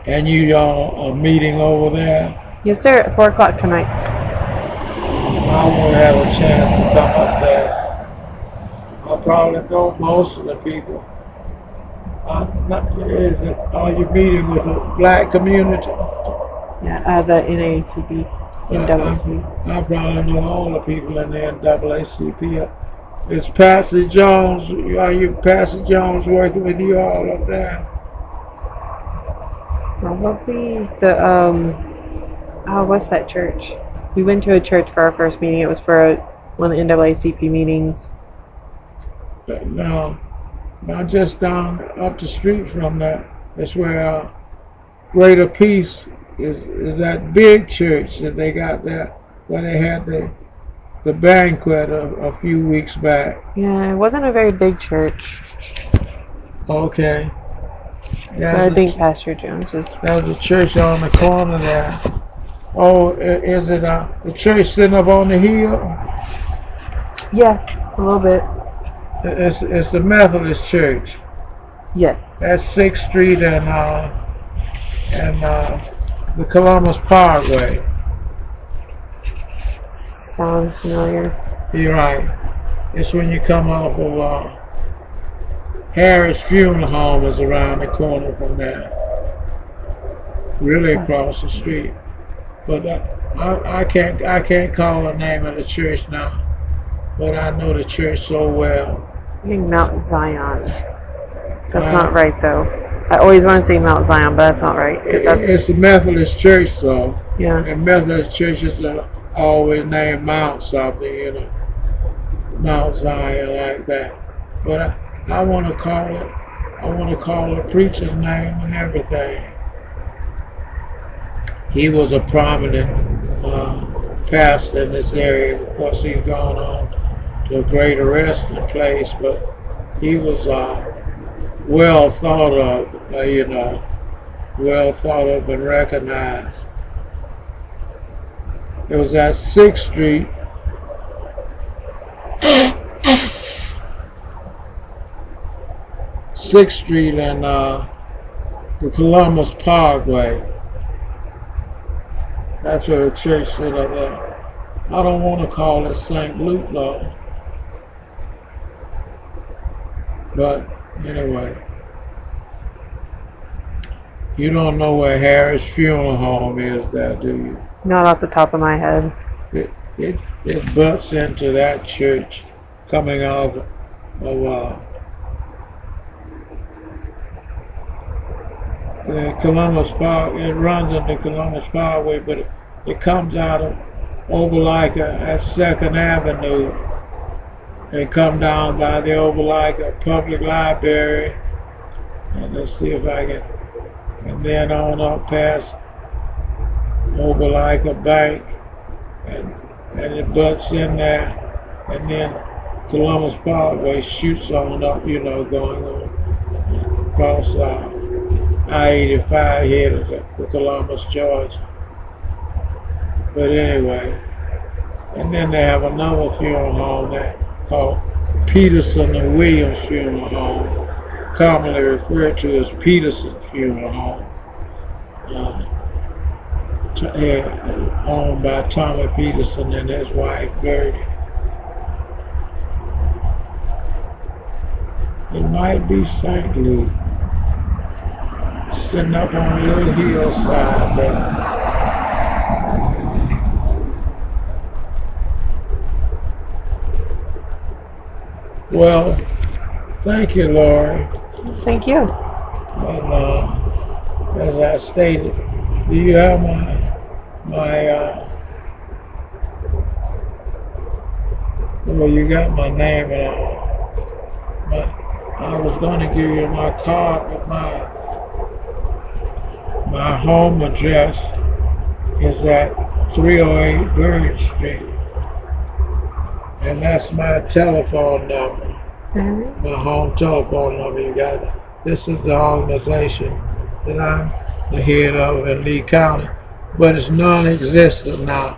And you all are meeting over there? Yes, sir. At 4 o'clock tonight. I won't have a chance to come up there. I'll probably know most of the people. Are you meeting with the black community? Yeah, the NAACP, NAACP. I probably know all the people in the NAACP. Is Pastor Jones, Pastor Jones working with you all up there? Probably what's that church? We went to a church for our first meeting. It was for one of the NAACP meetings. No, not just down up the street from that. That's where Greater Peace is that big church that they got there, where they had the banquet a few weeks back. Yeah, it wasn't a very big church. Okay. But I think Pastor Jones is. There's a church on the corner there. Oh, is it the church sitting up on the hill? Yeah, a little bit. It's the Methodist church. Yes. That's 6th Street and the Columbus Parkway. Sounds familiar. You're right. It's when you come off of Harris Funeral Home is around the corner from there. Really across the street. But I can't call the name of the church now. But I know the church so well. I think Mount Zion. That's not right though. I always want to say Mount Zion, but that's not right. It's a Methodist church though. Yeah. And Methodist churches are always named Mount something, Mount Zion like that. But I want to call the preacher's name and everything. He was a prominent pastor in this area. Of course, he's gone on to a greater resting place, but he was well thought of, well thought of and recognized. It was at 6th Street. 6th Street and the Columbus Parkway. That's where the church sit up there. I don't want to call it St. Luke though. But anyway, you don't know where Harris Funeral Home is there, do you? Not off the top of my head. It butts into that church coming out of the Columbus Park. It runs into Columbus Parkway, but it comes out of Opelika at 2nd Avenue and come down by the Opelika Public Library. And let's see if I can, and then on up past Opelika Bank, and it butts in there, and then Columbus Parkway shoots on up, going on across I-85 here to Columbus, Georgia. But anyway, and then they have another funeral home there called Peterson and Williams Funeral Home, commonly referred to as Peterson Funeral Home, owned by Tommy Peterson and his wife Gertie. It might be St. Luke, sitting up on a little hillside there. Well, thank you, Lori. Thank you. And as I stated, do you have my Well, you got my name and all. But I was going to give you my card, but my home address is at 308 Bird Street. And that's my telephone number. Mm-hmm. My home telephone number. You got it. This is the organization that I'm the head of in Lee County, but it's non-existent now.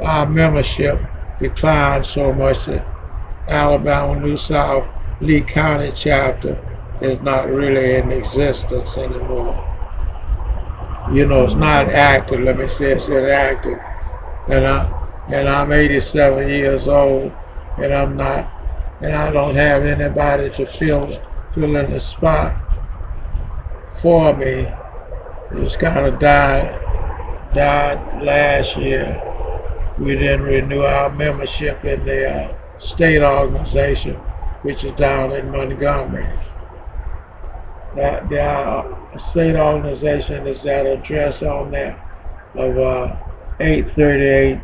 Our membership declined so much that Alabama New South Lee County chapter is not really in existence anymore. It's not active. Let me say it's inactive. And I'm 87 years old, and I don't have anybody to fill in the spot for me. It's kind of died last year. We didn't renew our membership in the state organization, which is down in Montgomery. The state organization is that address on there of 838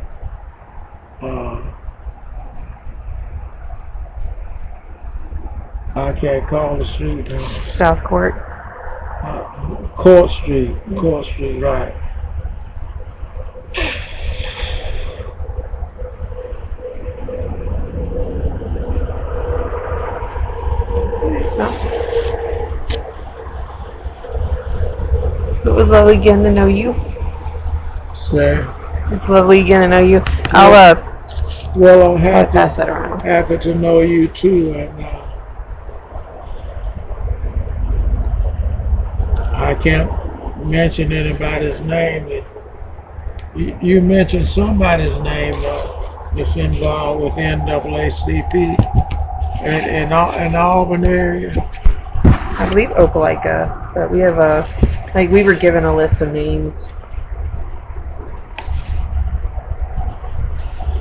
I can't call the street now. South Court. Court Street, right. It was lovely getting to know you. Sir. It's lovely getting to know you. Well, I'm I'll pass that around. happy to know you too, and I can't mention anybody's name. You mentioned somebody's name that's involved with NAACP in Auburn area. I believe Opelika, but we have we were given a list of names.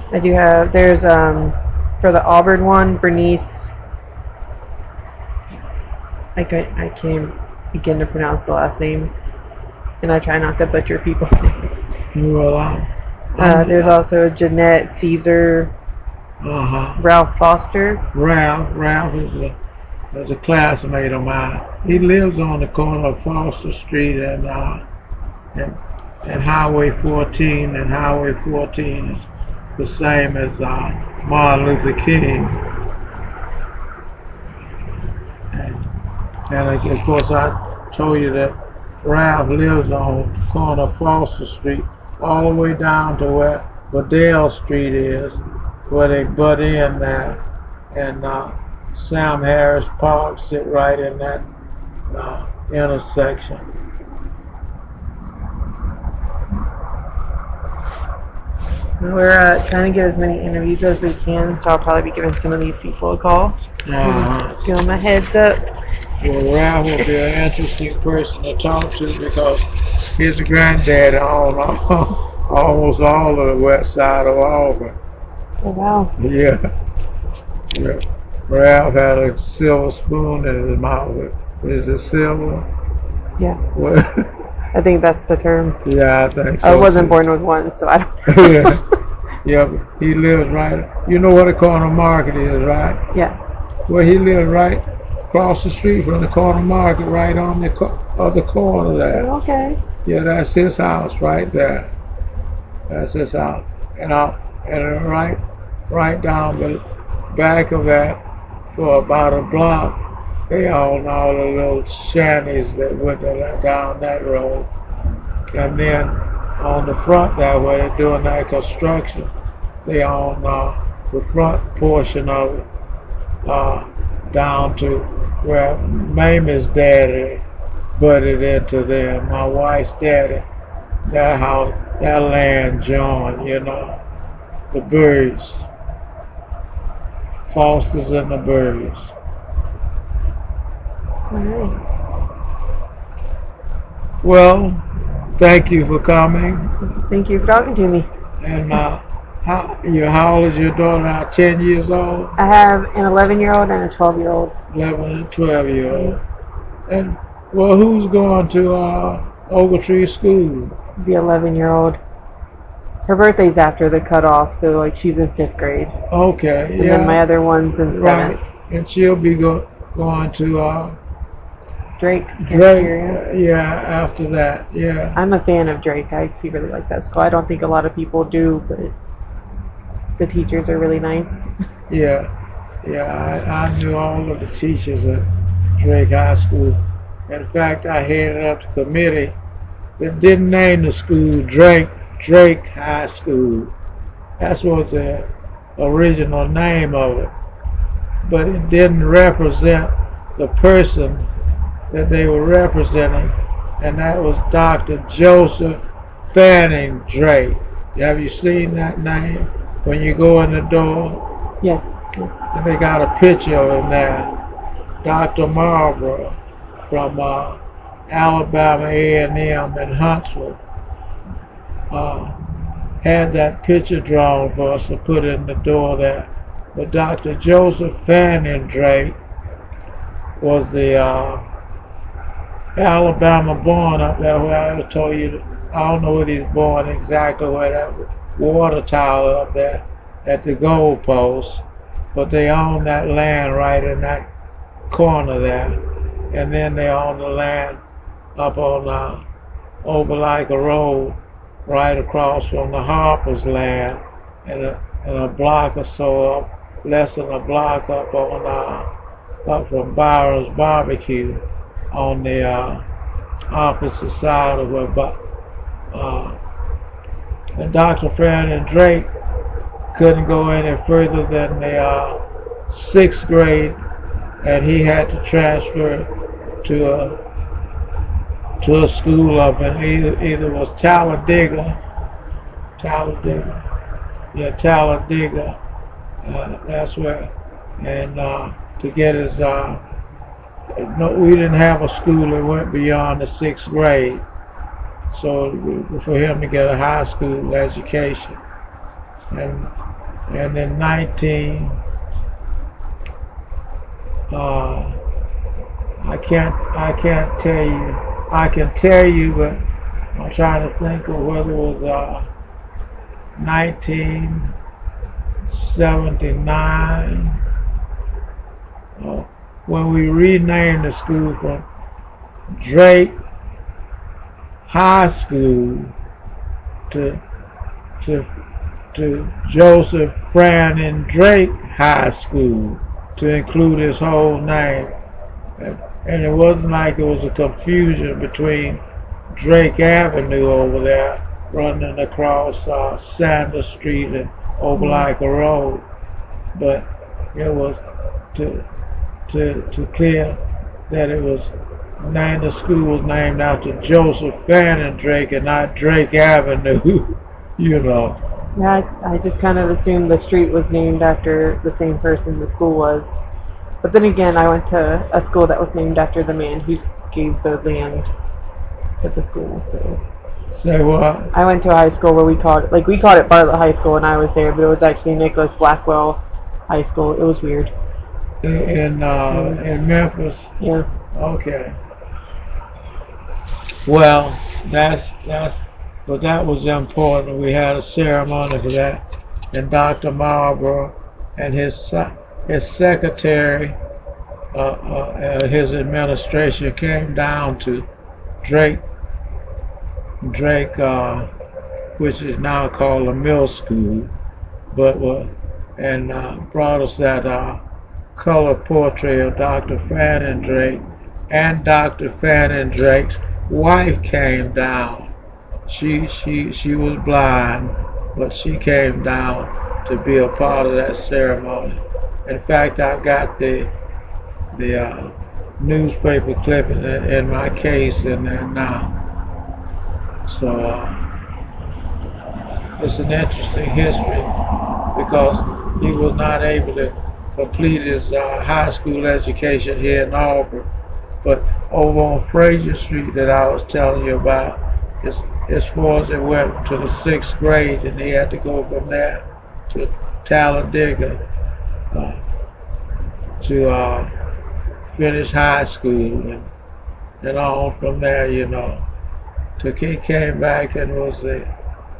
I do have, there's, for the Auburn one, Bernice, I can't begin to pronounce the last name, and I try not to butcher people's names. Well, there's also Jeanette Caesar, Ralph Foster. Ralph is a classmate of mine. He lives on the corner of Foster Street and Highway 14, and Highway 14 is the same as Martin Luther King. And of course I told you that Ralph lives on the corner of Foster Street all the way down to where Bedell Street is, where they butt in there, and Sam Harris Park sit right in that intersection. We're trying to get as many interviews as we can, so I'll probably be giving some of these people a call. Give them a heads up. Well, Ralph will be an interesting person to talk to because his granddad owned almost all of the west side of Auburn. Oh, wow. Yeah. Ralph had a silver spoon in his mouth. Is it silver? Yeah. What? I think that's the term. Yeah, I think so. I wasn't born with one, so I don't know. Yeah, but he lives right. You know what the corner market is, right? Yeah. Well, he lives right across the street from the corner market, right on the other corner there. Okay. Yeah, that's his house right there. That's his house, and right down the back of that, for about a block, they own all the little shanties that went down that road. And then on the front there, where they're doing that construction, they own the front portion of it down to where Mamie's daddy butted into them. My wife's daddy, that house, that land joined, the Birds. Foster's and the Birds. Well, thank you for coming. Thank you for talking to me. And how old is your daughter now? 10 years old? I have an 11-year-old and a 12-year-old. 11 and 12-year-old. And, well, who's going to Ogletree School? The 11-year-old. Her birthday's after the cutoff, so like she's in 5th grade. Okay, And then my yeah, other one's in 7th. right. And she'll be going to Drake. Drake, Cafeteria. yeah, after that, yeah. I'm a fan of Drake. I actually really like that school. I don't think a lot of people do, but the teachers are really nice. Yeah, I knew all of the teachers at Drake High School. In fact, I headed up the committee that didn't name the school Drake High School. That was the original name of it. But it didn't represent the person that they were representing, and that was Dr. Joseph Fanning Drake. Have you seen that name when you go in the door? Yes. And they got a picture of him there. Dr. Marlborough from Alabama A&M in Huntsville had that picture drawn for us to put in the door there. But Dr. Joseph Fanning Drake was the Alabama born up there where I told you. I don't know whether he's born exactly where that water tower up there at the goalpost, but they own that land right in that corner there, and then they own the land up on Opelika Road, right across from the Harper's land, and a block or so up, less than a block up on up from Byron's Barbecue on the opposite side of where and Dr. Fanning Drake couldn't go any further than the 6th grade, and he had to transfer to a school up in either was Talladega, that's where, and to get his no, we didn't have a school that went beyond the 6th grade, so for him to get a high school education, and in 19 I can't tell you. I can tell you, but I'm trying to think of whether it was 1979 when we renamed the school from Drake High School to Joseph Fanning Drake High School to include his whole name. And it wasn't like it was a confusion between Drake Avenue over there running across Sanders Street and Opelika Road, but it was to clear that it was named, the school was named after Joseph Fanning Drake and not Drake Avenue, you know. Yeah, I just kind of assumed the street was named after the same person the school was. But then again, I went to a school that was named after the man who gave the land to the school. So Say what? I went to a high school where we called it Bartlett High School when I was there, but it was actually Nicholas Blackwell High School. It was weird. In Memphis? Yeah. Okay. Well, but that was important. We had a ceremony for that, and Dr. Marlborough and his secretary, his administration came down to Drake, which is now called a middle school, and brought us that color portrait of Dr. Fanning Drake, and Dr. Fanning Drake's wife came down. She was blind, but she came down to be a part of that ceremony. In fact, I've got the newspaper clipping in my case in there now. So it's an interesting history because he was not able to complete his high school education here in Auburn, but over on Fraser Street that I was telling you about, as far as it went to the 6th grade, and he had to go from there to Talladega to finish high school, and on from there, you know. He came back and was the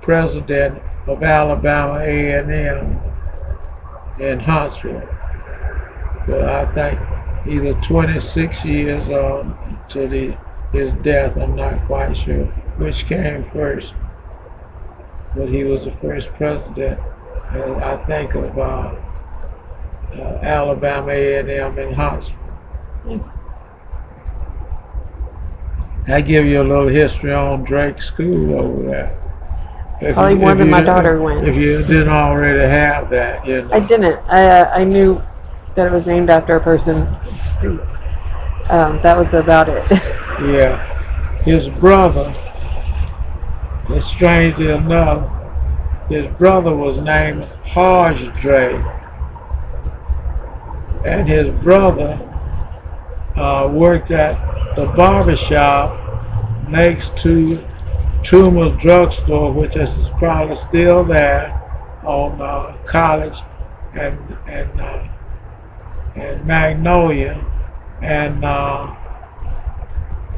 president of Alabama A&M in Huntsville. But I think either 26 years to his death. I'm not quite sure which came first, but he was the first president. I think of Alabama A&M in Huntsville. Yes. I give you a little history on Drake School over there. Probably more than my daughter went. If you didn't already have that, you know. I didn't. I knew that it was named after a person. That was about it. Yeah. His brother, and strangely enough, his brother was named Hodge Drake. And his brother worked at the barbershop next to Toomer's drugstore, which is probably still there on College and Magnolia, and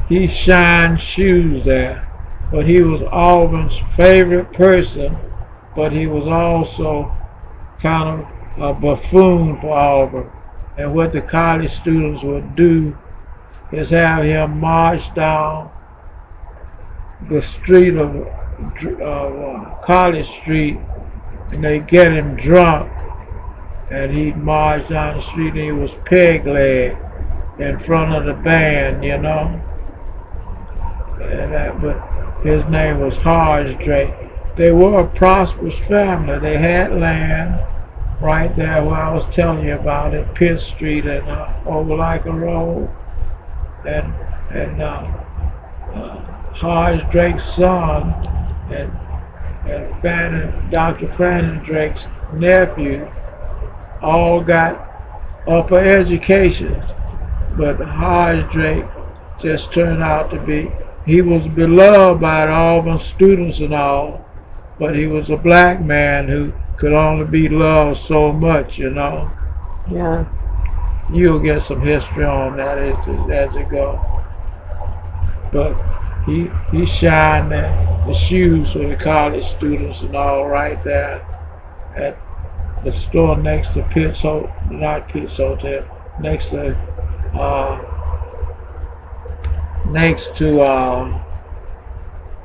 he shined shoes there. But he was Auburn's favorite person, but he was also kind of a buffoon for Auburn. And what the college students would do is have him march down the street of College Street, and they get him drunk, and he'd march down the street, and he was peg-legged in front of the band, you know. But his name was Hodge Drake. They were a prosperous family. They had land right there where I was telling you about at Pitt Street and Overliker Road, and Hodge Drake's son and Dr. Fannin Drake's nephew all got upper educations, but Hodge Drake just turned out to be, he was beloved by the Auburn students and all, but he was a black man who could only be loved so much, you know. Yeah. You'll get some history on that as it goes. But he shined the shoes for the college students and all right there at the store next to Pitt's Hotel, not Pitt's Hotel, next to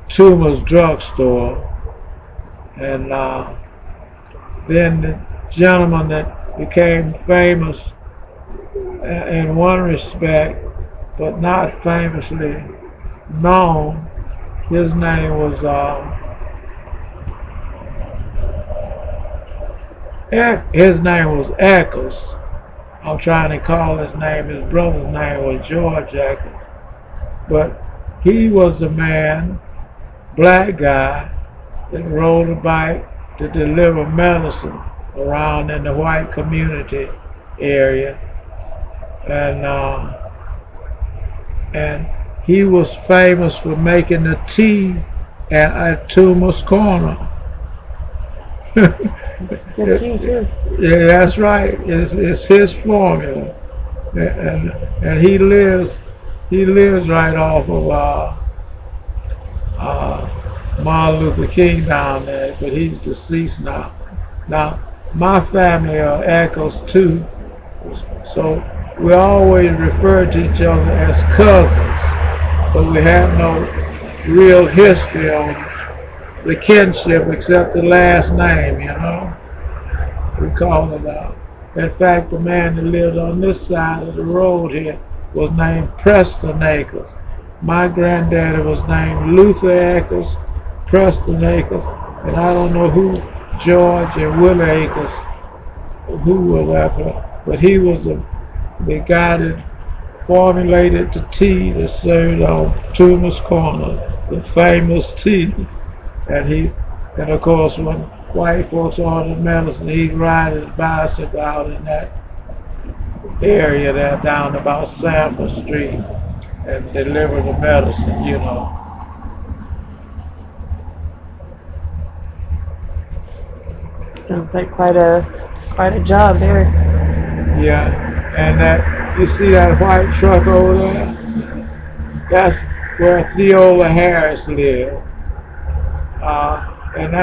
Toomer's drugstore. And then the gentleman that became famous in one respect, but not famously known, his name was Eccles. I'm trying to call his name. His brother's name was George Eccles. But he was the man, black guy, that rode a bike to deliver medicine around in the white community area, and he was famous for making the tea at Toomer's Corner. Good tea too. Yeah, that's right. It's his formula, and he lives right off of Martin Luther King down there, but he's deceased now. Now, my family are Eccles too, so we always refer to each other as cousins, but we have no real history on the kinship except the last name, you know. We call it out. In fact, the man that lived on this side of the road here was named Preston Eccles. My granddaddy was named Luther Eccles, Preston Eccles, and I don't know who George and Willie Eccles, who were that, but he was the guy that formulated the tea that served on Toomer's Corner, the famous tea. And of course, when white folks ordered medicine, he'd ride his bicycle out in that area there down about Sanford Street and deliver the medicine, you know. Sounds like quite a job there. Yeah, and that, you see that white truck over there? That's where Theola Harris lived. And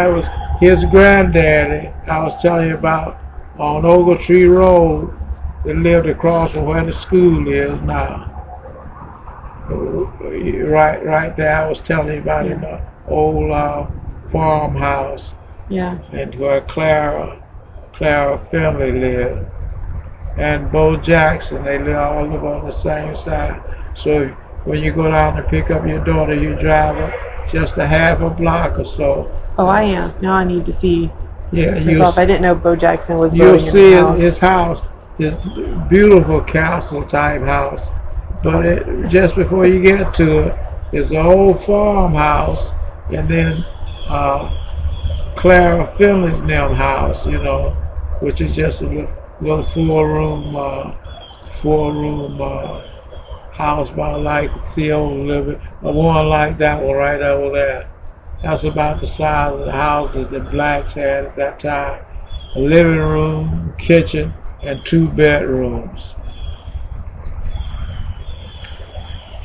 his granddaddy, I was telling you about, on Oak Tree Road, that lived across from where the school is now. Right there, I was telling you about in the old farmhouse, Yeah. and where Clara family lived, and Bo Jackson. They live all live on the same side. So when you go down to pick up your daughter, you drive just a half a block or so. Oh, I am. Now I need to see Yeah, myself. I didn't know Bo Jackson was you'll building see a house. his house, his beautiful castle type house. But just before you get to it, is the old farmhouse, and then Clara Finley's them house, which is just a little four-room house, about like the old living, one like that one right over there. That's about the size of the houses that blacks had at that time. A living room, kitchen, and 2 bedrooms.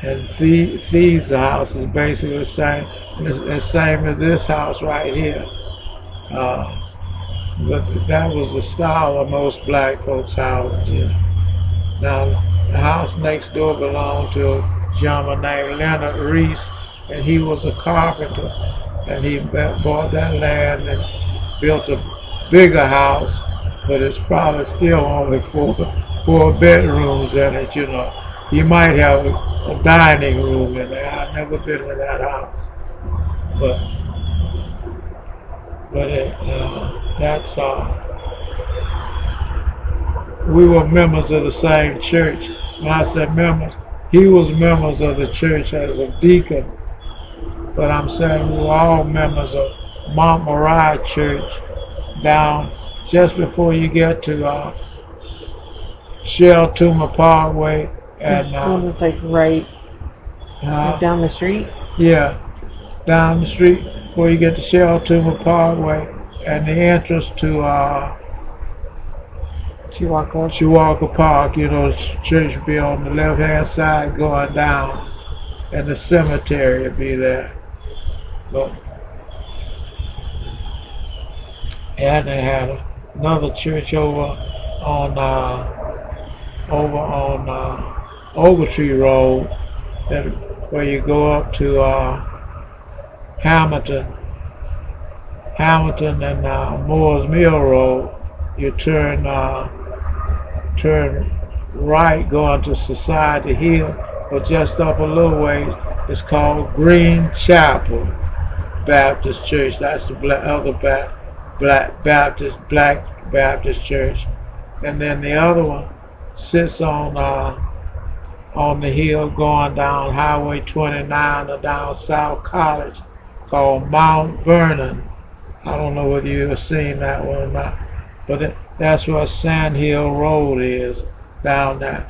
And Thee's house is basically the same. It's the same as this house right here. But that was the style of most black folks' houses. Now, the house next door belonged to a gentleman named Leonard Reese, and he was a carpenter. And he bought that land and built a bigger house, but it's probably still only four bedrooms in it. You might have a dining room in there. I've never been in that house, but that's we were members of the same church. When I said members, he was members of the church as a deacon, but I'm saying we were all members of Mount Moriah Church down just before you get to Shell Tuma Parkway. And it's like right down the street. Yeah, down the street where you get to Shell Tuma Parkway, and the entrance to Chihuahua Park. The church will be on the left-hand side going down, and the cemetery will be there. And they had another church over on Tree Road, where you go up to Hamilton and Moores Mill Road. You turn right going to Society Hill, but just up a little ways, it's called Green Chapel Baptist Church. That's the Black Baptist Church. And then the other one sits on the hill going down Highway 29 or down South College, called Mount Vernon. I don't know whether you've ever seen that one or not, but that's where Sand Hill Road is, down there.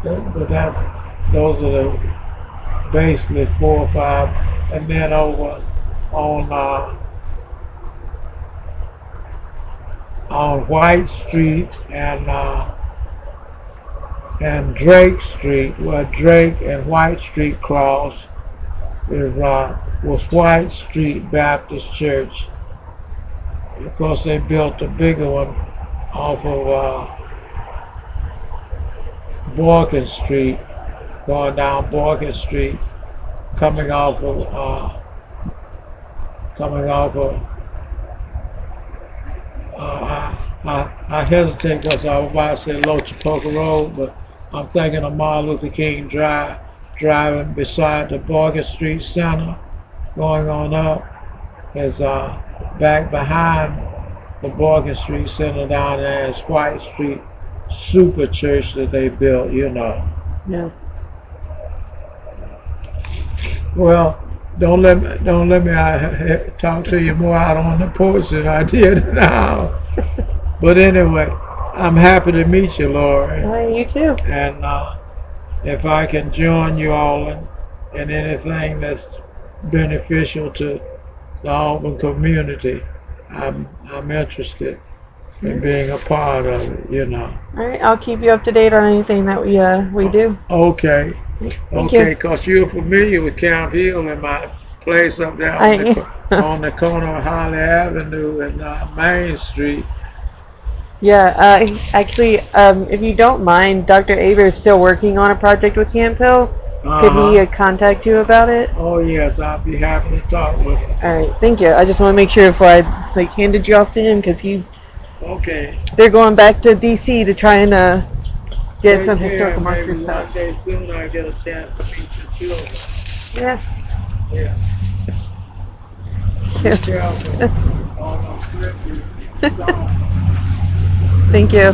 But those are the basically 4 or 5, and then over on White Street and Drake Street, where Drake and White Street cross, was White Street Baptist Church. Of course, they built a bigger one off of Borkin Street, going down Borkin Street, coming off of I hesitate because I was about to say Lochapoka Road, but I'm thinking of Martin Luther King Drive, driving beside the Borkin Street Center, going on up, is back behind the Borkin Street Center down there is White Street Super Church that they built, Yeah. Well, don't let me talk to you more out on the porch than I did now. But anyway, I'm happy to meet you, Lori. You too. And if I can join you all in anything that's beneficial to the Auburn community, I'm interested in being a part of it. All right, I'll keep you up to date on anything that we do. Okay. Thank Okay, you. cause you're familiar with Camp Hill and my place up there I on on the corner of Holly Avenue and Main Street. Yeah, actually, if you don't mind, Dr. Aber is still working on a project with Camp Hill. Could he contact you about it? Oh yes, I'll be happy to talk with him. All right, thank you. I just want to make sure before I handed you off to him because Okay. they're going back to DC to try and get Take some care, historical maybe marker stuff. one day soon I get a chance to meet your children. Yeah. Yeah. Be Yeah. careful on those slippery stones. Thank you.